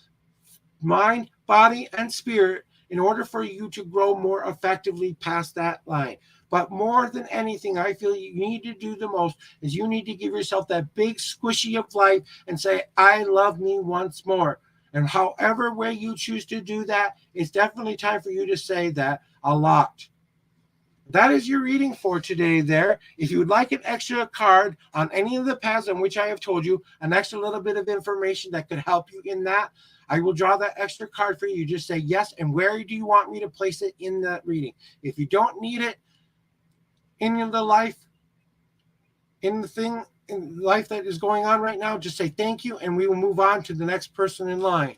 mind, body, and spirit, in order for you to grow more effectively past that line. But more than anything, I feel you need to do the most is you need to give yourself that big squishy of life and say, I love me once more. And however way you choose to do that, it's definitely time for you to say that a lot. That is your reading for today there. If you would like an extra card on any of the paths on which I have told you, an extra little bit of information that could help you in that, I will draw that extra card for you. You just say yes, and where do you want me to place it in that reading? If you don't need it in the life, in the thing in life that is going on right now, just say thank you, and we will move on to the next person in line.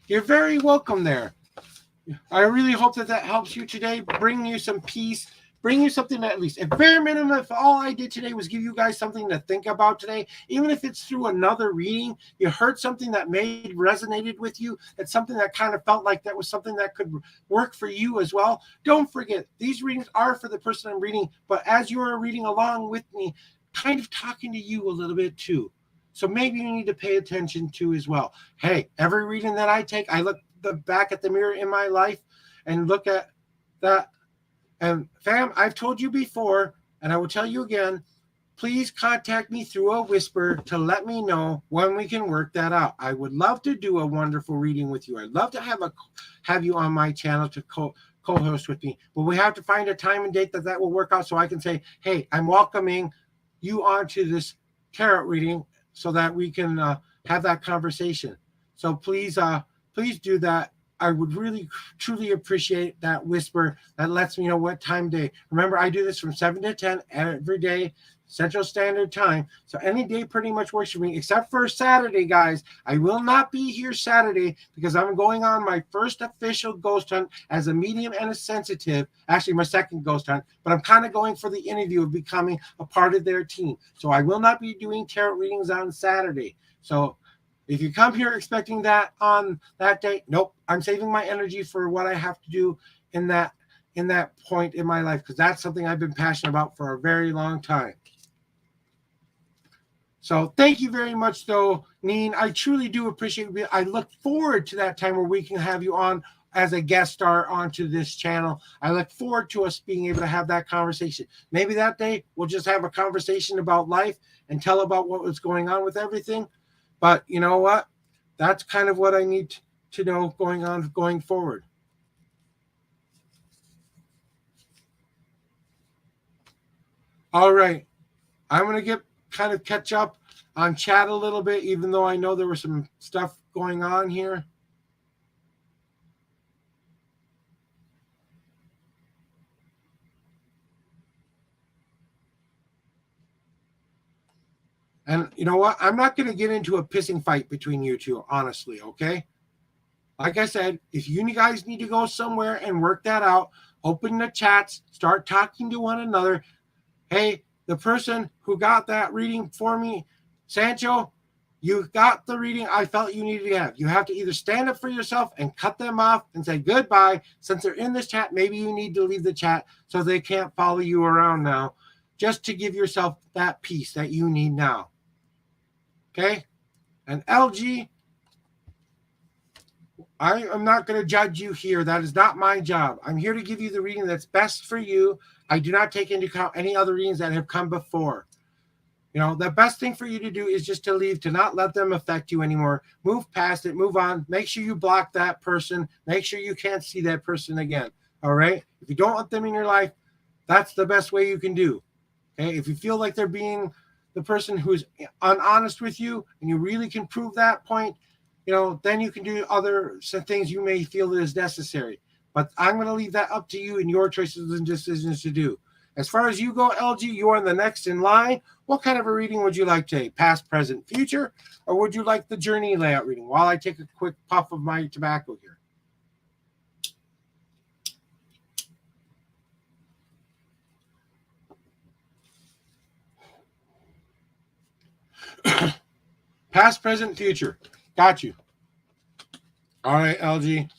You're very welcome there. I really hope that that helps you today, bring you some peace, bring you something at least, at bare minimum, if all I did today was give you guys something to think about today, even if it's through another reading, you heard something that resonated with you, that's something that kind of felt like that was something that could work for you as well. Don't forget, these readings are for the person I'm reading, but as you are reading along with me, kind of talking to you a little bit too. So maybe you need to pay attention to as well. Hey, every reading that I take, I look back at the mirror in my life and look at that. And fam, I've told you before, and I will tell you again, please contact me through a whisper to let me know when we can work that out. I would love to do a wonderful reading with you. I'd love to have you on my channel to co-host with me, but we have to find a time and date that will work out so I can say, hey, I'm welcoming you onto this tarot reading so that we can have that conversation. So please do that. I would really, truly appreciate that whisper that lets me know what time of day. Remember, I do this from 7 to 10 every day, Central Standard Time. So any day pretty much works for me, except for Saturday, guys. I will not be here Saturday because I'm going on my first official ghost hunt as a medium and a sensitive. Actually, my second ghost hunt, but I'm kind of going for the interview of becoming a part of their team. So I will not be doing tarot readings on Saturday. So if you come here expecting that on that day, nope, I'm saving my energy for what I have to do in that point in my life, because that's something I've been passionate about for a very long time. So thank you very much, though, Neen. I truly do appreciate it. I look forward to that time where we can have you on as a guest star onto this channel. I look forward to us being able to have that conversation. Maybe that day we'll just have a conversation about life and tell about what was going on with everything. But you know what? That's kind of what I need to know going forward. All right. I'm going to catch up on chat a little bit, even though I know there was some stuff going on here. And you know what? I'm not going to get into a pissing fight between you two, honestly, okay? Like I said, if you guys need to go somewhere and work that out, open the chats, start talking to one another. Hey, the person who got that reading for me, Sancho, you got the reading I felt you needed to have. You have to either stand up for yourself and cut them off and say goodbye. Since they're in this chat, maybe you need to leave the chat so they can't follow you around now, just to give yourself that peace that you need now. Okay? And LG, I am not going to judge you here. That is not my job. I'm here to give you the reading that's best for you. I do not take into account any other readings that have come before. You know, the best thing for you to do is just to leave, to not let them affect you anymore. Move past it, move on. Make sure you block that person. Make sure you can't see that person again. All right? If you don't want them in your life, that's the best way you can do. Okay? If you feel like they're being the person who's honest with you and you really can prove that point, you know, then you can do other things you may feel is necessary. But I'm going to leave that up to you and your choices and decisions to do. As far as you go, LG, you are the next in line. What kind of a reading would you like today? Past, present, future? Or would you like the journey layout reading while I take a quick puff of my tobacco here? Past, present, future. Got you. All right, LG.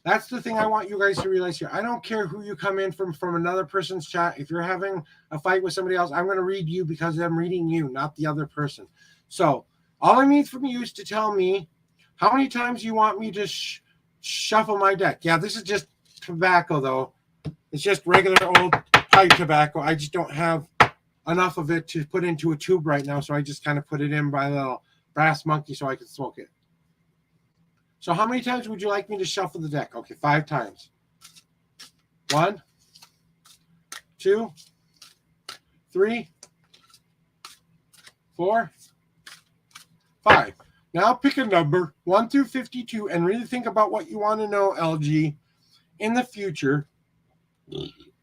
That's the thing I want you guys to realize here. I don't care who you come in from another person's chat. If you're having a fight with somebody else, I'm going to read you because I'm reading you, not the other person. So all I need from you is to tell me how many times you want me to shuffle my deck. Yeah, this is just tobacco, though. It's just regular old pipe tobacco. I just don't have enough of it to put into a tube right now, so I just kind of put it in by a little brass monkey so I can smoke it. So how many times would you like me to shuffle the deck? Okay, 5 times. 1, 2, 3, 4, 5. Now pick a number, 1 through 52, and really think about what you want to know, LG, in the future,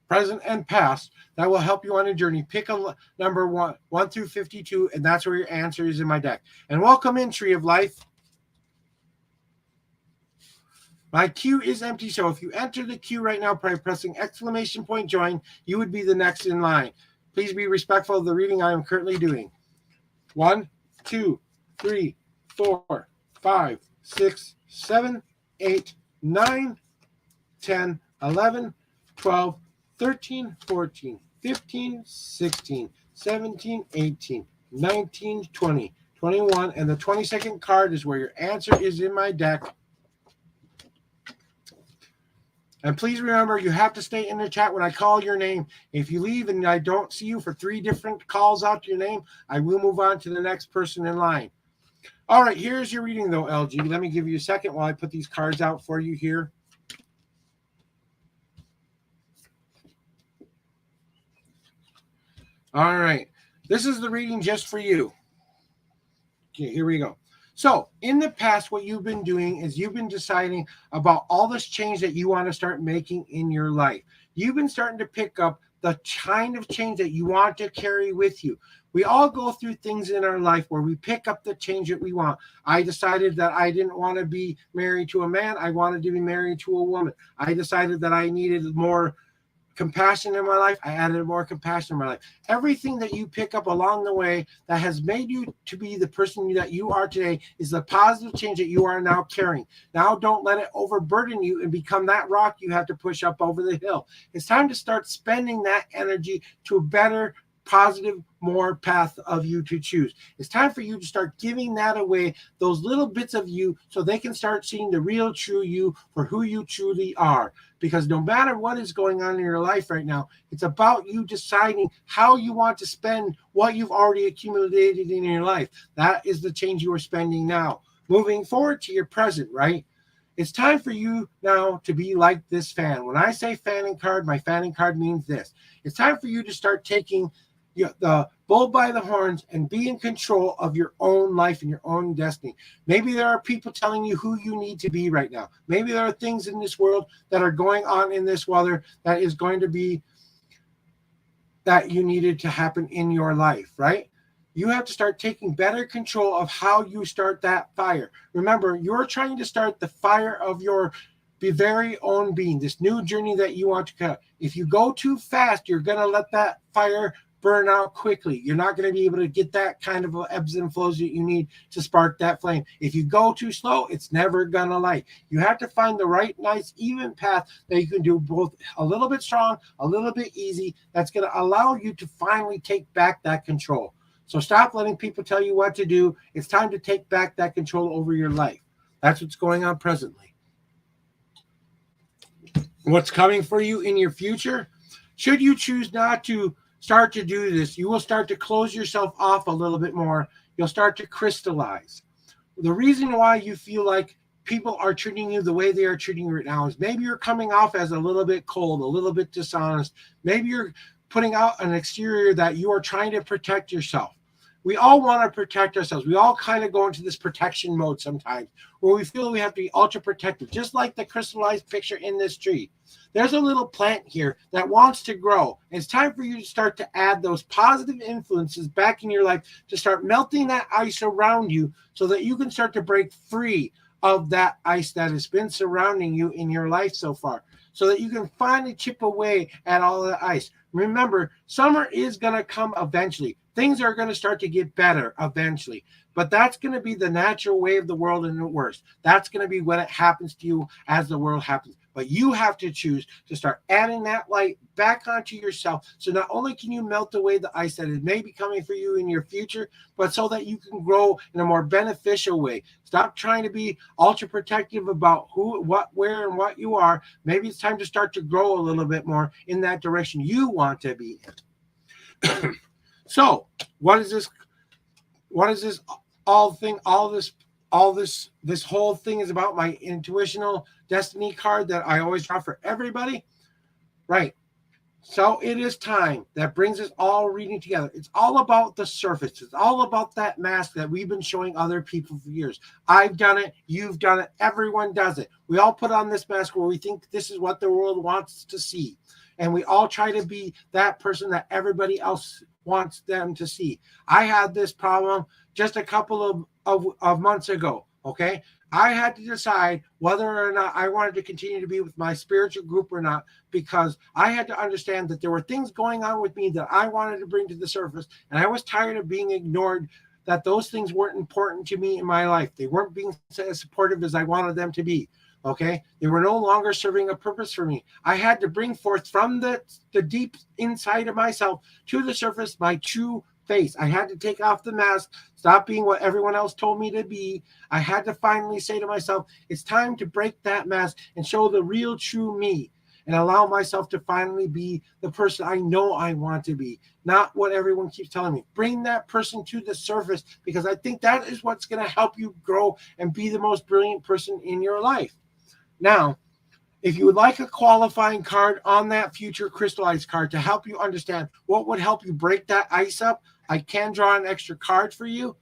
present and past, that will help you on a journey. Pick a number 1 through 52, and that's where your answer is in my deck. And welcome in, Tree of Life. My queue is empty, so if you enter the queue right now by pressing ! join, you would be the next in line. Please be respectful of the reading I am currently doing. 1, 2, 3, 4, 5, 6, 7, 8, 9, 10, 11, 12, 13, 14, 15, 16, 17, 18, 19, 20, 21, and the 22nd card is where your answer is in my deck. And please remember, you have to stay in the chat when I call your name. If you leave and I don't see you for 3 different calls out to your name, I will move on to the next person in line. All right, here's your reading, though, LG. Let me give you a second while I put these cards out for you here. All right, this is the reading just for you. Okay, here we go. So in the past, what you've been doing is you've been deciding about all this change that you want to start making in your life. You've been starting to pick up the kind of change that you want to carry with you. We all go through things in our life where we pick up the change that we want. I decided that I didn't want to be married to a man. I wanted to be married to a woman. I decided that I needed more compassion in my life. I added more compassion in my life. Everything that you pick up along the way that has made you to be the person that you are today is the positive change that you are now carrying. Now don't let it overburden you and become that rock you have to push up over the hill. It's time to start spending that energy to a better, positive, more path of you to choose. It's time for you to start giving that away, those little bits of you, so they can start seeing the real true you for who you truly are. Because no matter what is going on in your life right now, it's about you deciding how you want to spend what you've already accumulated in your life. That is the change you are spending now. Moving forward to your present, right? It's time for you now to be like this fan. When I say fanning card, my fanning card means this. It's time for you to start taking the bull by the horns and be in control of your own life and your own destiny. Maybe there are people telling you who you need to be right now. Maybe there are things in this world that are going on in this weather that is going to be that you needed to happen in your life, right? You have to start taking better control of how you start that fire. Remember, you're trying to start the fire of your very own being, this new journey that you want to cut. If you go too fast, you're going to let that fire burn out quickly. You're not going to be able to get that kind of ebbs and flows that you need to spark that flame. If you go too slow, it's never going to light. You have to find the right, nice, even path that you can do both a little bit strong, a little bit easy. That's going to allow you to finally take back that control. So stop letting people tell you what to do. It's time to take back that control over your life. That's what's going on presently. What's coming for you in your future? Should you choose not to start to do this, you will start to close yourself off a little bit more. You'll start to crystallize. The reason why you feel like people are treating you the way they are treating you right now is maybe you're coming off as a little bit cold, a little bit dishonest. Maybe you're putting out an exterior that you are trying to protect yourself. We all want to protect ourselves. We all kind of go into this protection mode sometimes where we feel we have to be ultra protective, just like the crystallized picture in this tree. There's a little plant here that wants to grow. It's time for you to start to add those positive influences back in your life, to start melting that ice around you so that you can start to break free of that ice that has been surrounding you in your life so far, so that you can finally chip away at all the ice. Remember, summer is going to come eventually. things are going to start to get better eventually. But that's going to be the natural way of the world and it works. That's going to be when it happens to you as the world happens. But you have to choose to start adding that light back onto yourself. So not only can you melt away the ice that is maybe coming for you in your future, but so that you can grow in a more beneficial way. Stop trying to be ultra protective about who, what, where, and what you are. Maybe it's time to start to grow a little bit more in that direction you want to be in. So what is this? What is this all thing? This whole thing is about my intuitional destiny card that I always draw for everybody, right? So it is time that brings us all reading together. It's all about the surface. It's all about that mask that we've been showing other people for years. I've done it. You've done it. Everyone does it. We all put on this mask where we think this is what the world wants to see. And we all try to be that person that everybody else wants them to see. I had this problem just a couple of months ago, okay? I had to decide whether or not I wanted to continue to be with my spiritual group or not, because I had to understand that there were things going on with me that I wanted to bring to the surface, and I was tired of being ignored, that those things weren't important to me in my life. They weren't being as supportive as I wanted them to be, okay? They were no longer serving a purpose for me. I had to bring forth from the deep inside of myself to the surface my true face. I had to take off the mask, stop being what everyone else told me to be. I had to finally say to myself, it's time to break that mask and show the real true me and allow myself to finally be the person I know I want to be, not what everyone keeps telling me. Bring that person to the surface, because I think that is what's going to help you grow and be the most brilliant person in your life. Now, if you would like a qualifying card on that future crystallized card to help you understand what would help you break that ice up, I can draw an extra card for you,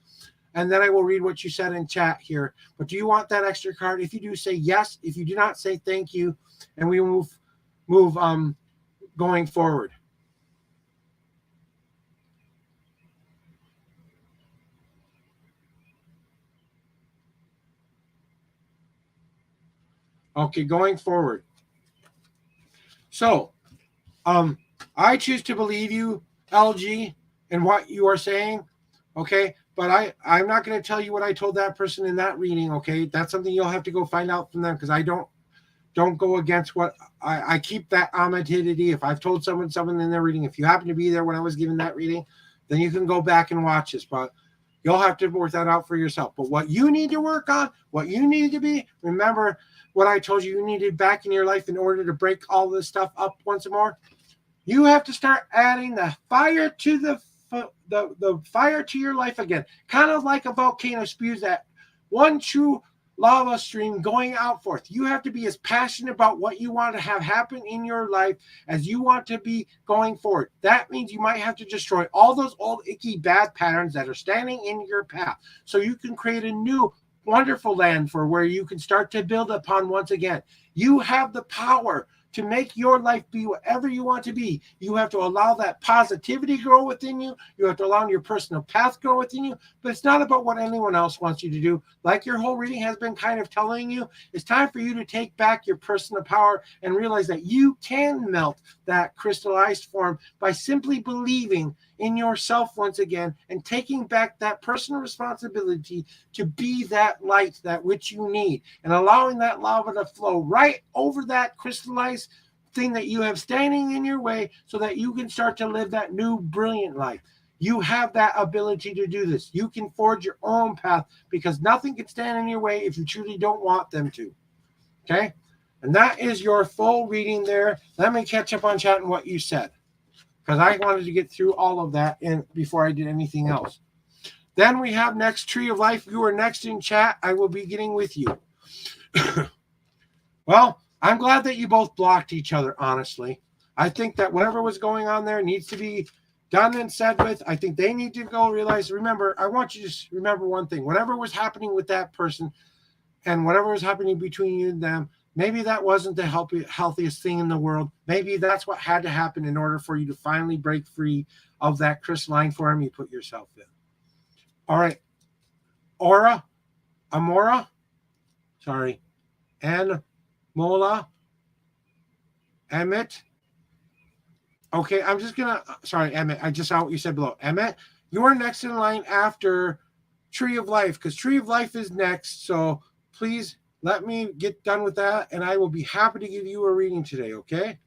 and then I will read what you said in chat here. But do you want that extra card? If you do, say yes. If you do not, say thank you, and we move going forward. Okay, going forward. So, I choose to believe you, LG, and what you are saying, okay? But I'm not going to tell you what I told that person in that reading, okay? That's something you'll have to go find out from them, because I don't go against what I keep that amenity. If I've told someone in their reading, if you happen to be there when I was giving that reading, then you can go back and watch this. But you'll have to work that out for yourself. But what you need to work on, what you need to be, remember what I told you needed back in your life in order to break all this stuff up once more. You have to start adding the fire to the fire to your life again. Kind of like a volcano spews that one true lava stream going out forth. You have to be as passionate about what you want to have happen in your life as you want to be going forward. That means you might have to destroy all those old icky bad patterns that are standing in your path, so you can create a new wonderful land for where you can start to build upon once again. You have the power to make your life be whatever you want to be. You have to allow that positivity grow within you. You have to allow your personal path grow within you. But it's not about what anyone else wants you to do. Like your whole reading has been kind of telling you, it's time for you to take back your personal power and realize that you can melt that crystallized form by simply believing in yourself once again and taking back that personal responsibility to be that light, that which you need, and allowing that lava to flow right over that crystallized thing that you have standing in your way, so that you can start to live that new brilliant life. You have that ability to do this. You can forge your own path, because nothing can stand in your way if you truly don't want them to. Okay? And that is your full reading there. Let me catch up on chat and what you said, because I wanted to get through all of that before I did anything else. Then we have next Tree of Life. You are next in chat. I will be getting with you. Well, I'm glad that you both blocked each other, honestly. I think that whatever was going on there needs to be done and said with. I think they need to go realize, remember, I want you to just remember one thing. Whatever was happening with that person and whatever was happening between you and them, maybe that wasn't the healthiest thing in the world. Maybe that's what had to happen in order for you to finally break free of that crystalline form you put yourself in. All right. Amora, sorry, Mola, Emmett. Okay, I'm just going to, sorry, Emmett, I just saw what you said below. Emmett, You're next in line after Tree of Life, because Tree of Life is next. So please let me get done with that, and I will be happy to give you a reading today, okay?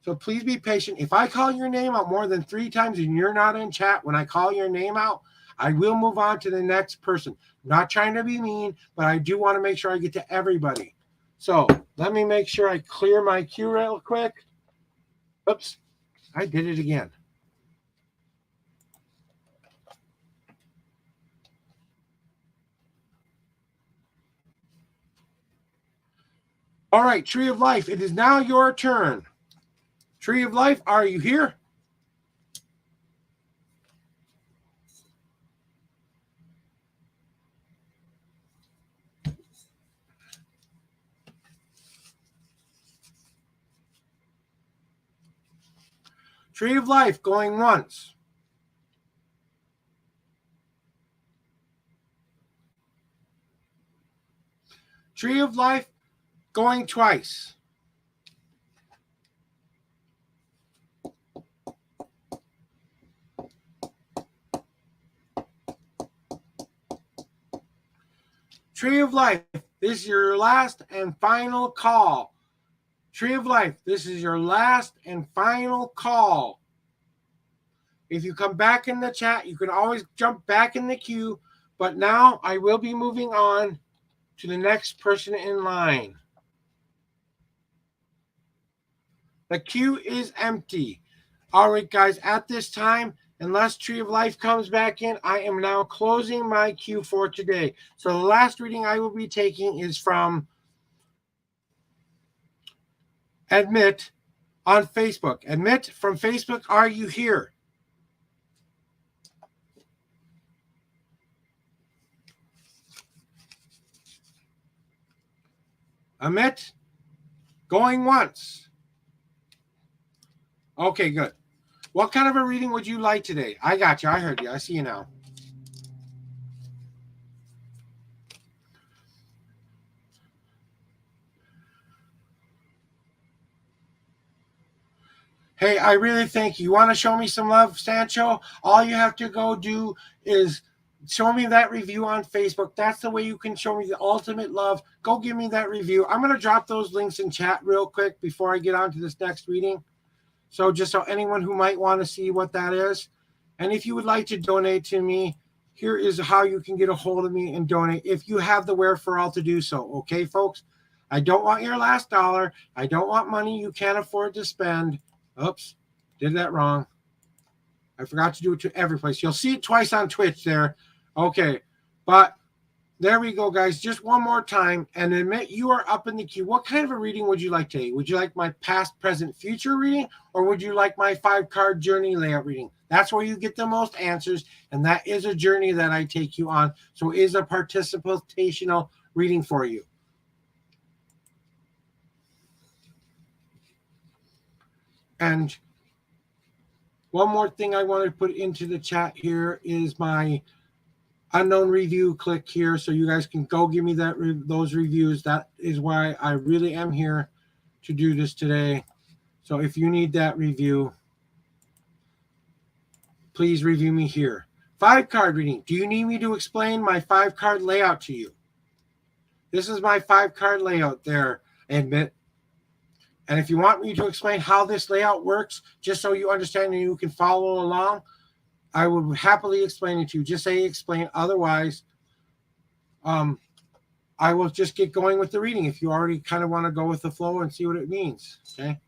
So please be patient. If I call your name out more than 3 times and you're not in chat when I call your name out, I will move on to the next person. I'm not trying to be mean, but I do want to make sure I get to everybody. So let me make sure I clear my queue real quick. Oops, I did it again. All right, Tree of Life, it is now your turn. Tree of Life, are you here? Tree of Life going once. Tree of Life going twice. Tree of Life, this is your last and final call. Tree of Life, this is your last and final call. If you come back in the chat, you can always jump back in the queue. But now I will be moving on to the next person in line. The queue is empty. All right, guys, at this time, unless Tree of Life comes back in, I am now closing my queue for today. So the last reading I will be taking is from Admit on Facebook. Admit from Facebook, are you here? Amit, going once. Okay, good. What kind of a reading would you like today? I got you. I heard you. I see you now. Hey, I really thank you. You want to show me some love, Sancho? All you have to go do is show me that review on Facebook. That's the way you can show me the ultimate love. Go give me that review. I'm going to drop those links in chat real quick before I get on to this next reading. So just so anyone who might want to see what that is. And if you would like to donate to me, here is how you can get a hold of me and donate if you have the wherewithal to do so. Okay, folks? I don't want your last dollar. I don't want money you can't afford to spend. Oops, did that wrong. I forgot to do it to every place. You'll see it twice on Twitch there. Okay, but there we go, guys. Just one more time and admit you are up in the queue. What kind of a reading would you like today? Would you like my past, present, future reading, or would you like my 5-card journey layout reading? That's where you get the most answers, and that is a journey that I take you on. So it is a participational reading for you. And one more thing I want to put into the chat here is my unknown review. Click here so you guys can go give me those reviews. That is why I really am here to do this today. So if you need that review, please review me here. 5-card reading. Do you need me to explain my 5-card layout to you? This is my 5-card layout there, Admit. And if you want me to explain how this layout works, just so you understand and you can follow along, I would happily explain it to you. Just say explain. Otherwise, I will just get going with the reading if you already kind of want to go with the flow and see what it means. Okay.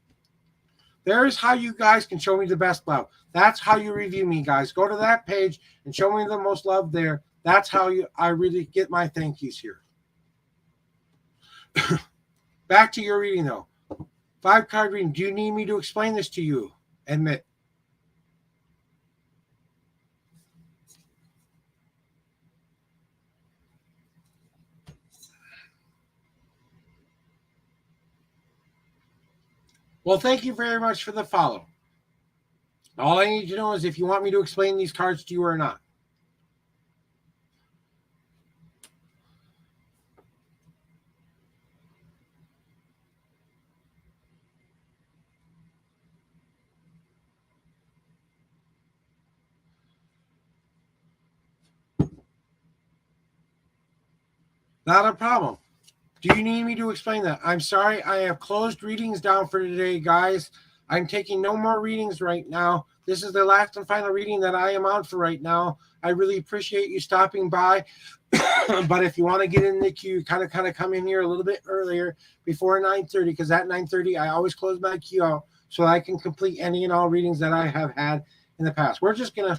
There's how you guys can show me the best love. That's how you review me, guys. Go to that page and show me the most love there. That's how I really get my thank yous here. Back to your reading, though. 5-card reading. Do you need me to explain this to you? Admit. Well, thank you very much for the follow. All I need to know is if you want me to explain these cards to you or not. Not a problem. Do you need me to explain that? I'm sorry, I have closed readings down for today, guys. I'm taking no more readings right now. This is the last and final reading that I am on for right now. I really appreciate you stopping by. But if you want to get in the queue, kind of come in here a little bit earlier before 9:30, because at 9:30 I always close my queue out so I can complete any and all readings that I have had in the past. We're just gonna.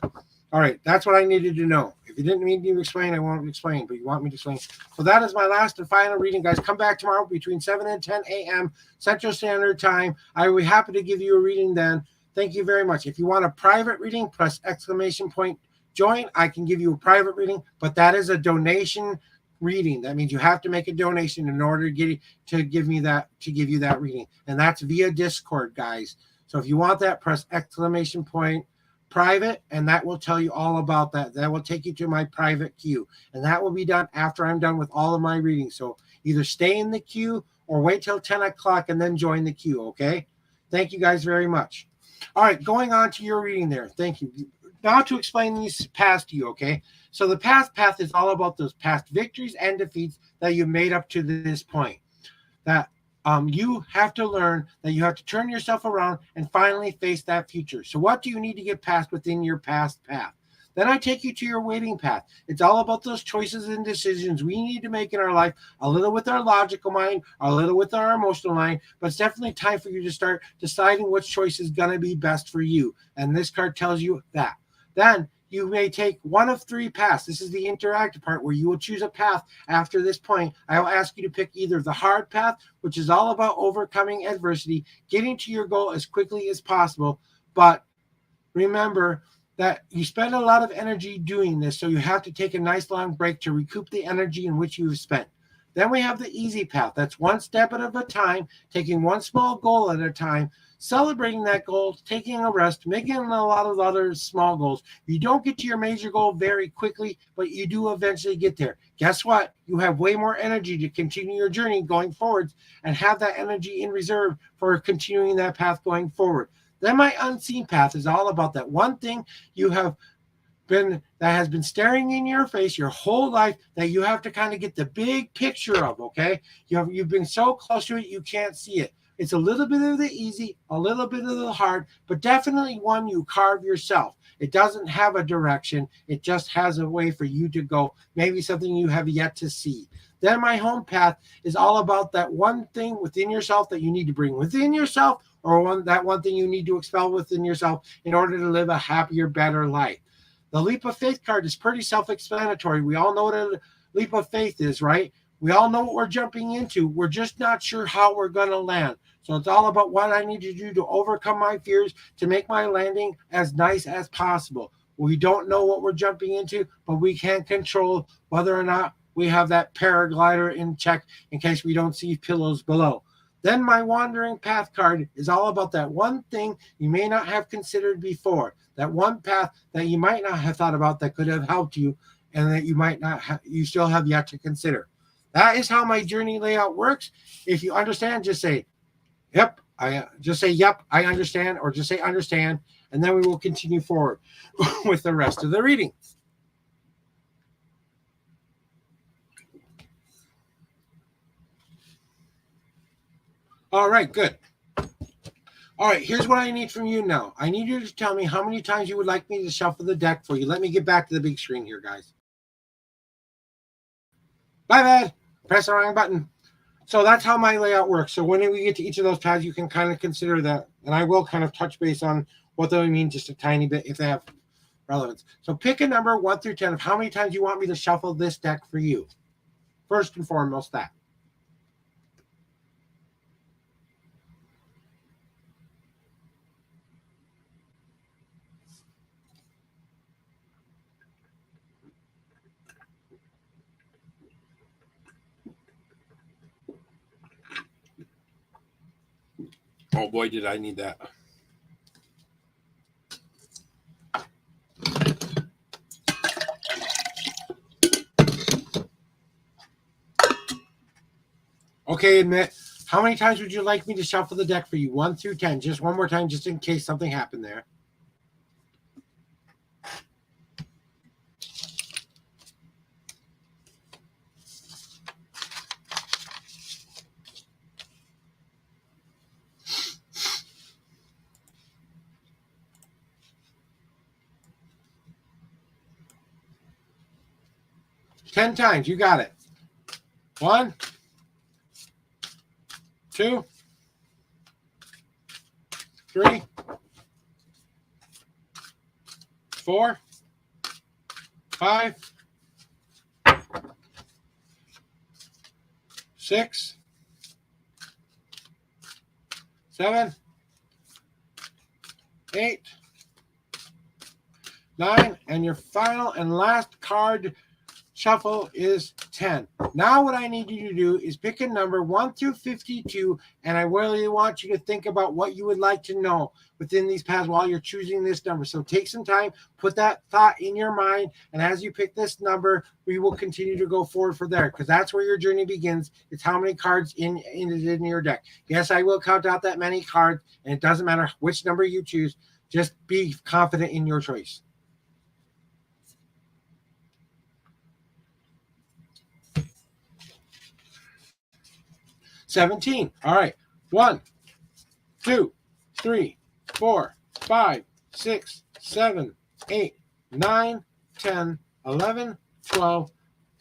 All right, that's what I needed to know. If you didn't need me to explain, I won't explain, but you want me to explain. So that is my last and final reading, guys. Come back tomorrow between 7 and 10 a.m. Central Standard Time. I will be happy to give you a reading then. Thank you very much. If you want a private reading, press exclamation point join. I can give you a private reading, but that is a donation reading. That means you have to make a donation in order to give you that reading, and that's via Discord, guys. So if you want that, press exclamation point private, and that will tell you all about that. That will take you to my private queue, and that will be done after I'm done with all of my readings. So either stay in the queue or wait till 10 o'clock and then join the queue. Okay. Thank you guys very much. All right, going on to your reading there. Thank you. Now to explain these paths to you, okay? So the past path is all about those past victories and defeats that you made up to this point. That you have to learn that you have to turn yourself around and finally face that future. So what do you need to get past within your past path? Then I take you to your waiting path. It's all about those choices and decisions we need to make in our life, a little with our logical mind, a little with our emotional mind, but it's definitely time for you to start deciding which choice is going to be best for you. And this card tells you that. Then you may take one of three paths. This is the interactive part where you will choose a path after this point. I will ask you to pick either the hard path, which is all about overcoming adversity, getting to your goal as quickly as possible. But remember that you spend a lot of energy doing this, so you have to take a nice long break to recoup the energy in which you've spent. Then we have the easy path. That's one step at a time, taking one small goal at a time, celebrating that goal, taking a rest, making a lot of other small goals. You don't get to your major goal very quickly, but you do eventually get there. Guess what? You have way more energy to continue your journey going forwards and have that energy in reserve for continuing that path going forward. Then my unseen path is all about that one thing you have that has been staring in your face your whole life that you have to kind of get the big picture of, okay? You've been so close to it, you can't see it. It's a little bit of the easy, a little bit of the hard, but definitely one you carve yourself. It doesn't have a direction. It just has a way for you to go, maybe something you have yet to see. Then my home path is all about that one thing within yourself that you need to bring within yourself, or that one thing you need to expel within yourself in order to live a happier, better life. The leap of faith card is pretty self-explanatory. We all know what a leap of faith is, right? We all know what we're jumping into. We're just not sure how we're going to land. So it's all about what I need to do to overcome my fears to make my landing as nice as possible. We don't know what we're jumping into, but we can't control whether or not we have that paraglider in check in case we don't see pillows below. Then my wandering path card is all about that one thing you may not have considered before, that one path that you might not have thought about that could have helped you and that you might not you still have yet to consider. That is how my journey layout works. If you understand, just say, yep, I understand, or just say understand, and then we will continue forward with the rest of the reading. All right, good. All right, here's what I need from you now. I need you to tell me how many times you would like me to shuffle the deck for you. Let me get back to the big screen here, guys. My bad. Press the wrong button. So that's how my layout works. So when we get to each of those paths, you can kind of consider that. And I will kind of touch base on what they mean just a tiny bit if they have relevance. So pick a number 1 through 10 of how many times you want me to shuffle this deck for you. First and foremost, that. Oh boy, did I need that. Okay, admit. How many times would you like me to shuffle the deck for you? 1 through 10. Just one more time, just in case something happened there. 10 times. You got it. 1, 2, 3, 4, 5, 6, 7, 8, 9, and your final and last card shuffle is 10. Now what I need you to do is pick a number 1 through 52, and I really want you to think about what you would like to know within these paths while you're choosing this number. So take some time, put that thought in your mind, and as you pick this number, we will continue to go forward from there, because that's where your journey begins. It's how many cards in your deck. Yes, I will count out that many cards, and it doesn't matter which number you choose. Just be confident in your choice. 17. All right. 1, 2, 3, 4, 5, 6, 7, 8, 9, 10, 11, 12,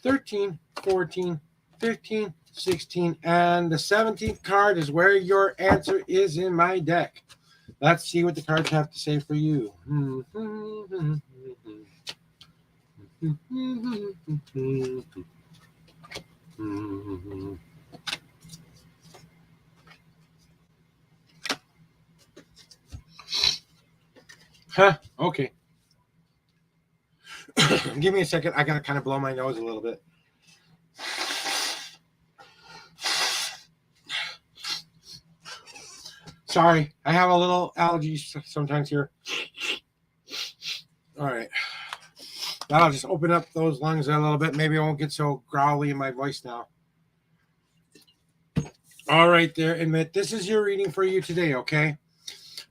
13, 14, 15, 16. And the 17th card is where your answer is in my deck. Let's see what the cards have to say for you. Huh, okay. Give me a second. I got to kind of blow my nose a little bit. Sorry, I have a little allergies sometimes here. All right. That'll just open up those lungs a little bit. Maybe I won't get so growly in my voice now. All right there, admit this is your reading for you today, okay?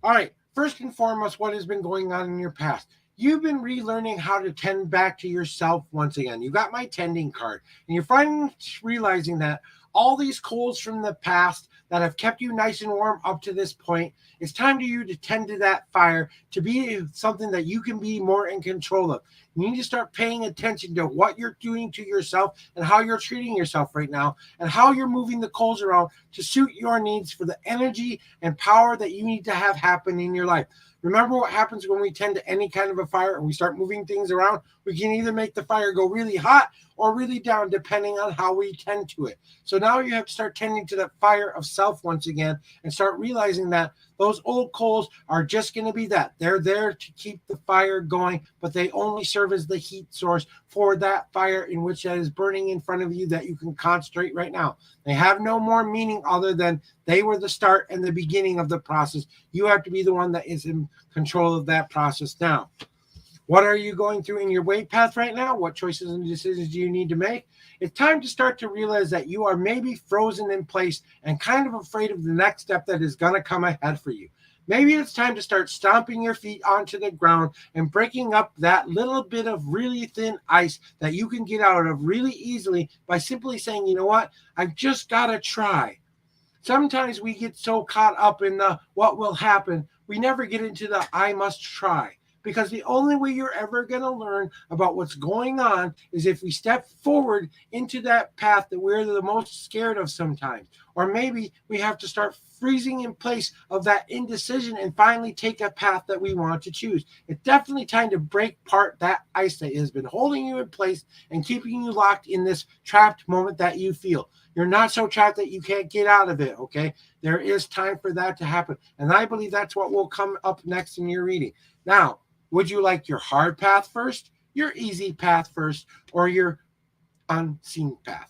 All right. First and foremost, what has been going on in your past? You've been relearning how to tend back to yourself once again. You got my tending card, and you're finally realizing that all these coals from the past that have kept you nice and warm up to this point, it's time to you to tend to that fire, to be something that you can be more in control of. You need to start paying attention to what you're doing to yourself and how you're treating yourself right now, and how you're moving the coals around to suit your needs for the energy and power that you need to have happen in your life. Remember what happens when we tend to any kind of a fire and we start moving things around? We can either make the fire go really hot or really down, depending on how we tend to it. So now you have to start tending to that fire of self once again, and start realizing that those old coals are just going to be that. They're there to keep the fire going, but they only serve as the heat source for that fire in which that is burning in front of you that you can concentrate right now. They have no more meaning other than they were the start and the beginning of the process. You have to be the one that is in control of that process now. What are you going through in your weight path right now? What choices and decisions do you need to make? It's time to start to realize that you are maybe frozen in place and kind of afraid of the next step that is going to come ahead for you. Maybe it's time to start stomping your feet onto the ground and breaking up that little bit of really thin ice that you can get out of really easily by simply saying, you know what, I've just got to try. Sometimes we get so caught up in the what will happen, we never get into the I must try. Because the only way you're ever going to learn about what's going on is if we step forward into that path that we're the most scared of sometimes. Or maybe we have to start freezing in place of that indecision and finally take a path that we want to choose. It's definitely time to break apart that ice that has been holding you in place and keeping you locked in this trapped moment that you feel. You're not so trapped that you can't get out of it, okay? There is time for that to happen. And I believe that's what will come up next in your reading. Now, would you like your hard path first, your easy path first, or your unseen path?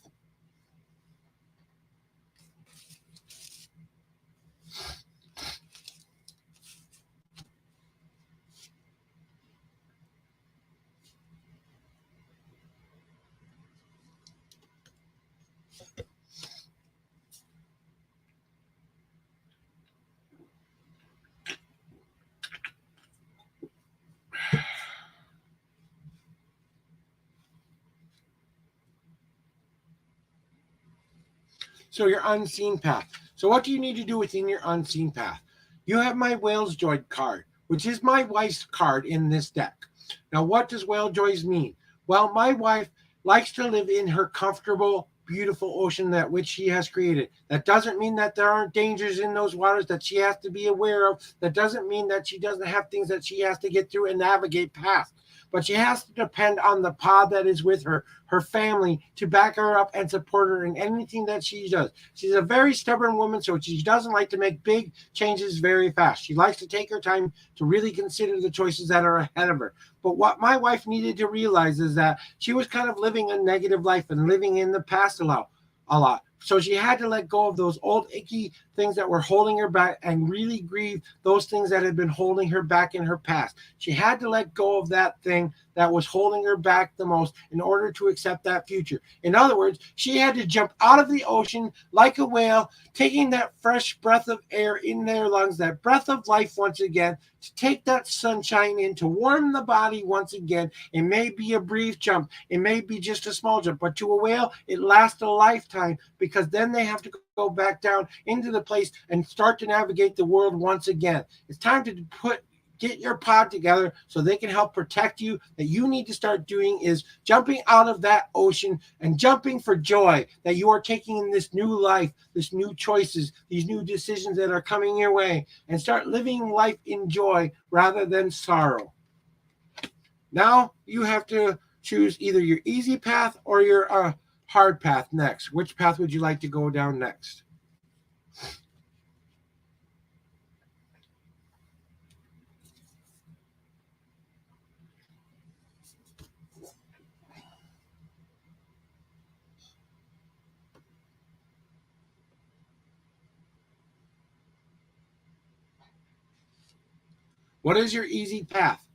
So your unseen path. So what do you need to do within your unseen path? You have my Whale's Joy card, which is my wife's card in this deck. Now, what does Whale Joys mean? Well, my wife likes to live in her comfortable, beautiful ocean that which she has created. That doesn't mean that there aren't dangers in those waters that she has to be aware of. That doesn't mean that she doesn't have things that she has to get through and navigate past. But she has to depend on the pod that is with her, her family, to back her up and support her in anything that she does. She's a very stubborn woman, so she doesn't like to make big changes very fast. She likes to take her time to really consider the choices that are ahead of her. But what my wife needed to realize is that she was kind of living a negative life and living in the past a lot. So she had to let go of those old icky things that were holding her back and really grieve those things that had been holding her back in her past. She had to let go of that thing that was holding her back the most in order to accept that future. In other words, she had to jump out of the ocean like a whale, taking that fresh breath of air in their lungs, that breath of life once again, to take that sunshine in, to warm the body once again. It may be a brief jump, it may be just a small jump, but to a whale, it lasts a lifetime, because then they have to go back down into the place and start to navigate the world once again. It's time to get your pod together so they can help protect you. That you need to start doing is jumping out of that ocean and jumping for joy that you are taking in this new life, this new choices, these new decisions that are coming your way, and start living life in joy rather than sorrow. Now you have to choose either your easy path or your hard path next. Which path would you like to go down next? What is your easy path?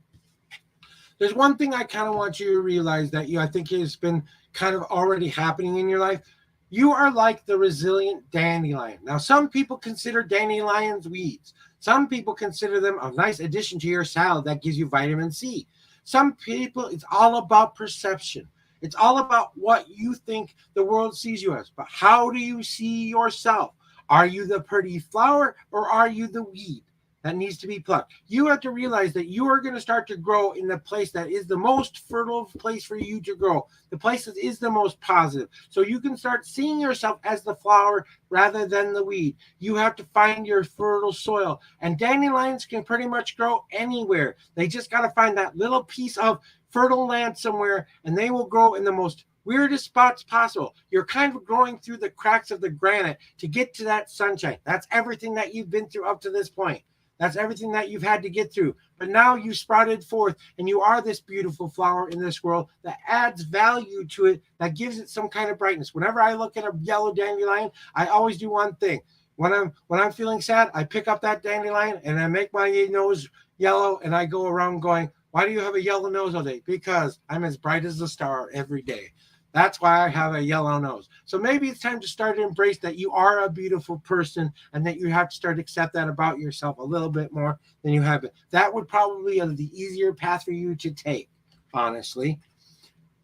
There's one thing I kind of want you to realize that I think has been kind of already happening in your life. You are like the resilient dandelion. Now, some people consider dandelions weeds. Some people consider them a nice addition to your salad that gives you vitamin C. Some people, it's all about perception. It's all about what you think the world sees you as. But how do you see yourself? Are you the pretty flower or are you the weed that needs to be plucked? You have to realize that you are going to start to grow in the place that is the most fertile place for you to grow, the place that is the most positive. So you can start seeing yourself as the flower rather than the weed. You have to find your fertile soil. And dandelions can pretty much grow anywhere. They just got to find that little piece of fertile land somewhere, and they will grow in the most weirdest spots possible. You're kind of growing through the cracks of the granite to get to that sunshine. That's everything that you've been through up to this point. That's everything that you've had to get through. But now you sprouted forth and you are this beautiful flower in this world that adds value to it, that gives it some kind of brightness. Whenever I look at a yellow dandelion, I always do one thing. When I'm feeling sad, I pick up that dandelion and I make my nose yellow, and I go around going, "Why do you have a yellow nose all day?" Because I'm as bright as the star every day. That's why I have a yellow nose. So maybe it's time to start to embrace that you are a beautiful person, and that you have to start to accept that about yourself a little bit more than you have it. That would probably be the easier path for you to take, honestly.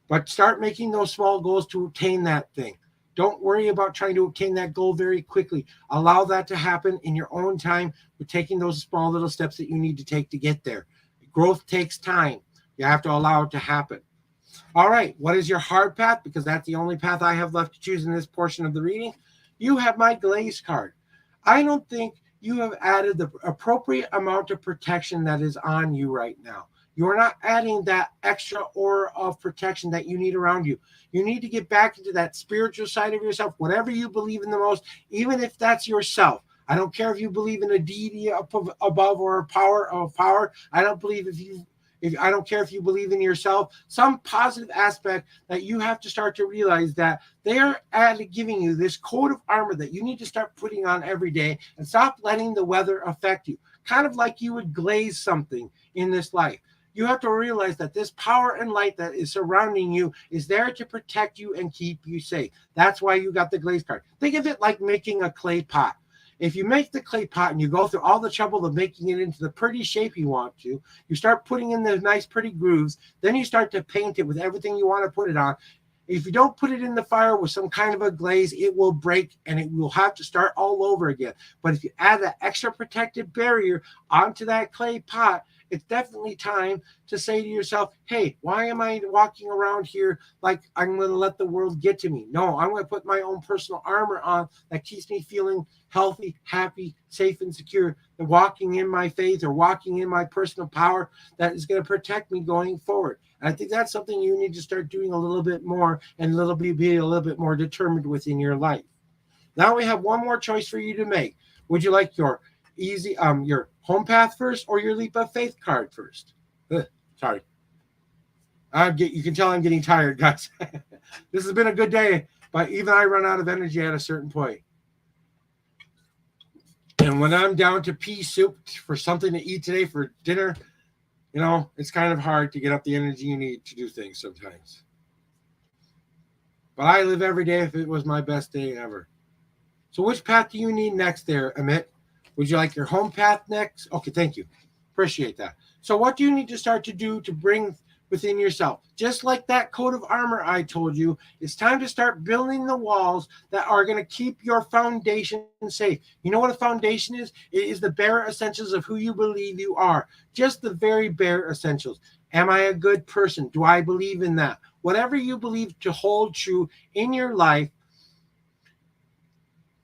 But start making those small goals to obtain that thing. Don't worry about trying to obtain that goal very quickly. Allow that to happen in your own time with taking those small little steps that you need to take to get there. Growth takes time. You have to allow it to happen. All right, what is your hard path? Because that's the only path I have left to choose in this portion of the reading. You have my glaze card. I don't think you have added the appropriate amount of protection that is on you right now. You're not adding that extra aura of protection that you need around you. You need to get back into that spiritual side of yourself, whatever you believe in the most, even if that's yourself. I don't care if you believe in a deity up above or a power of power. I don't care if you believe in yourself, some positive aspect that you have to start to realize that they are giving you this coat of armor that you need to start putting on every day, and stop letting the weather affect you. Kind of like you would glaze something in this life. You have to realize that this power and light that is surrounding you is there to protect you and keep you safe. That's why you got the glaze card. Think of it like making a clay pot. If you make the clay pot and you go through all the trouble of making it into the pretty shape you want to, you start putting in the nice pretty grooves, then you start to paint it with everything you want to put it on. If you don't put it in the fire with some kind of a glaze, it will break and it will have to start all over again. But if you add that extra protective barrier onto that clay pot, it's definitely time to say to yourself, hey, why am I walking around here like I'm going to let the world get to me? No, I'm going to put my own personal armor on that keeps me feeling healthy, happy, safe, and secure. And walking in my faith or walking in my personal power that is going to protect me going forward. And I think that's something you need to start doing a little bit more and be a little bit more determined within your life. Now we have one more choice for you to make. Would you like your home path first or your leap of faith card first? Sorry. You can tell I'm getting tired, guys. This has been a good day, but even I run out of energy at a certain point. And when I'm down to pea soup for something to eat today for dinner, it's kind of hard to get up the energy you need to do things sometimes. But I live every day if it was my best day ever. So which path do you need next there, Amit? Would you like your home path next? Okay, thank you. Appreciate that. So what do you need to start to do to bring within yourself? Just like that coat of armor I told you, it's time to start building the walls that are going to keep your foundation safe. You know what a foundation is? It is the bare essentials of who you believe you are. Just the very bare essentials. Am I a good person? Do I believe in that? Whatever you believe to hold true in your life,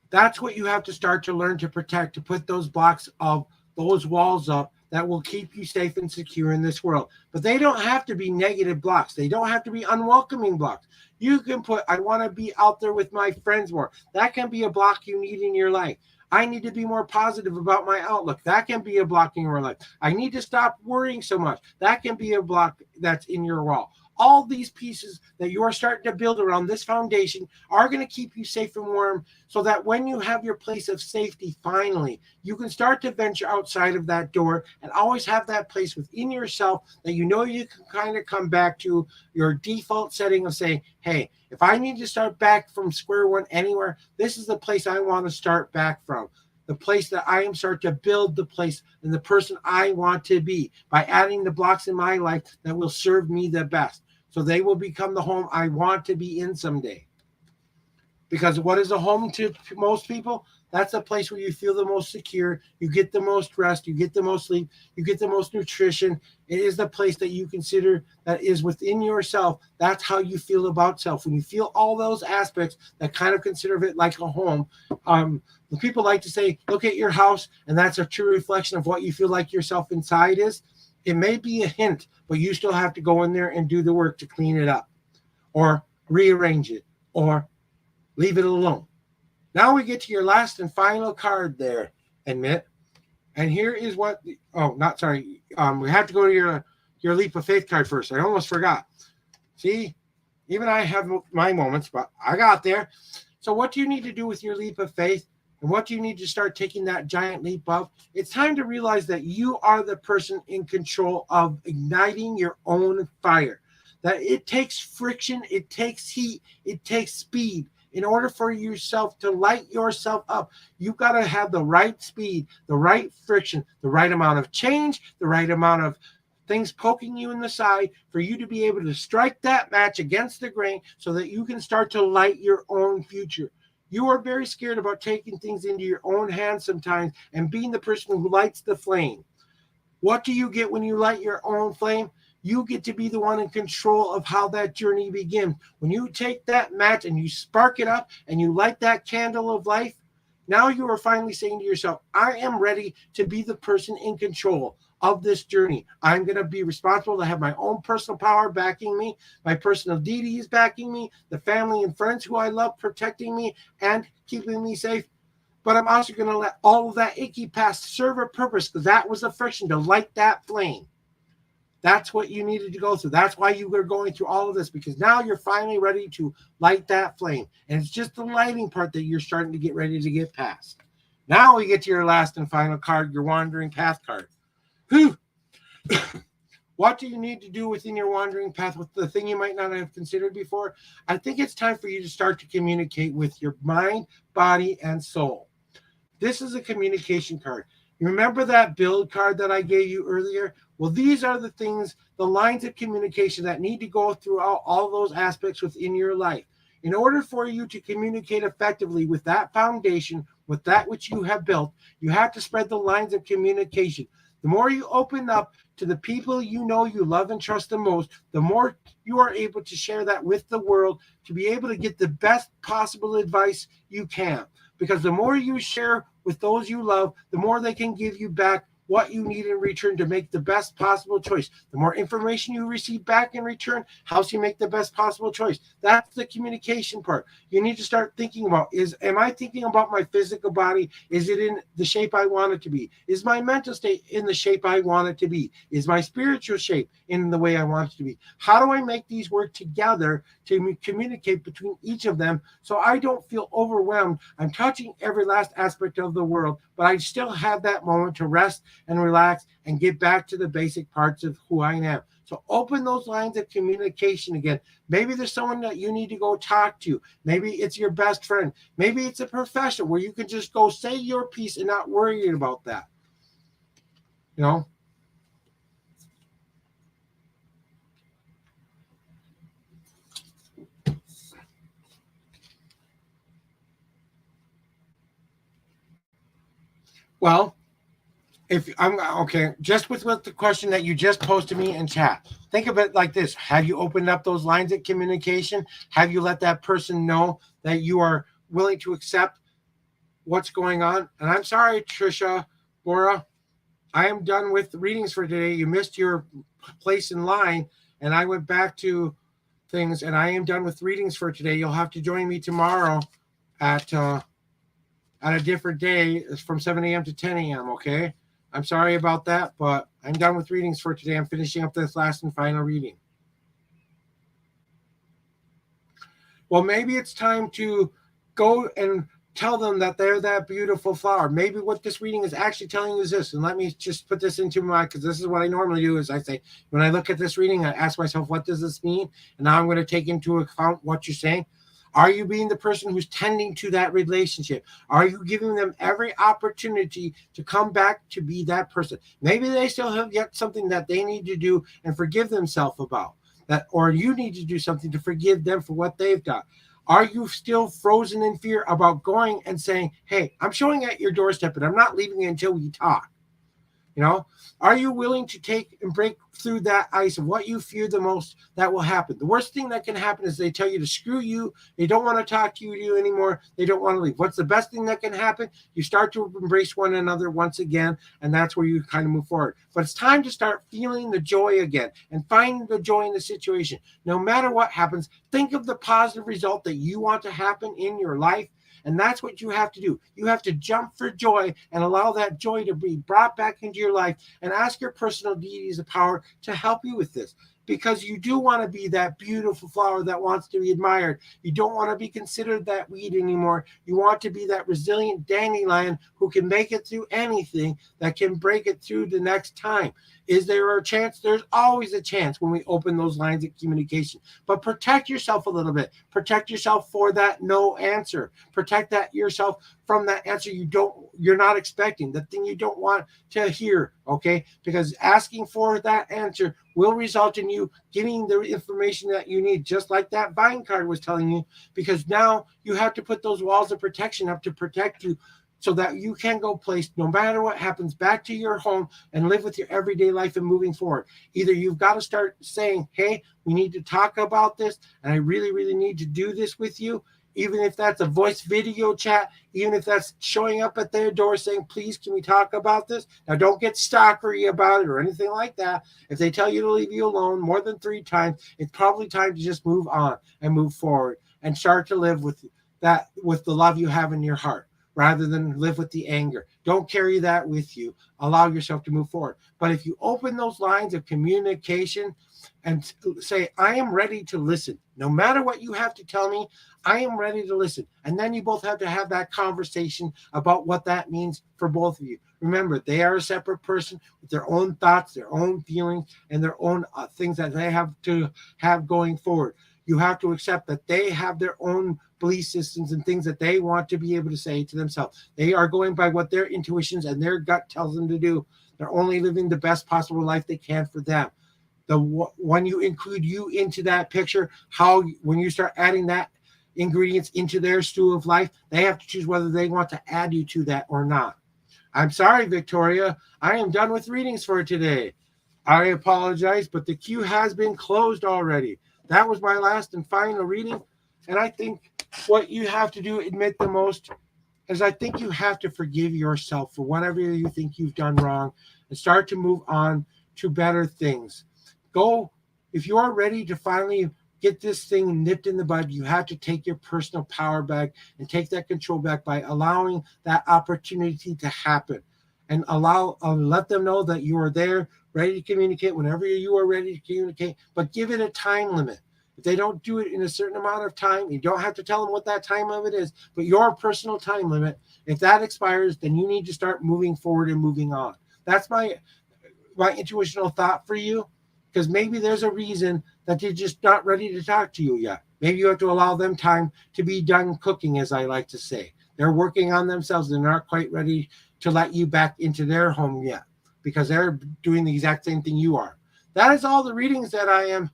that's what you have to start to learn to protect, to put those blocks of those walls up that will keep you safe and secure in this world. But they don't have to be negative blocks. They don't have to be unwelcoming blocks. You can put, I want to be out there with my friends more. That can be a block you need in your life. I need to be more positive about my outlook. That can be a block in your life. I need to stop worrying so much. That can be a block that's in your wall. All these pieces that you are starting to build around this foundation are going to keep you safe and warm so that when you have your place of safety, finally, you can start to venture outside of that door and always have that place within yourself that you can kind of come back to your default setting of saying, hey, if I need to start back from square one anywhere, this is the place I want to start back from. The place that I am starting to build the place and the person I want to be by adding the blocks in my life that will serve me the best. So they will become the home I want to be in someday. Because what is a home to most people? That's a place where you feel the most secure, you get the most rest, you get the most sleep, you get the most nutrition. It is the place that you consider that is within yourself. That's how you feel about self. When you feel all those aspects that kind of consider it like a home, the people like to say, look at your house, and that's a true reflection of what you feel like yourself inside is. It may be a hint, but you still have to go in there and do the work to clean it up or rearrange it or leave it alone. Now we get to your last and final card there, Amit. And here is what, we have to go to your leap of faith card first. I almost forgot. See, even I have my moments, but I got there. So what do you need to do with your leap of faith? And what do you need to start taking that giant leap of? It's time to realize that you are the person in control of igniting your own fire. That it takes friction, it takes heat, it takes speed. In order for yourself to light yourself up, you've got to have the right speed, the right friction, the right amount of change, the right amount of things poking you in the side for you to be able to strike that match against the grain so that you can start to light your own future. You are very scared about taking things into your own hands sometimes and being the person who lights the flame. What do you get when you light your own flame? You get to be the one in control of how that journey begins. When you take that match and you spark it up and you light that candle of life, now you are finally saying to yourself, I am ready to be the person in control of this journey. I'm going to be responsible to have my own personal power backing me, my personal deities backing me, the family and friends who I love protecting me and keeping me safe. But I'm also going to let all of that icky past serve a purpose because that was the friction to light that flame. That's what you needed to go through. That's why you were going through all of this, because now you're finally ready to light that flame. And it's just the lighting part that you're starting to get ready to get past. Now we get to your last and final card, your wandering path card. What do you need to do within your wandering path with the thing you might not have considered before? I think it's time for you to start to communicate with your mind, body, and soul. This is a communication card. You remember that build card that I gave you earlier? Well, these are the things, the lines of communication that need to go throughout all those aspects within your life. In order for you to communicate effectively with that foundation, with that which you have built, you have to spread the lines of communication. The more you open up to the people you know you love and trust the most, the more you are able to share that with the world to be able to get the best possible advice you can. Because the more you share with those you love, the more they can give you back what you need in return to make the best possible choice. The more information you receive back in return helps you make the best possible choice. That's the communication part. You need to start thinking about, am I thinking about my physical body? Is it in the shape I want it to be? Is my mental state in the shape I want it to be? Is my spiritual shape in the way I want it to be? How do I make these work together to communicate between each of them so I don't feel overwhelmed? I'm touching every last aspect of the world, but I still have that moment to rest and relax and get back to the basic parts of who I am. So open those lines of communication again. Maybe there's someone that you need to go talk to. Maybe it's your best friend. Maybe it's a professional where you can just go say your piece and not worry about that. You know? Well, if I'm okay, just with the question that you just posted me in chat, think of it like this. Have you opened up those lines of communication? Have you let that person know that you are willing to accept what's going on? And I'm sorry, Trisha, Bora, I am done with readings for today. You missed your place in line, and I went back to things, and I am done with readings for today. You'll have to join me tomorrow at a different day from 7 a.m. to 10 a.m., okay? I'm sorry about that, but I'm done with readings for today. I'm finishing up this last and final reading. Well, maybe it's time to go and tell them that they're that beautiful flower. Maybe what this reading is actually telling you is this. And let me just put this into my, because this is what I normally do, is I say, when I look at this reading, I ask myself, what does this mean? And now I'm going to take into account what you're saying. Are you being the person who's tending to that relationship? Are you giving them every opportunity to come back to be that person? Maybe they still have yet something that they need to do and forgive themselves about that, or you need to do something to forgive them for what they've done. Are you still frozen in fear about going and saying, hey, I'm showing at your doorstep, but I'm not leaving until we talk? You know, are you willing to take and break through that ice of what you fear the most that will happen? The worst thing that can happen is they tell you to screw you. They don't want to talk to you anymore. They don't want to leave. What's the best thing that can happen? You start to embrace one another once again, and that's where you kind of move forward. But it's time to start feeling the joy again and finding the joy in the situation. No matter what happens, think of the positive result that you want to happen in your life. And that's what you have to do. You have to jump for joy and allow that joy to be brought back into your life and ask your personal deities of power to help you with this. Because you do want to be that beautiful flower that wants to be admired. You don't want to be considered that weed anymore. You want to be that resilient dandelion who can make it through anything, that can break it through the next time. Is there a chance? There's always a chance when we open those lines of communication. But protect yourself a little bit. Protect yourself for that no answer. Protect that yourself from that answer you're not expecting, the thing you don't want to hear, okay? Because asking for that answer will result in you getting the information that you need, just like that vine card was telling you, because now you have to put those walls of protection up to protect you so that you can go place, no matter what happens, back to your home and live with your everyday life and moving forward. Either you've got to start saying, hey, we need to talk about this, and I really, really need to do this with you, even if that's a voice video chat, even if that's showing up at their door saying, please, can we talk about this? Now, don't get stalkery about it or anything like that. If they tell you to leave you alone more than 3 times, it's probably time to just move on and move forward and start to live with that, with the love you have in your heart, rather than live with the anger. Don't carry that with you. Allow yourself to move forward. But if you open those lines of communication and say, I am ready to listen. No matter what you have to tell me, I am ready to listen. And then you both have to have that conversation about what that means for both of you. Remember, they are a separate person with their own thoughts, their own feelings, and their own things that they have to have going forward. You have to accept that they have their own belief systems and things that they want to be able to say to themselves. They are going by what their intuitions and their gut tells them to do. They're only living the best possible life they can for them. When you include you into that picture, when you start adding that ingredients into their stew of life, they have to choose whether they want to add you to that or not. I'm sorry, Victoria. I am done with readings for today. I apologize, but the queue has been closed already. That was my last and final reading. And I think what you have to do, admit the most, is I think you have to forgive yourself for whatever you think you've done wrong and start to move on to better things. If you are ready to finally get this thing nipped in the bud, you have to take your personal power back and take that control back by allowing that opportunity to happen, and let them know that you are there, ready to communicate whenever you are ready to communicate, but give it a time limit. If they don't do it in a certain amount of time, you don't have to tell them what that time limit is, but your personal time limit, if that expires, then you need to start moving forward and moving on. That's my intuitional thought for you, because maybe there's a reason that they're just not ready to talk to you yet. Maybe you have to allow them time to be done cooking, as I like to say. They're working on themselves. They're not quite ready to let you back into their home yet, because they're doing the exact same thing you are. That is all the readings that I am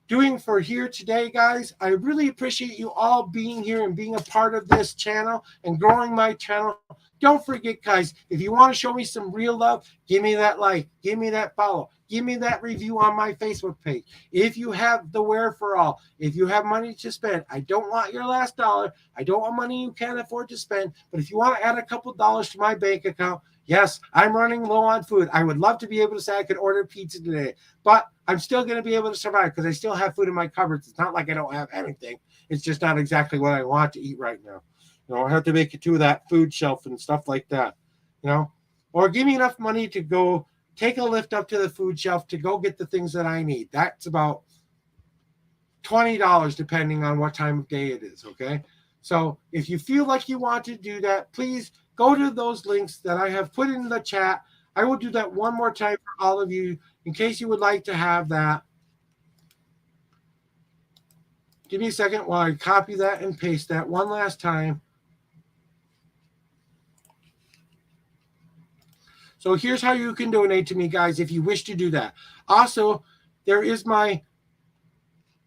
doing for here today, guys. I really appreciate you all being here and being a part of this channel and growing my channel. Don't forget, guys, if you want to show me some real love, give me that like, give me that follow, give me that review on my Facebook page. If you have the wherefore, if you have money to spend, I don't want your last dollar. I don't want money you can't afford to spend. But if you want to add a couple dollars to my bank account, yes, I'm running low on food. I would love to be able to say I could order pizza today, but I'm still going to be able to survive because I still have food in my cupboards. It's not like I don't have anything. It's just not exactly what I want to eat right now. I have to make it to that food shelf and stuff like that, or give me enough money to go take a lift up to the food shelf to go get the things that I need. That's about $20, depending on what time of day it is. Okay. So if you feel like you want to do that, please go to those links that I have put in the chat. I will do that one more time for all of you in case you would like to have that. Give me a second while I copy that and paste that one last time. So here's how you can donate to me, guys, if you wish to do that. Also, there is my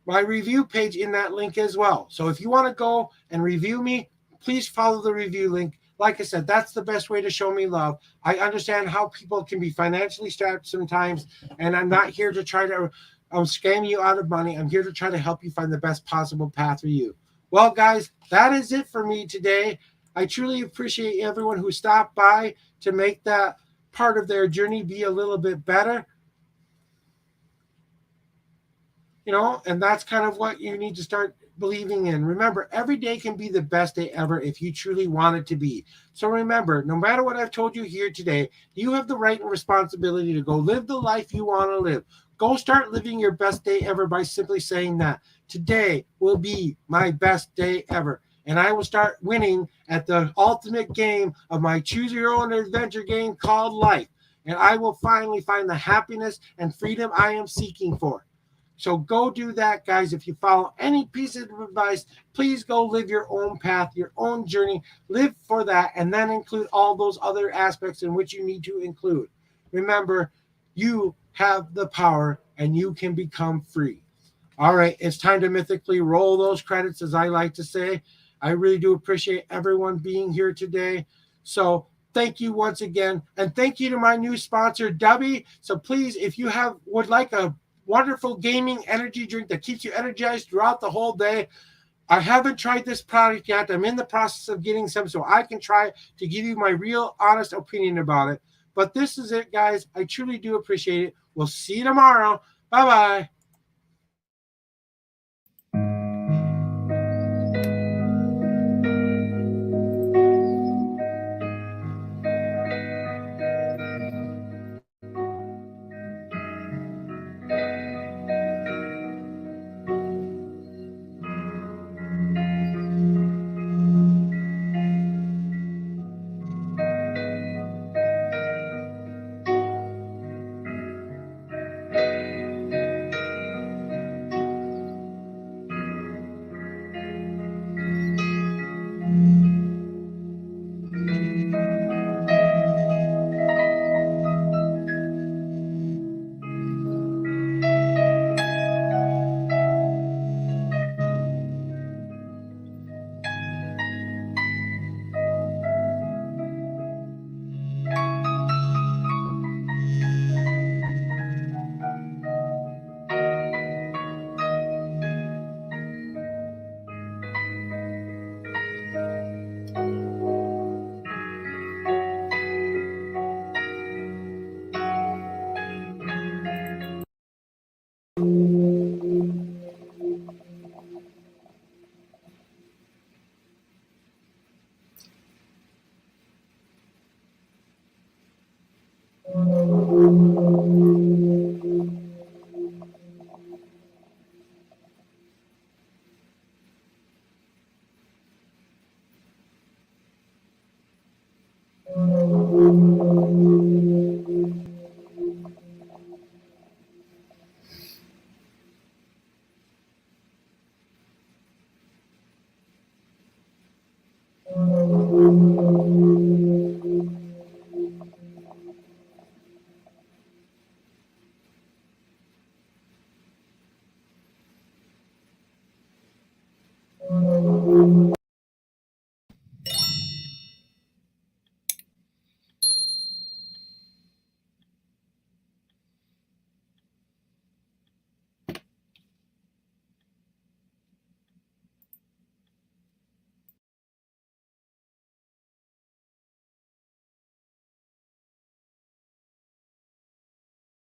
review page in that link as well. So if you want to go and review me, please follow the review link. Like I said, that's the best way to show me love. I understand how people can be financially strapped sometimes, and I'm not here to try to scam you out of money. I'm here to try to help you find the best possible path for you. Well, guys, that is it for me today. I truly appreciate everyone who stopped by to make that part of their journey be a little bit better. And that's kind of what you need to start believing in. Remember, every day can be the best day ever if you truly want it to be. So remember, no matter what I've told you here today, you have the right and responsibility to go live the life you want to live. Go start living your best day ever by simply saying that today will be my best day ever. And I will start winning at the ultimate game of my choose your own adventure game called life. And I will finally find the happiness and freedom I am seeking for. So go do that, guys. If you follow any piece of advice, please go live your own path, your own journey. Live for that, and then include all those other aspects in which you need to include. Remember, you have the power, and you can become free. All right, it's time to mythically roll those credits, as I like to say. I really do appreciate everyone being here today. So thank you once again, and thank you to my new sponsor, Dubby. So please, if you would like a wonderful gaming energy drink that keeps you energized throughout the whole day. I haven't tried this product yet. I'm in the process of getting some so I can try to give you my real honest opinion about it. But this is it, guys. I truly do appreciate it. We'll see you tomorrow. Bye-bye.